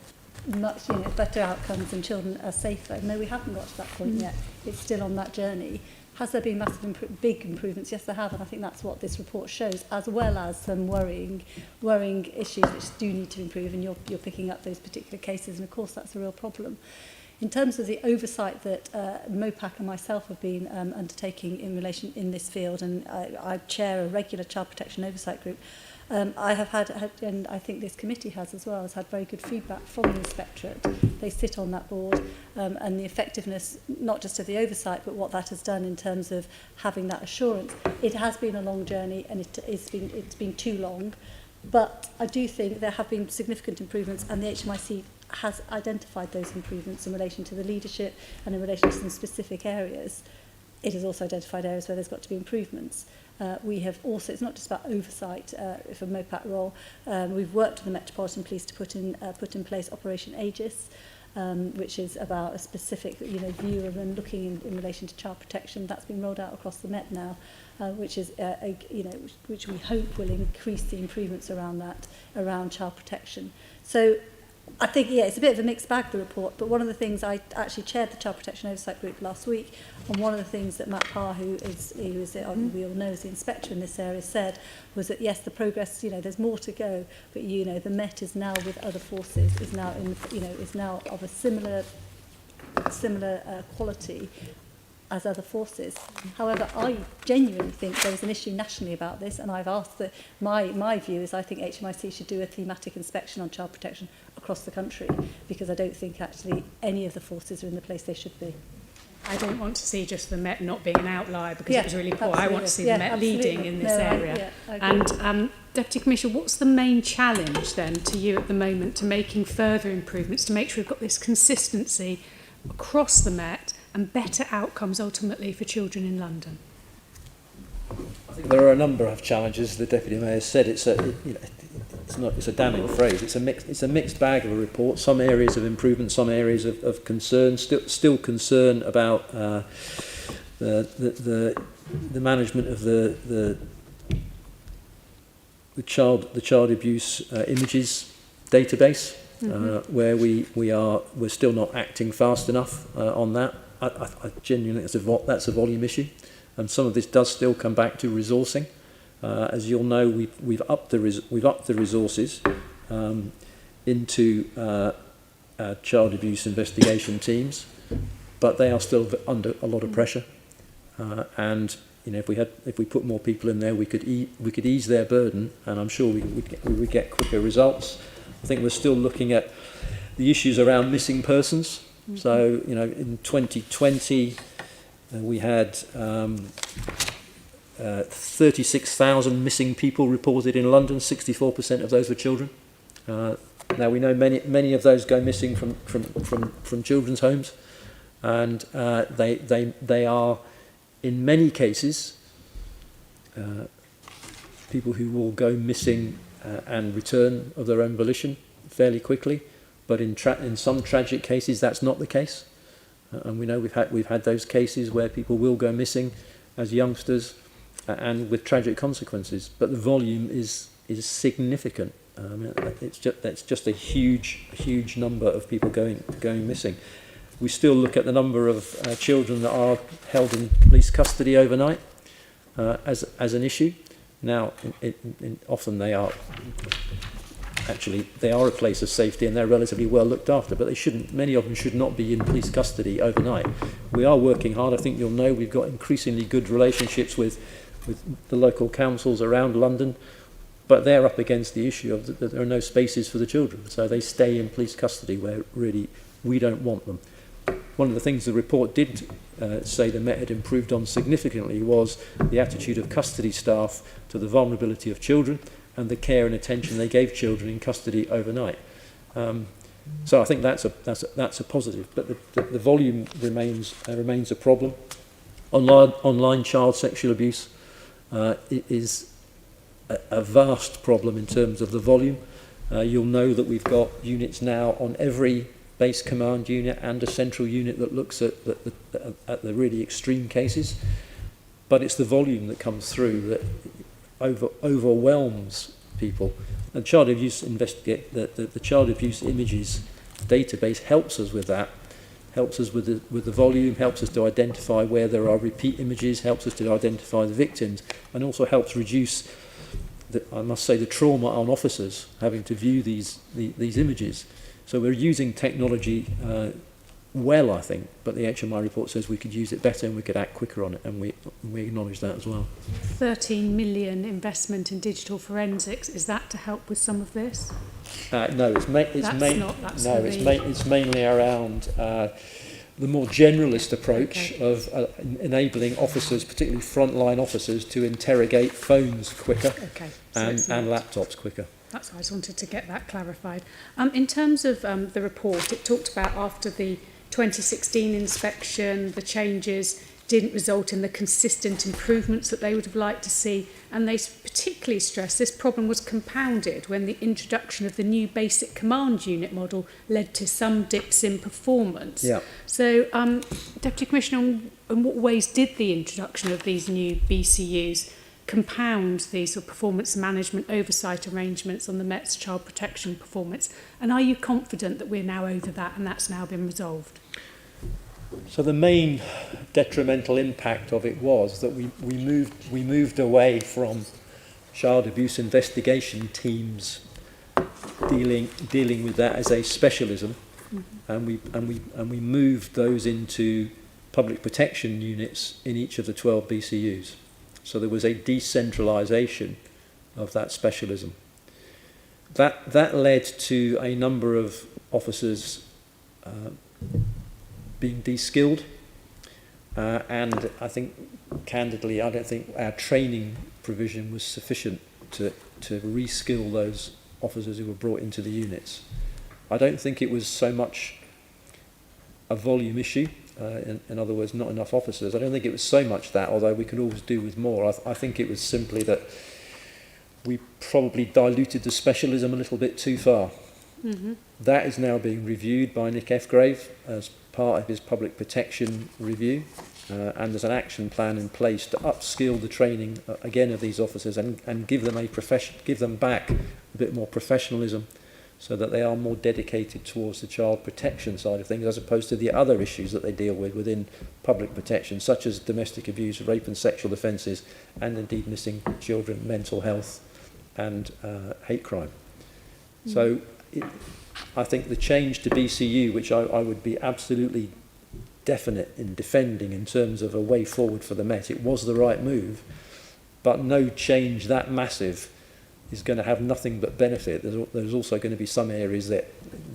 much, better outcomes and children are safer. No, we haven't got to that point yet. It's still on that journey. Has there been massive, big improvements? Yes, there have, and I think that's what this report shows, as well as some worrying issues which do need to improve, and you're picking up those particular cases, and of course that's a real problem. In terms of the oversight that Mopac and myself have been undertaking in this field, and I chair a regular child protection oversight group, I have had, and I think this committee has as well, has had very good feedback from the Inspectorate. They sit on that board, and the effectiveness, not just of the oversight, but what that has done in terms of having that assurance. It has been a long journey, and it's been too long, but I do think there have been significant improvements, and the HMIC has identified those improvements in relation to the leadership and in relation to some specific areas. It has also identified areas where there's got to be improvements. We have also, it's not just about oversight for Mopac role, we've worked with the Metropolitan Police to put in place Operation Aegis, which is about a specific view of and looking in relation to child protection. That's been rolled out across the Met now, which is which we hope will increase the improvements around child protection. So I think, it's a bit of a mixed bag, the report, but one of the things, I actually chaired the Child Protection Oversight Group last week, and one of the things that Matt Parr, who we all know is the inspector in this area, said was that, yes, the progress, there's more to go, but, the Met is now with other forces, is now of a similar quality as other forces. However, I genuinely think there is an issue nationally about this, and I've asked that my view is I think HMIC should do a thematic inspection on child protection across the country, because I don't think actually any of the forces are in the place they should be. I don't want to see just the Met not being an outlier because it was really poor. I want to see the Met leading in this area. And Deputy Commissioner, what's the main challenge then to you at the moment to making further improvements, to make sure we've got this consistency across the Met and better outcomes ultimately for children in London? I think there are a number of challenges. The Deputy Mayor said it's a damning phrase. It's a mixed bag of a report. Some areas of improvement, some areas of concern. Still concern about the management of the child abuse images database, where we're still not acting fast enough on that. I genuinely think that's a volume issue, and some of this does still come back to resourcing. As you'll know, we've upped the resources into our child abuse investigation teams, but they are still under a lot of pressure. And if we put more people in there, we could ease their burden, and I'm sure we would get quicker results. I think we're still looking at the issues around missing persons. So, in 2020, we had 36,000 missing people reported in London. 64% of those were children. Now we know many of those go missing from children's homes, and they are, in many cases, people who will go missing and return of their own volition fairly quickly. But in some tragic cases, that's not the case, and we know we've had those cases where people will go missing as youngsters, and with tragic consequences. But the volume is significant. It's just a huge number of people going missing. We still look at the number of children that are held in police custody overnight as an issue. Now, often they are a place of safety and they're relatively well looked after, but many of them should not be in police custody overnight. We are working hard. I think you'll know we've got increasingly good relationships with the local councils around London, but they're up against the issue of that there are no spaces for the children, so they stay in police custody where really we don't want them. One of the things the report did say the Met had improved on significantly was the attitude of custody staff to the vulnerability of children and the care and attention they gave children in custody overnight. So I think that's a positive, but the volume remains a problem. Online child sexual abuse is a vast problem in terms of the volume. You'll know that we've got units now on every base command unit and a central unit that looks at the really extreme cases, but it's the volume that comes through that overwhelms people. And child abuse the child abuse images database helps us with that, helps us with the volume, helps us to identify where there are repeat images, helps us to identify the victims, and also helps reduce, I must say, the trauma on officers having to view these images. So we're using technology well, I think, but the HMI report says we could use it better and we could act quicker on it, and we acknowledge that as well. 13 million investment in digital forensics, is that to help with some of this? No, it's mainly around the more generalist approach of enabling officers, particularly frontline officers, to interrogate phones quicker and laptops quicker. That's why I just wanted to get that clarified. In terms of the report, it talked about after the 2016 inspection, the changes didn't result in the consistent improvements that they would have liked to see, and they particularly stressed this problem was compounded when the introduction of the new basic command unit model led to some dips in performance. Yeah. So, Deputy Commissioner, in what ways did the introduction of these new BCUs compound these sort of performance management oversight arrangements on the Met's child protection performance? And are you confident that we're now over that and that's now been resolved? So the main detrimental impact of it was that we moved away from child abuse investigation teams dealing with that as a specialism, and we moved those into public protection units in each of the 12 BCUs. So there was a decentralisation of that specialism. That led to a number of officers being de-skilled, and I think, candidly, I don't think our training provision was sufficient to reskill those officers who were brought into the units. I don't think it was so much a volume issue, in other words, not enough officers. I don't think it was so much that, although we could always do with more. I think it was simply that we probably diluted the specialism a little bit too far. Mm-hmm. That is now being reviewed by Nick Efgrave as part of his public protection review, and there's an action plan in place to upskill the training again of these officers and give them back a bit more professionalism, so that they are more dedicated towards the child protection side of things, as opposed to the other issues that they deal with within public protection, such as domestic abuse, rape and sexual offences, and indeed missing children, mental health, and hate crime. So I think the change to BCU, which I would be absolutely definite in defending in terms of a way forward for the Met, it was the right move, but no change that massive is going to have nothing but benefit. There's also going to be some areas that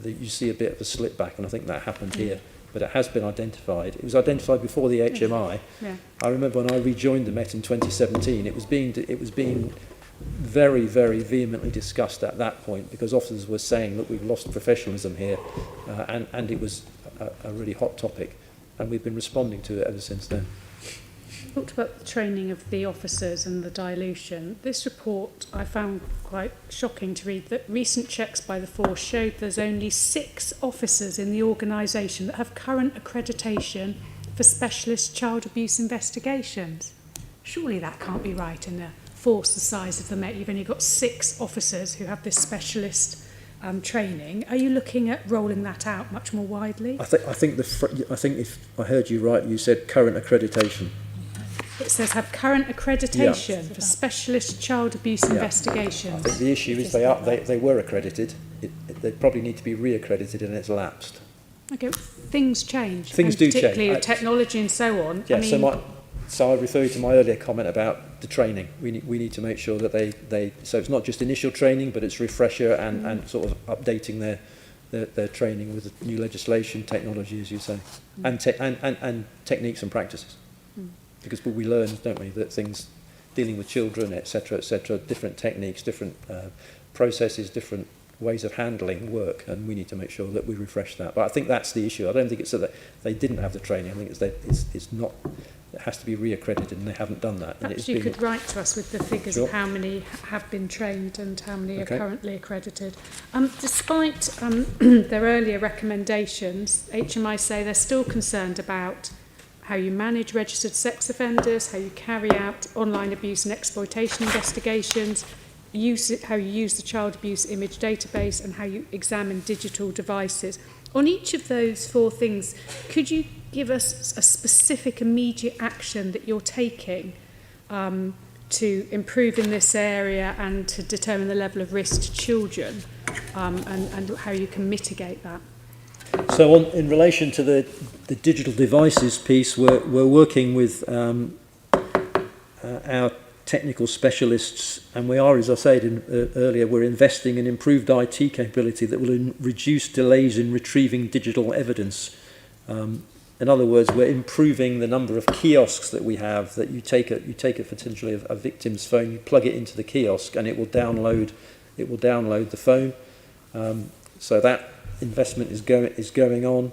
you see a bit of a slip back, and I think that happened here. But it has been identified. It was identified before the HMI. Yeah. I remember when I rejoined the Met in 2017, it was being very, very vehemently discussed at that point, because officers were saying that we've lost professionalism here, and it was a really hot topic, and we've been responding to it ever since then. Talked about the training of the officers and the dilution. This report I found quite shocking to read, that recent checks by the force showed there's only 6 officers in the organisation that have current accreditation for specialist child abuse investigations. Surely that can't be right in a force the size of the Met. You've only got 6 officers who have this specialist training. Are you looking at rolling that out much more widely? I think if I heard you right, you said current accreditation. It says have current accreditation for specialist child abuse investigations. I think the issue is they were accredited. They probably need to be re-accredited, and it's lapsed. Okay, things change. Things do change. Particularly with technology and so on. Yeah, so I refer you to my earlier comment about the training. We need to make sure that they so it's not just initial training, but it's refresher and sort of updating their training with new legislation, technology, as you say, and techniques and practices. Because we learn, don't we, that things dealing with children, etc., different techniques, different processes, different ways of handling work, and we need to make sure that we refresh that. But I think that's the issue. I don't think it's so that they didn't have the training. I think it's not. It has to be re-accredited, and they haven't done that. Perhaps you could write to us with the figures of how many have been trained and how many are currently accredited. Despite their earlier recommendations, HMI say they're still concerned about how you manage registered sex offenders, how you carry out online abuse and exploitation investigations, how you use the child abuse image database, and how you examine digital devices. On each of those 4 things, could you give us a specific immediate action that you're taking to improve in this area and to determine the level of risk to children, and how you can mitigate that? So in relation to the digital devices piece, we're working with our technical specialists, and we are, as I said earlier, we're investing in improved IT capability that will reduce delays in retrieving digital evidence. In other words, we're improving the number of kiosks that we have, that you take potentially a victim's phone, you plug it into the kiosk, and it will download the phone. So that investment is going on.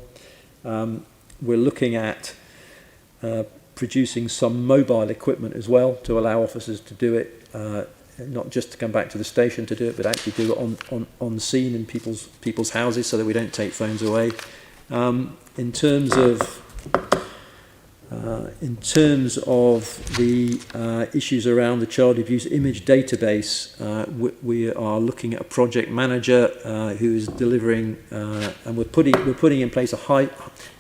We're looking at producing some mobile equipment as well to allow officers to do it, not just to come back to the station to do it, but actually do it on scene in people's houses, so that we don't take phones away. In terms of the issues around the child abuse image database, we are looking at a project manager who is delivering, and we're putting in place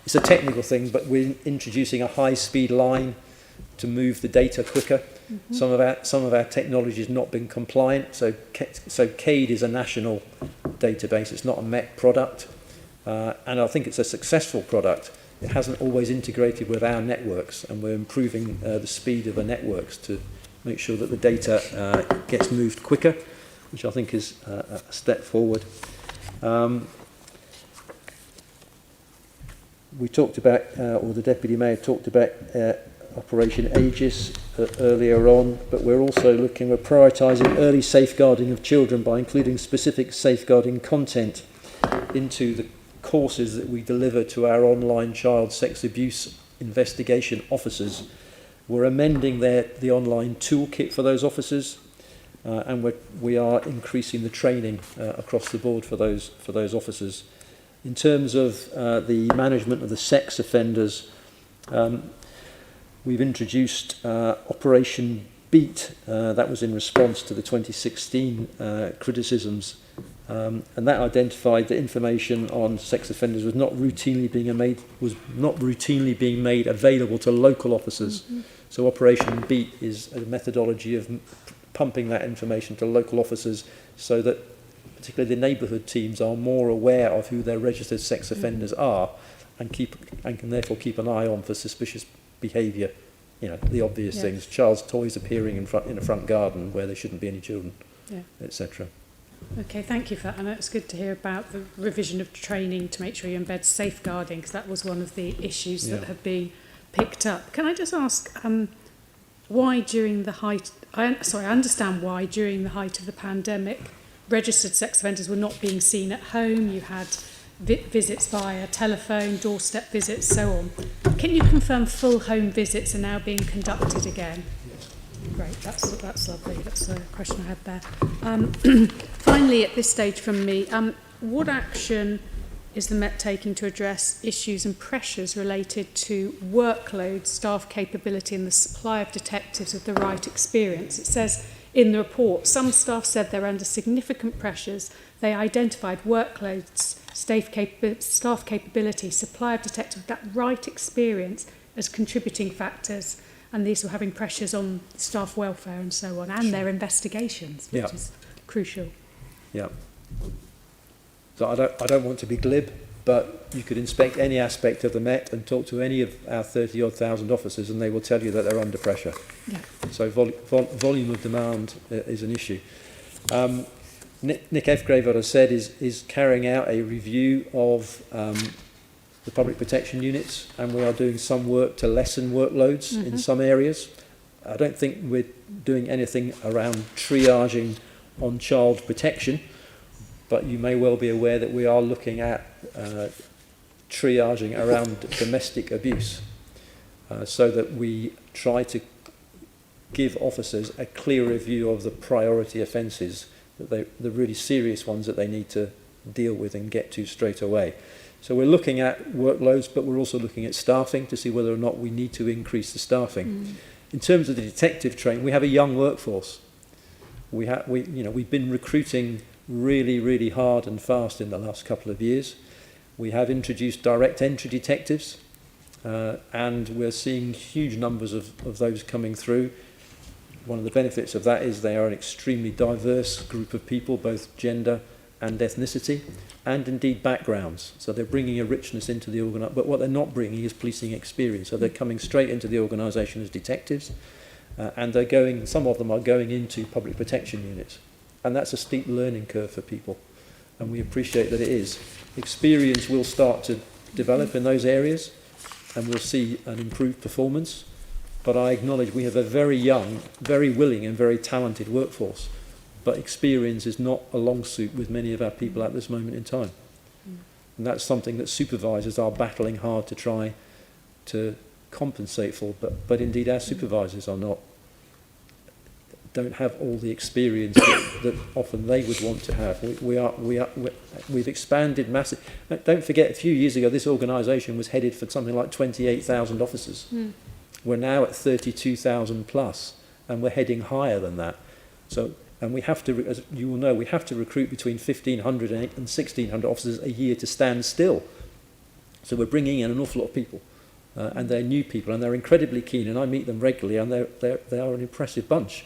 it's a technical thing, but we're introducing a high-speed line to move the data quicker. Mm-hmm. Some of our technology has not been compliant, so CADE is a national database. It's not a Met product. And I think it's a successful product. It hasn't always integrated with our networks, and we're improving the speed of the networks to make sure that the data gets moved quicker, which I think is a step forward. We talked about, or the Deputy Mayor talked about Operation Aegis earlier on, but we're prioritising early safeguarding of children by including specific safeguarding content into the courses that we deliver to our online child sex abuse investigation officers. We're amending the online toolkit for those officers, and we are increasing the training across the board for those officers. In terms of the management of the sex offenders, we've introduced Operation Beat. That was in response to the 2016 criticisms. And that identified that information on sex offenders was not routinely being made available to local officers. Mm-hmm. So Operation Beat is a methodology of pumping that information to local officers, so that particularly the neighbourhood teams are more aware of who their registered sex offenders are, and can therefore keep an eye on for suspicious behaviour. You know, the obvious things: child's toys appearing in a front garden where there shouldn't be any children, etc. Okay, thank you for that. And it's good to hear about the revision of training to make sure you embed safeguarding, because that was one of the issues that have been picked up. Can I just ask why during the height... I understand why during the height of the pandemic registered sex offenders were not being seen at home. You had visits via telephone, doorstep visits, so on. Can you confirm full home visits are now being conducted again? Great, that's lovely. That's a question I had there. Finally, at this stage from me, what action is the Met taking to address issues and pressures related to workload, staff capability and the supply of detectives with the right experience? It says in the report, some staff said they're under significant pressures. They identified workloads, staff capability, supply of detectives with that right experience as contributing factors. And these were having pressures on staff welfare and so on, and their investigations, which is crucial. Yeah. So I don't want to be glib, but you could inspect any aspect of the Met and talk to any of our 30-odd thousand officers, and they will tell you that they're under pressure. Yeah. So volume of demand is an issue. Nick Efgrave, what I said, is carrying out a review of the public protection units, and we are doing some work to lessen workloads in some areas. I don't think we're doing anything around triaging on child protection, but you may well be aware that we are looking at triaging around domestic abuse, so that we try to give officers a clearer view of the priority offences, the really serious ones that they need to deal with and get to straight away. So we're looking at workloads, but we're also looking at staffing to see whether or not we need to increase the staffing. In terms of the detective training, we have a young workforce. We've been recruiting really hard and fast in the last couple of years. We have introduced direct entry detectives, and we're seeing huge numbers of those coming through. One of the benefits of that is they are an extremely diverse group of people, both gender and ethnicity, and indeed backgrounds. So they're bringing a richness into the organisation, but what they're not bringing is policing experience. So they're coming straight into the organisation as detectives, and some of them are going into public protection units. And that's a steep learning curve for people, and we appreciate that it is. Experience will start to develop in those areas, and we'll see an improved performance. But I acknowledge we have a very young, very willing and very talented workforce. But experience is not a long suit with many of our people at this moment in time. And that's something that supervisors are battling hard to try to compensate for. But indeed our supervisors don't have all the experience that often they would want to have. We've expanded massively. Don't forget, a few years ago this organisation was headed for something like 28,000 officers. We're now at 32,000 plus, and we're heading higher than that. So, and we have to, as you will know, we have to recruit between 1,500 and 1,600 officers a year to stand still. So we're bringing in an awful lot of people, and they're new people, and they're incredibly keen, and I meet them regularly, and they are an impressive bunch.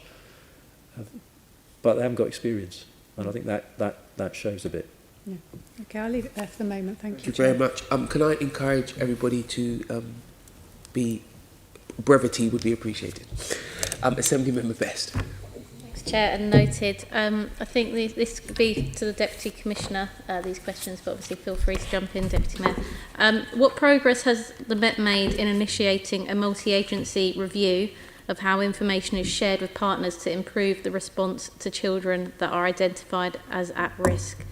But they haven't got experience, and I think that shows a bit. Yeah. Okay, I'll leave it there for the moment. Thank you. Thank you very much. Can I encourage everybody to be brevity would be appreciated. Assembly Member Best. Thanks, Chair, and noted. I think this could be to the Deputy Commissioner, these questions, but obviously feel free to jump in, Deputy Mayor. What progress has the Met made in initiating a multi-agency review of how information is shared with partners to improve the response to children that are identified as at risk?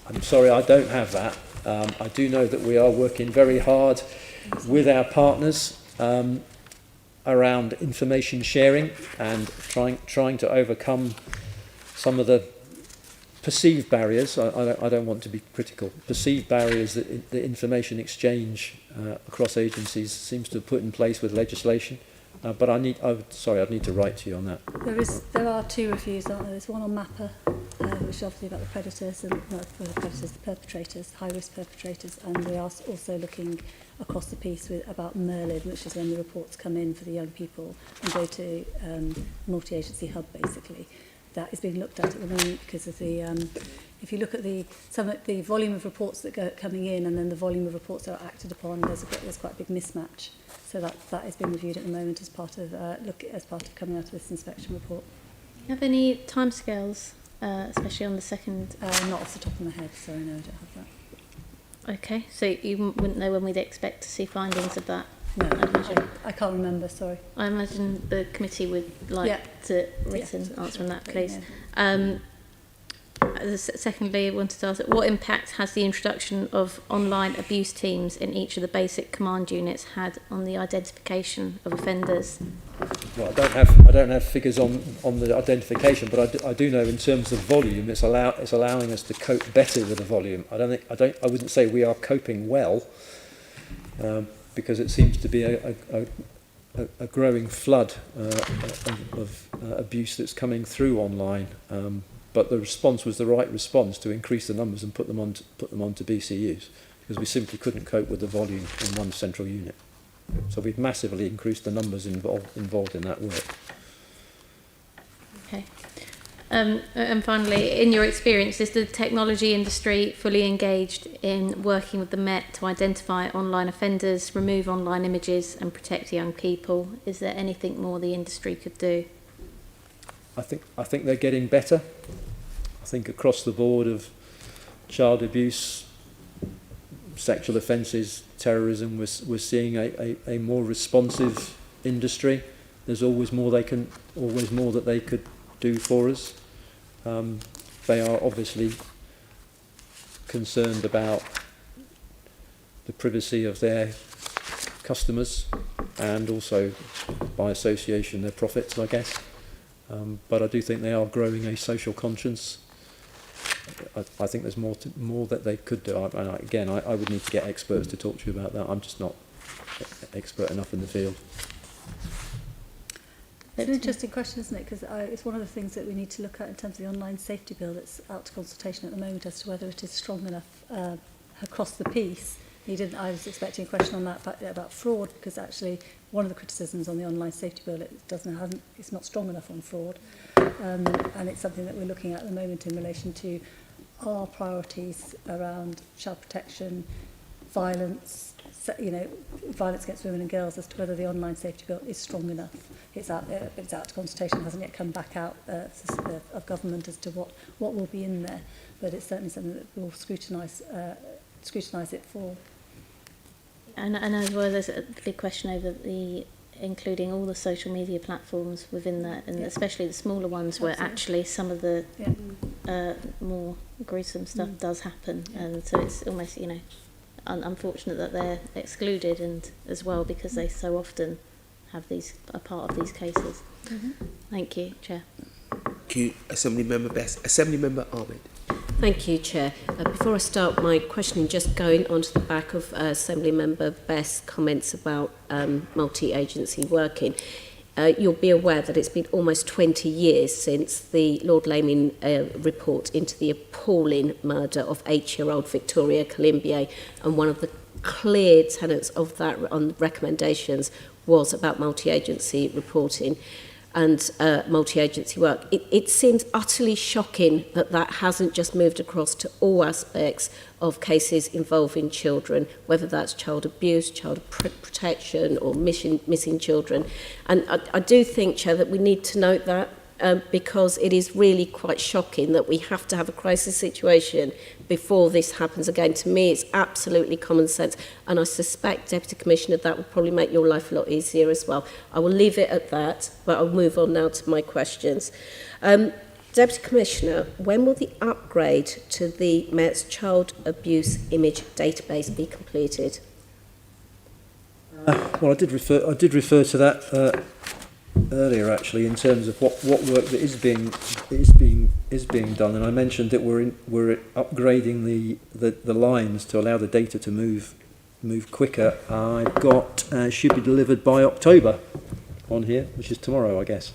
I'm sorry, I don't have that. I do know that we are working very hard with our partners around information sharing and trying to overcome some of the perceived barriers. I don't want to be critical. Perceived barriers that the information exchange across agencies seems to have put in place with legislation. But I'd need to write to you on that. There are two reviews, aren't there? There's one on MAPA, which is obviously about the predators and not the predators, the perpetrators, high-risk perpetrators, and we are also looking across the piece about Merlin, which is when the reports come in for the young people and go to multi-agency hub, basically. That is being looked at the moment because of the if you look at the volume of reports that go coming in and then the volume of reports that are acted upon, there's quite a big mismatch. So that is being reviewed at the moment as part of coming out of this inspection report. Do you have any timescales, especially on the second? Not off the top of my head, sorry, no, I don't have that. Okay, so you wouldn't know when we'd expect to see findings of that? No, I can't remember, sorry. I imagine the committee would like to written answer on that, please. Yeah. Secondly, I wanted to ask, what impact has the introduction of online abuse teams in each of the basic command units had on the identification of offenders? Well, I don't have figures on the identification, but I do know in terms of volume, it's allowing us to cope better with the volume. I wouldn't say we are coping well, because it seems to be a growing flood of abuse that's coming through online. But the response was the right response to increase the numbers and put them onto BCUs, because we simply couldn't cope with the volume in one central unit. So we've massively increased the numbers involved in that work. Okay. And finally, in your experience, is the technology industry fully engaged in working with the Met to identify online offenders, remove online images and protect young people? Is there anything more the industry could do? I think they're getting better. I think across the board of child abuse, sexual offences, terrorism, we're seeing a more responsive industry. There's always more that they could do for us. They are obviously concerned about the privacy of their customers and also by association their profits, I guess. But I do think they are growing a social conscience. I think there's more that they could do. I would need to get experts to talk to you about that. I'm just not expert enough in the field. It's an interesting question, isn't it? Because it's one of the things that we need to look at in terms of the online safety bill that's out to consultation at the moment as to whether it is strong enough across the piece. I was expecting a question on that about fraud, because actually one of the criticisms on the online safety bill, it's not strong enough on fraud. And it's something that we're looking at the moment in relation to our priorities around child protection, violence, violence against women and girls, as to whether the online safety bill is strong enough. It's out to consultation, hasn't yet come back out of government as to what will be in there, but it's certainly something that we'll scrutinise it for. And as well, there's a big question over including all the social media platforms within that, and especially the smaller ones where actually some of the more gruesome stuff does happen, and so it's almost unfortunate that they're excluded, and as well because they so often are part of these cases. Thank you, Chair. Thank you, Assemblymember Best. Assemblymember Ahmed. Thank you, Chair. Before I start my questioning, just going onto the back of Assemblymember Best's comments about multi-agency working, you'll be aware that it's been almost 20 years since the Lord Laming report into the appalling murder of 8-year-old Victoria Colombier, and one of the clear tenets of that on recommendations was about multi-agency reporting and multi-agency work. It seems utterly shocking that hasn't just moved across to all aspects of cases involving children, whether that's child abuse, child protection, or missing children. And I do think, Chair, that we need to note that because it is really quite shocking that we have to have a crisis situation before this happens again. To me, it's absolutely common sense, and I suspect, Deputy Commissioner, that will probably make your life a lot easier as well. I will leave it at that, but I'll move on now to my questions. Deputy Commissioner, when will the upgrade to the Met's child abuse image database be completed? Well, I did refer to that earlier, actually, in terms of what work that is being done, and I mentioned that we're upgrading the lines to allow the data to move quicker. I've got should be delivered by October on here, which is tomorrow, I guess.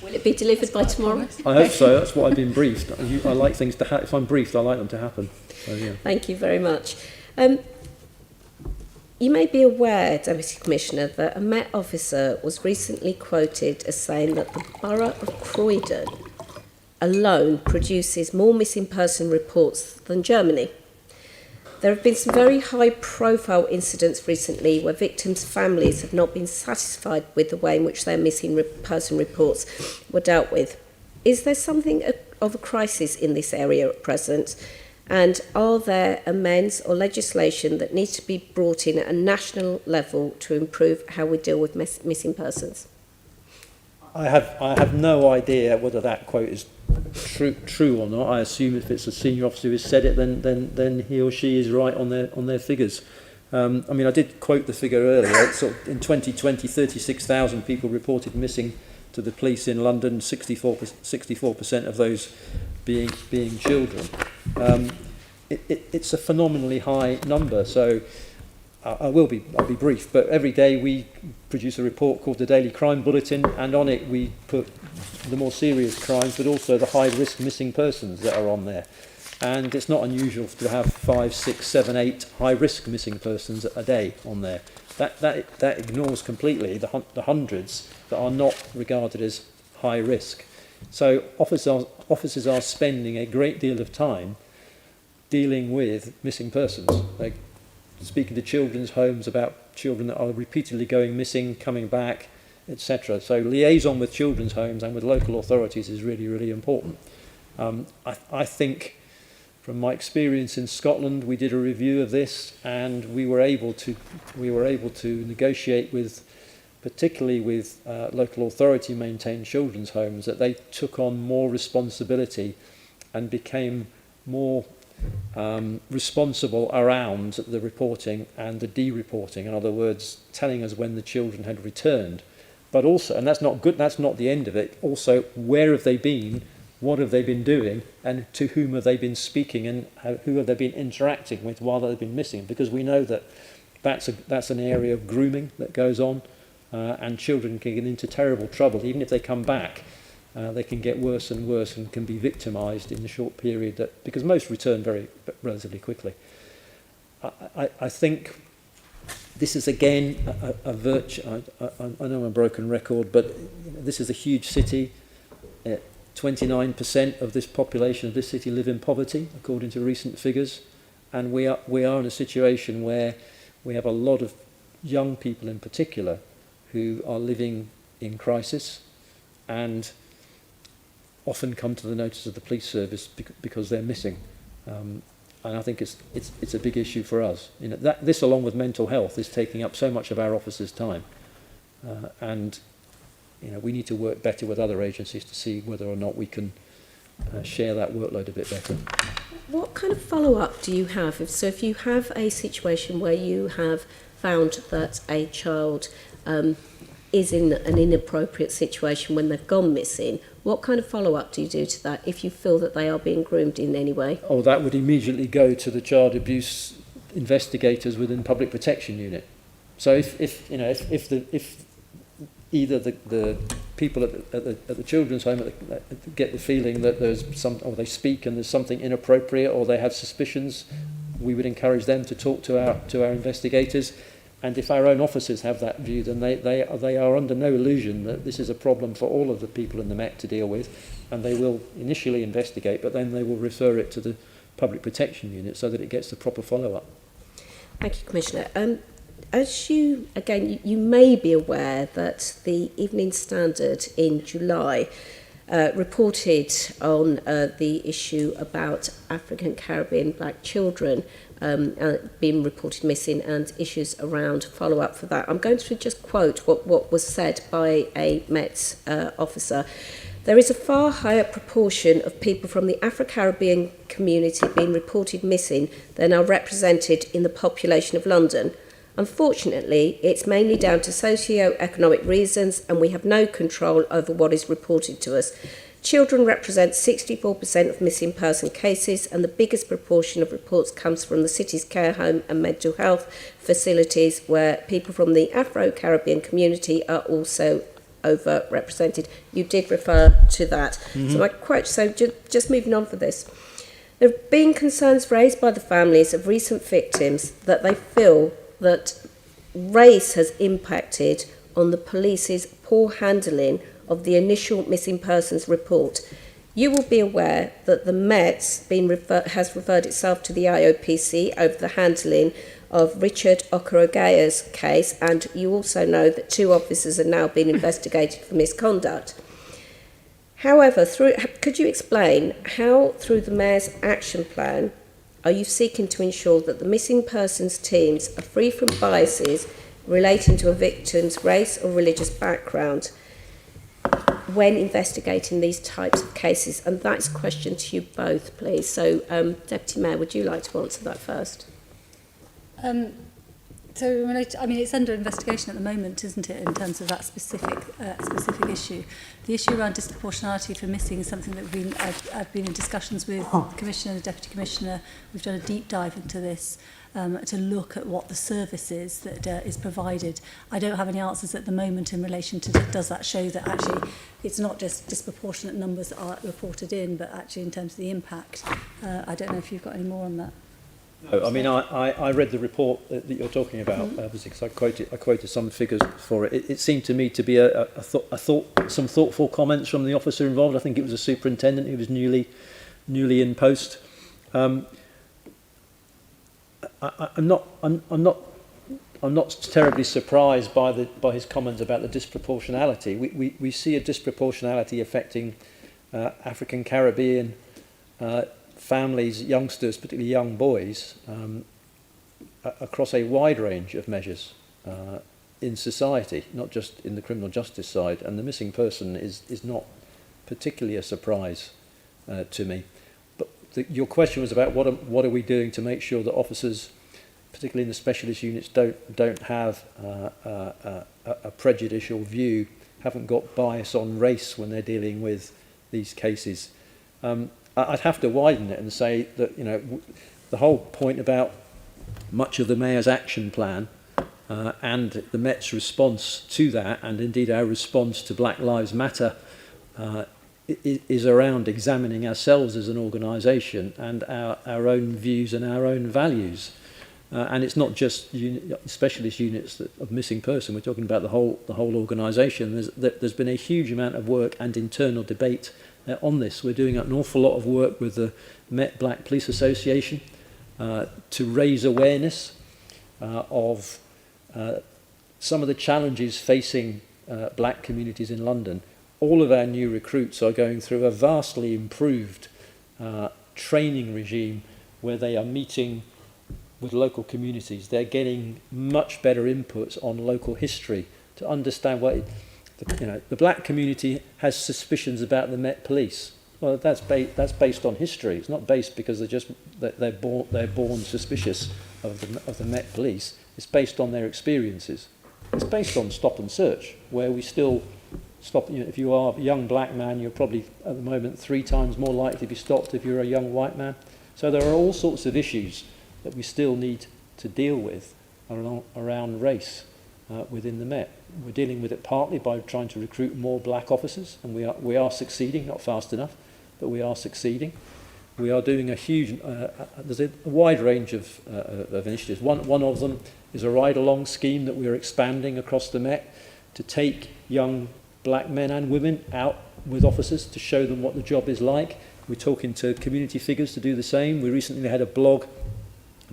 Will it be delivered by tomorrow? I hope so. That's what I've been briefed. I like things to happen. If I'm briefed, I like them to happen. So, yeah. Thank you very much. You may be aware, Deputy Commissioner, that a Met officer was recently quoted as saying that the Borough of Croydon alone produces more missing person reports than Germany. There have been some very high-profile incidents recently where victims' families have not been satisfied with the way in which their missing person reports were dealt with. Is there something of a crisis in this area at present? And are there amends or legislation that needs to be brought in at a national level to improve how we deal with missing persons? I have no idea whether that quote is true or not. I assume if it's a senior officer who has said it, then he or she is right on their figures. I mean, I did quote the figure earlier. So in 2020, 36,000 people reported missing to the police in London. 64% of those being children. It's a phenomenally high number. So I'll be brief. But every day we produce a report called the Daily Crime Bulletin, and on it we put the more serious crimes, but also the high-risk missing persons that are on there. And it's not unusual to have 5, 6, 7, 8 high-risk missing persons a day on there. That ignores completely the hundreds that are not regarded as high risk. So officers are spending a great deal of time dealing with missing persons, like speaking to children's homes about children that are repeatedly going missing, coming back, etc. So liaison with children's homes and with local authorities is really, really important. I think, from my experience in Scotland, we did a review of this, and we were able to negotiate with, particularly with local authority maintained children's homes, that they took on more responsibility and became more responsible around the reporting and the de-reporting. In other words, telling us when the children had returned. But also, and that's not good, that's not the end of it, also where have they been, what have they been doing, and to whom have they been speaking, and who have they been interacting with while they've been missing? Because we know that that's an area of grooming that goes on. and children can get into terrible trouble. Even if they come back, they can get worse and worse and can be victimised in the short period because most return relatively quickly. I think this is again a virtue. I know I'm a broken record, but this is a huge city. 29% of this population of this city live in poverty, according to recent figures, and we are in a situation where we have a lot of young people in particular who are living in crisis and often come to the notice of the police service because they're missing. And I think it's a big issue for us. You know, this, along with mental health, is taking up so much of our officers' time, and you know, we need to work better with other agencies to see whether or not we can share that workload a bit better. What kind of follow-up do you have? If you have a situation where you have found that a child is in an inappropriate situation when they've gone missing, what kind of follow-up do you do to that if you feel that they are being groomed in any way? Oh, that would immediately go to the child abuse investigators within Public Protection Unit. So if either the people at the children's home get the feeling that there's or they speak and there's something inappropriate, or they have suspicions, we would encourage them to talk to our investigators. And if our own officers have that view, then they are under no illusion that this is a problem for all of the people in the Met to deal with, and they will initially investigate, but then they will refer it to the Public Protection Unit so that it gets the proper follow-up. Thank you, Commissioner. As you may be aware that the Evening Standard in July reported on the issue about African Caribbean black children being reported missing and issues around follow-up for that. I'm going to just quote what was said by a Met officer. There is a far higher proportion of people from the Afro-Caribbean community being reported missing than are represented in the population of London. Unfortunately, it's mainly down to socio-economic reasons, and we have no control over what is reported to us. Children represent 64% of missing person cases, and the biggest proportion of reports comes from the city's care home and mental health facilities, where people from the Afro-Caribbean community are also overrepresented. You did refer to that. Mm-hmm. So my quote, just moving on for this. There have been concerns raised by the families of recent victims that they feel that race has impacted on the police's poor handling of the initial missing persons report. You will be aware that the Met has referred itself to the IOPC over the handling of Richard Okorogea's case, and you also know that 2 officers are now being investigated for misconduct. However, could you explain how, through the Mayor's action plan, are you seeking to ensure that the missing persons teams are free from biases relating to a victim's race or religious background when investigating these types of cases? And that's a question to you both, please. So, Deputy Mayor, would you like to answer that first? It's under investigation at the moment, isn't it, in terms of that specific issue. The issue around disproportionality for missing is something that I've been in discussions with the Commissioner and the Deputy Commissioner. We've done a deep dive into this to look at what the service is that is provided. I don't have any answers at the moment in relation to does that show that actually it's not just disproportionate numbers that are reported in, but actually in terms of the impact. I don't know if you've got any more on that. I mean, I read the report that you're talking about, because I quoted some figures for it. It seemed to me to be some thoughtful comments from the officer involved. I think it was a superintendent who was newly in post. I'm not terribly surprised by his comments about the disproportionality. We see a disproportionality affecting African Caribbean families, youngsters, particularly young boys, across a wide range of measures in society, not just in the criminal justice side. And the missing person is not particularly a surprise to me. But your question was about what are we doing to make sure that officers, particularly in the specialist units, don't have a prejudicial view, haven't got bias on race when they're dealing with these cases. I'd have to widen it and say that, the whole point about much of the Mayor's action plan and the Met's response to that, and indeed our response to Black Lives Matter, is around examining ourselves as an organisation and our own views and our own values. And it's not just specialist units of missing person. We're talking about the whole organisation. There's been a huge amount of work and internal debate on this. We're doing an awful lot of work with the Met Black Police Association to raise awareness of some of the challenges facing black communities in London. All of our new recruits are going through a vastly improved training regime where they are meeting with local communities. They're getting much better input on local history to understand what the black community has suspicions about the Met Police. Well, that's based on history. It's not based because they're born suspicious of the Met Police. It's based on their experiences. It's based on stop and search, where we still stop. If you are a young black man, you're probably at the moment 3 times more likely to be stopped if you're a young white man. So there are all sorts of issues that we still need to deal with around race within the Met. We're dealing with it partly by trying to recruit more black officers, and we are succeeding, not fast enough, but we are succeeding. We are doing a huge, there's a wide range of initiatives. One of them is a ride-along scheme that we are expanding across the Met to take young black men and women out with officers to show them what the job is like. We're talking to community figures to do the same. We recently had a blog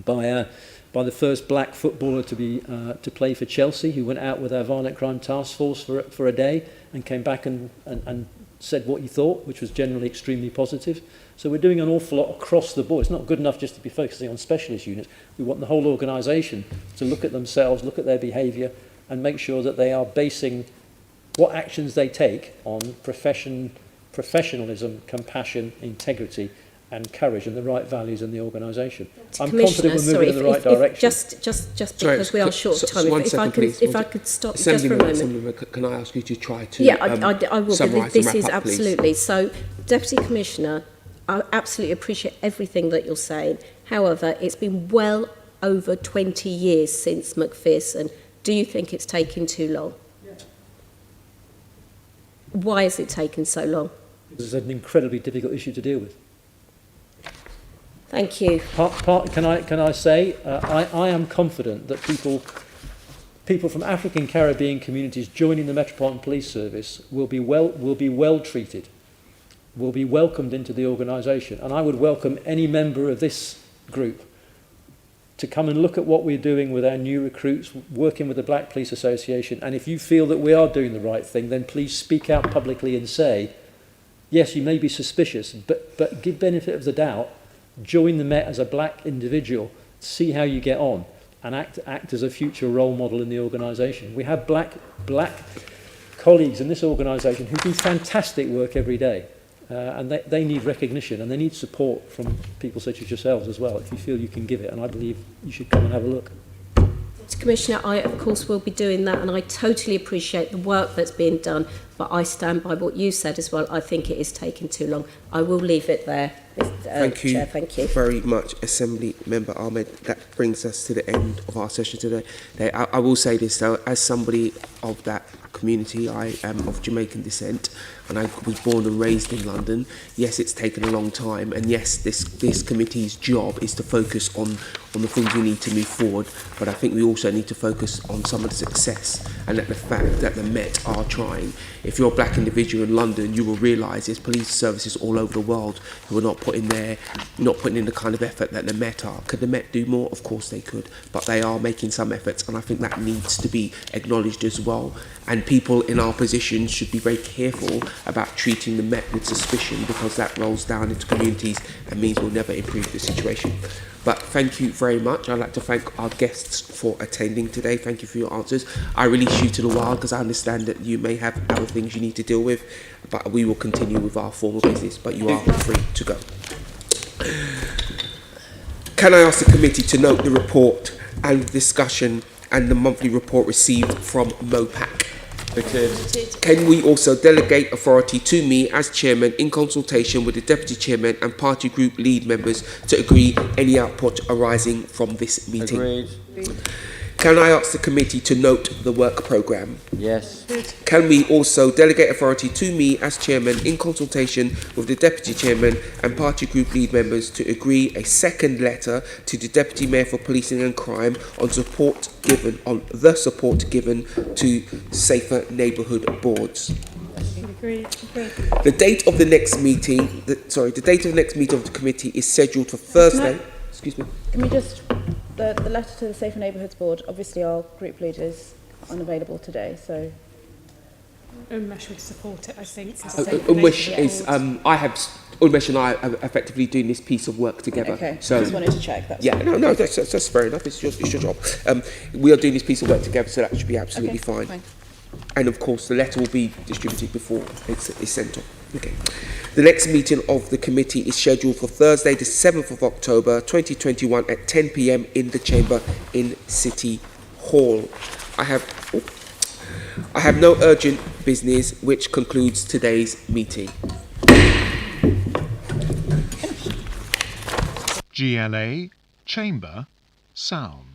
by the first black footballer to play for Chelsea, who went out with our violent crime task force for a day and came back and said what he thought, which was generally extremely positive. So we're doing an awful lot across the board. It's not good enough just to be focusing on specialist units. We want the whole organisation to look at themselves, look at their behaviour, and make sure that they are basing what actions they take on professionalism, compassion, integrity, and courage, and the right values in the organisation. I'm confident we're moving in the right direction. Just because we are short of time, if I could stop just for a moment. Can I ask you to try to I will. summarise This and is wrap up, absolutely. please? So, Deputy Commissioner, I absolutely appreciate everything that you're saying. However, it's been well over 20 years since Macpherson. Do you think it's taken too long? Yes. Why has it taken so long? Because it's an incredibly difficult issue to deal with. Thank you. Can I say, I am confident that people from African Caribbean communities joining the Metropolitan Police Service will be well treated, will be welcomed into the organisation, and I would welcome any member of this group to come and look at what we're doing with our new recruits, working with the Black Police Association, and if you feel that we are doing the right thing, then please speak out publicly and say, yes, you may be suspicious, but give benefit of the doubt. Join the Met as a black individual, see how you get on, and act as a future role model in the organisation. We have black colleagues in this organisation who do fantastic work every day, and they need recognition and they need support from people such as yourselves as well, if you feel you can give it, and I believe you should come and have a look. Commissioner, I of course will be doing that, and I totally appreciate the work that's being done, but I stand by what you said as well. I think it is taking too long. I will leave it there. Thank you, Chair, thank you very much, Assembly Member Ahmed. That brings us to the end of our session today. I will say this though, as somebody of that community, I am of Jamaican descent, and I was born and raised in London. Yes, it's taken a long time, and yes, this committee's job is to focus on the things we need to move forward, but I think we also need to focus on some of the success and the fact that the Met are trying. If you're a black individual in London, you will realise there's police services all over the world who are not putting in the kind of effort that the Met are. Could the Met do more? Of course they could, but they are making some efforts, and I think that needs to be acknowledged as well. And people in our positions should be very careful about treating the Met with suspicion, because that rolls down into communities and means we'll never improve the situation. But thank you very much. I'd like to thank our guests for attending today. Thank you for your answers. I released you to the wild because I understand that you may have other things you need to deal with, but we will continue with our formal business, but you are free to go. Can I ask the committee to note the report and discussion and the monthly report received from Mopac? Can we also delegate authority to me as chairman in consultation with the deputy chairman and party group lead members to agree any output arising from this meeting? Agreed. Can I ask the committee to note the work programme? Yes. Can we also delegate authority to me as chairman in consultation with the deputy chairman and party group lead members to agree a second letter to the deputy mayor for policing and crime on the support given to safer neighbourhood boards? Agreed. The date of the next meeting, the date of the next meeting of the committee is scheduled for Thursday. Excuse me. Can we just, the letter to the Safer Neighbourhoods Board, obviously our group leader is unavailable today, so... Unmesh would support it, I think. Unmesh is, Unmesh and I are effectively doing this piece of work together. Okay, So, just wanted to check that. yeah, no, that's fair enough. It's your job. We are doing this piece of work together, so that should be absolutely fine. And of course, the letter will be distributed before it's sent off. Okay. The next meeting of the committee is scheduled for Thursday, the 7th of October, 2021, at 10 p.m. in the chamber in City Hall. I have no urgent business, which concludes today's meeting. GLA Chamber Sound.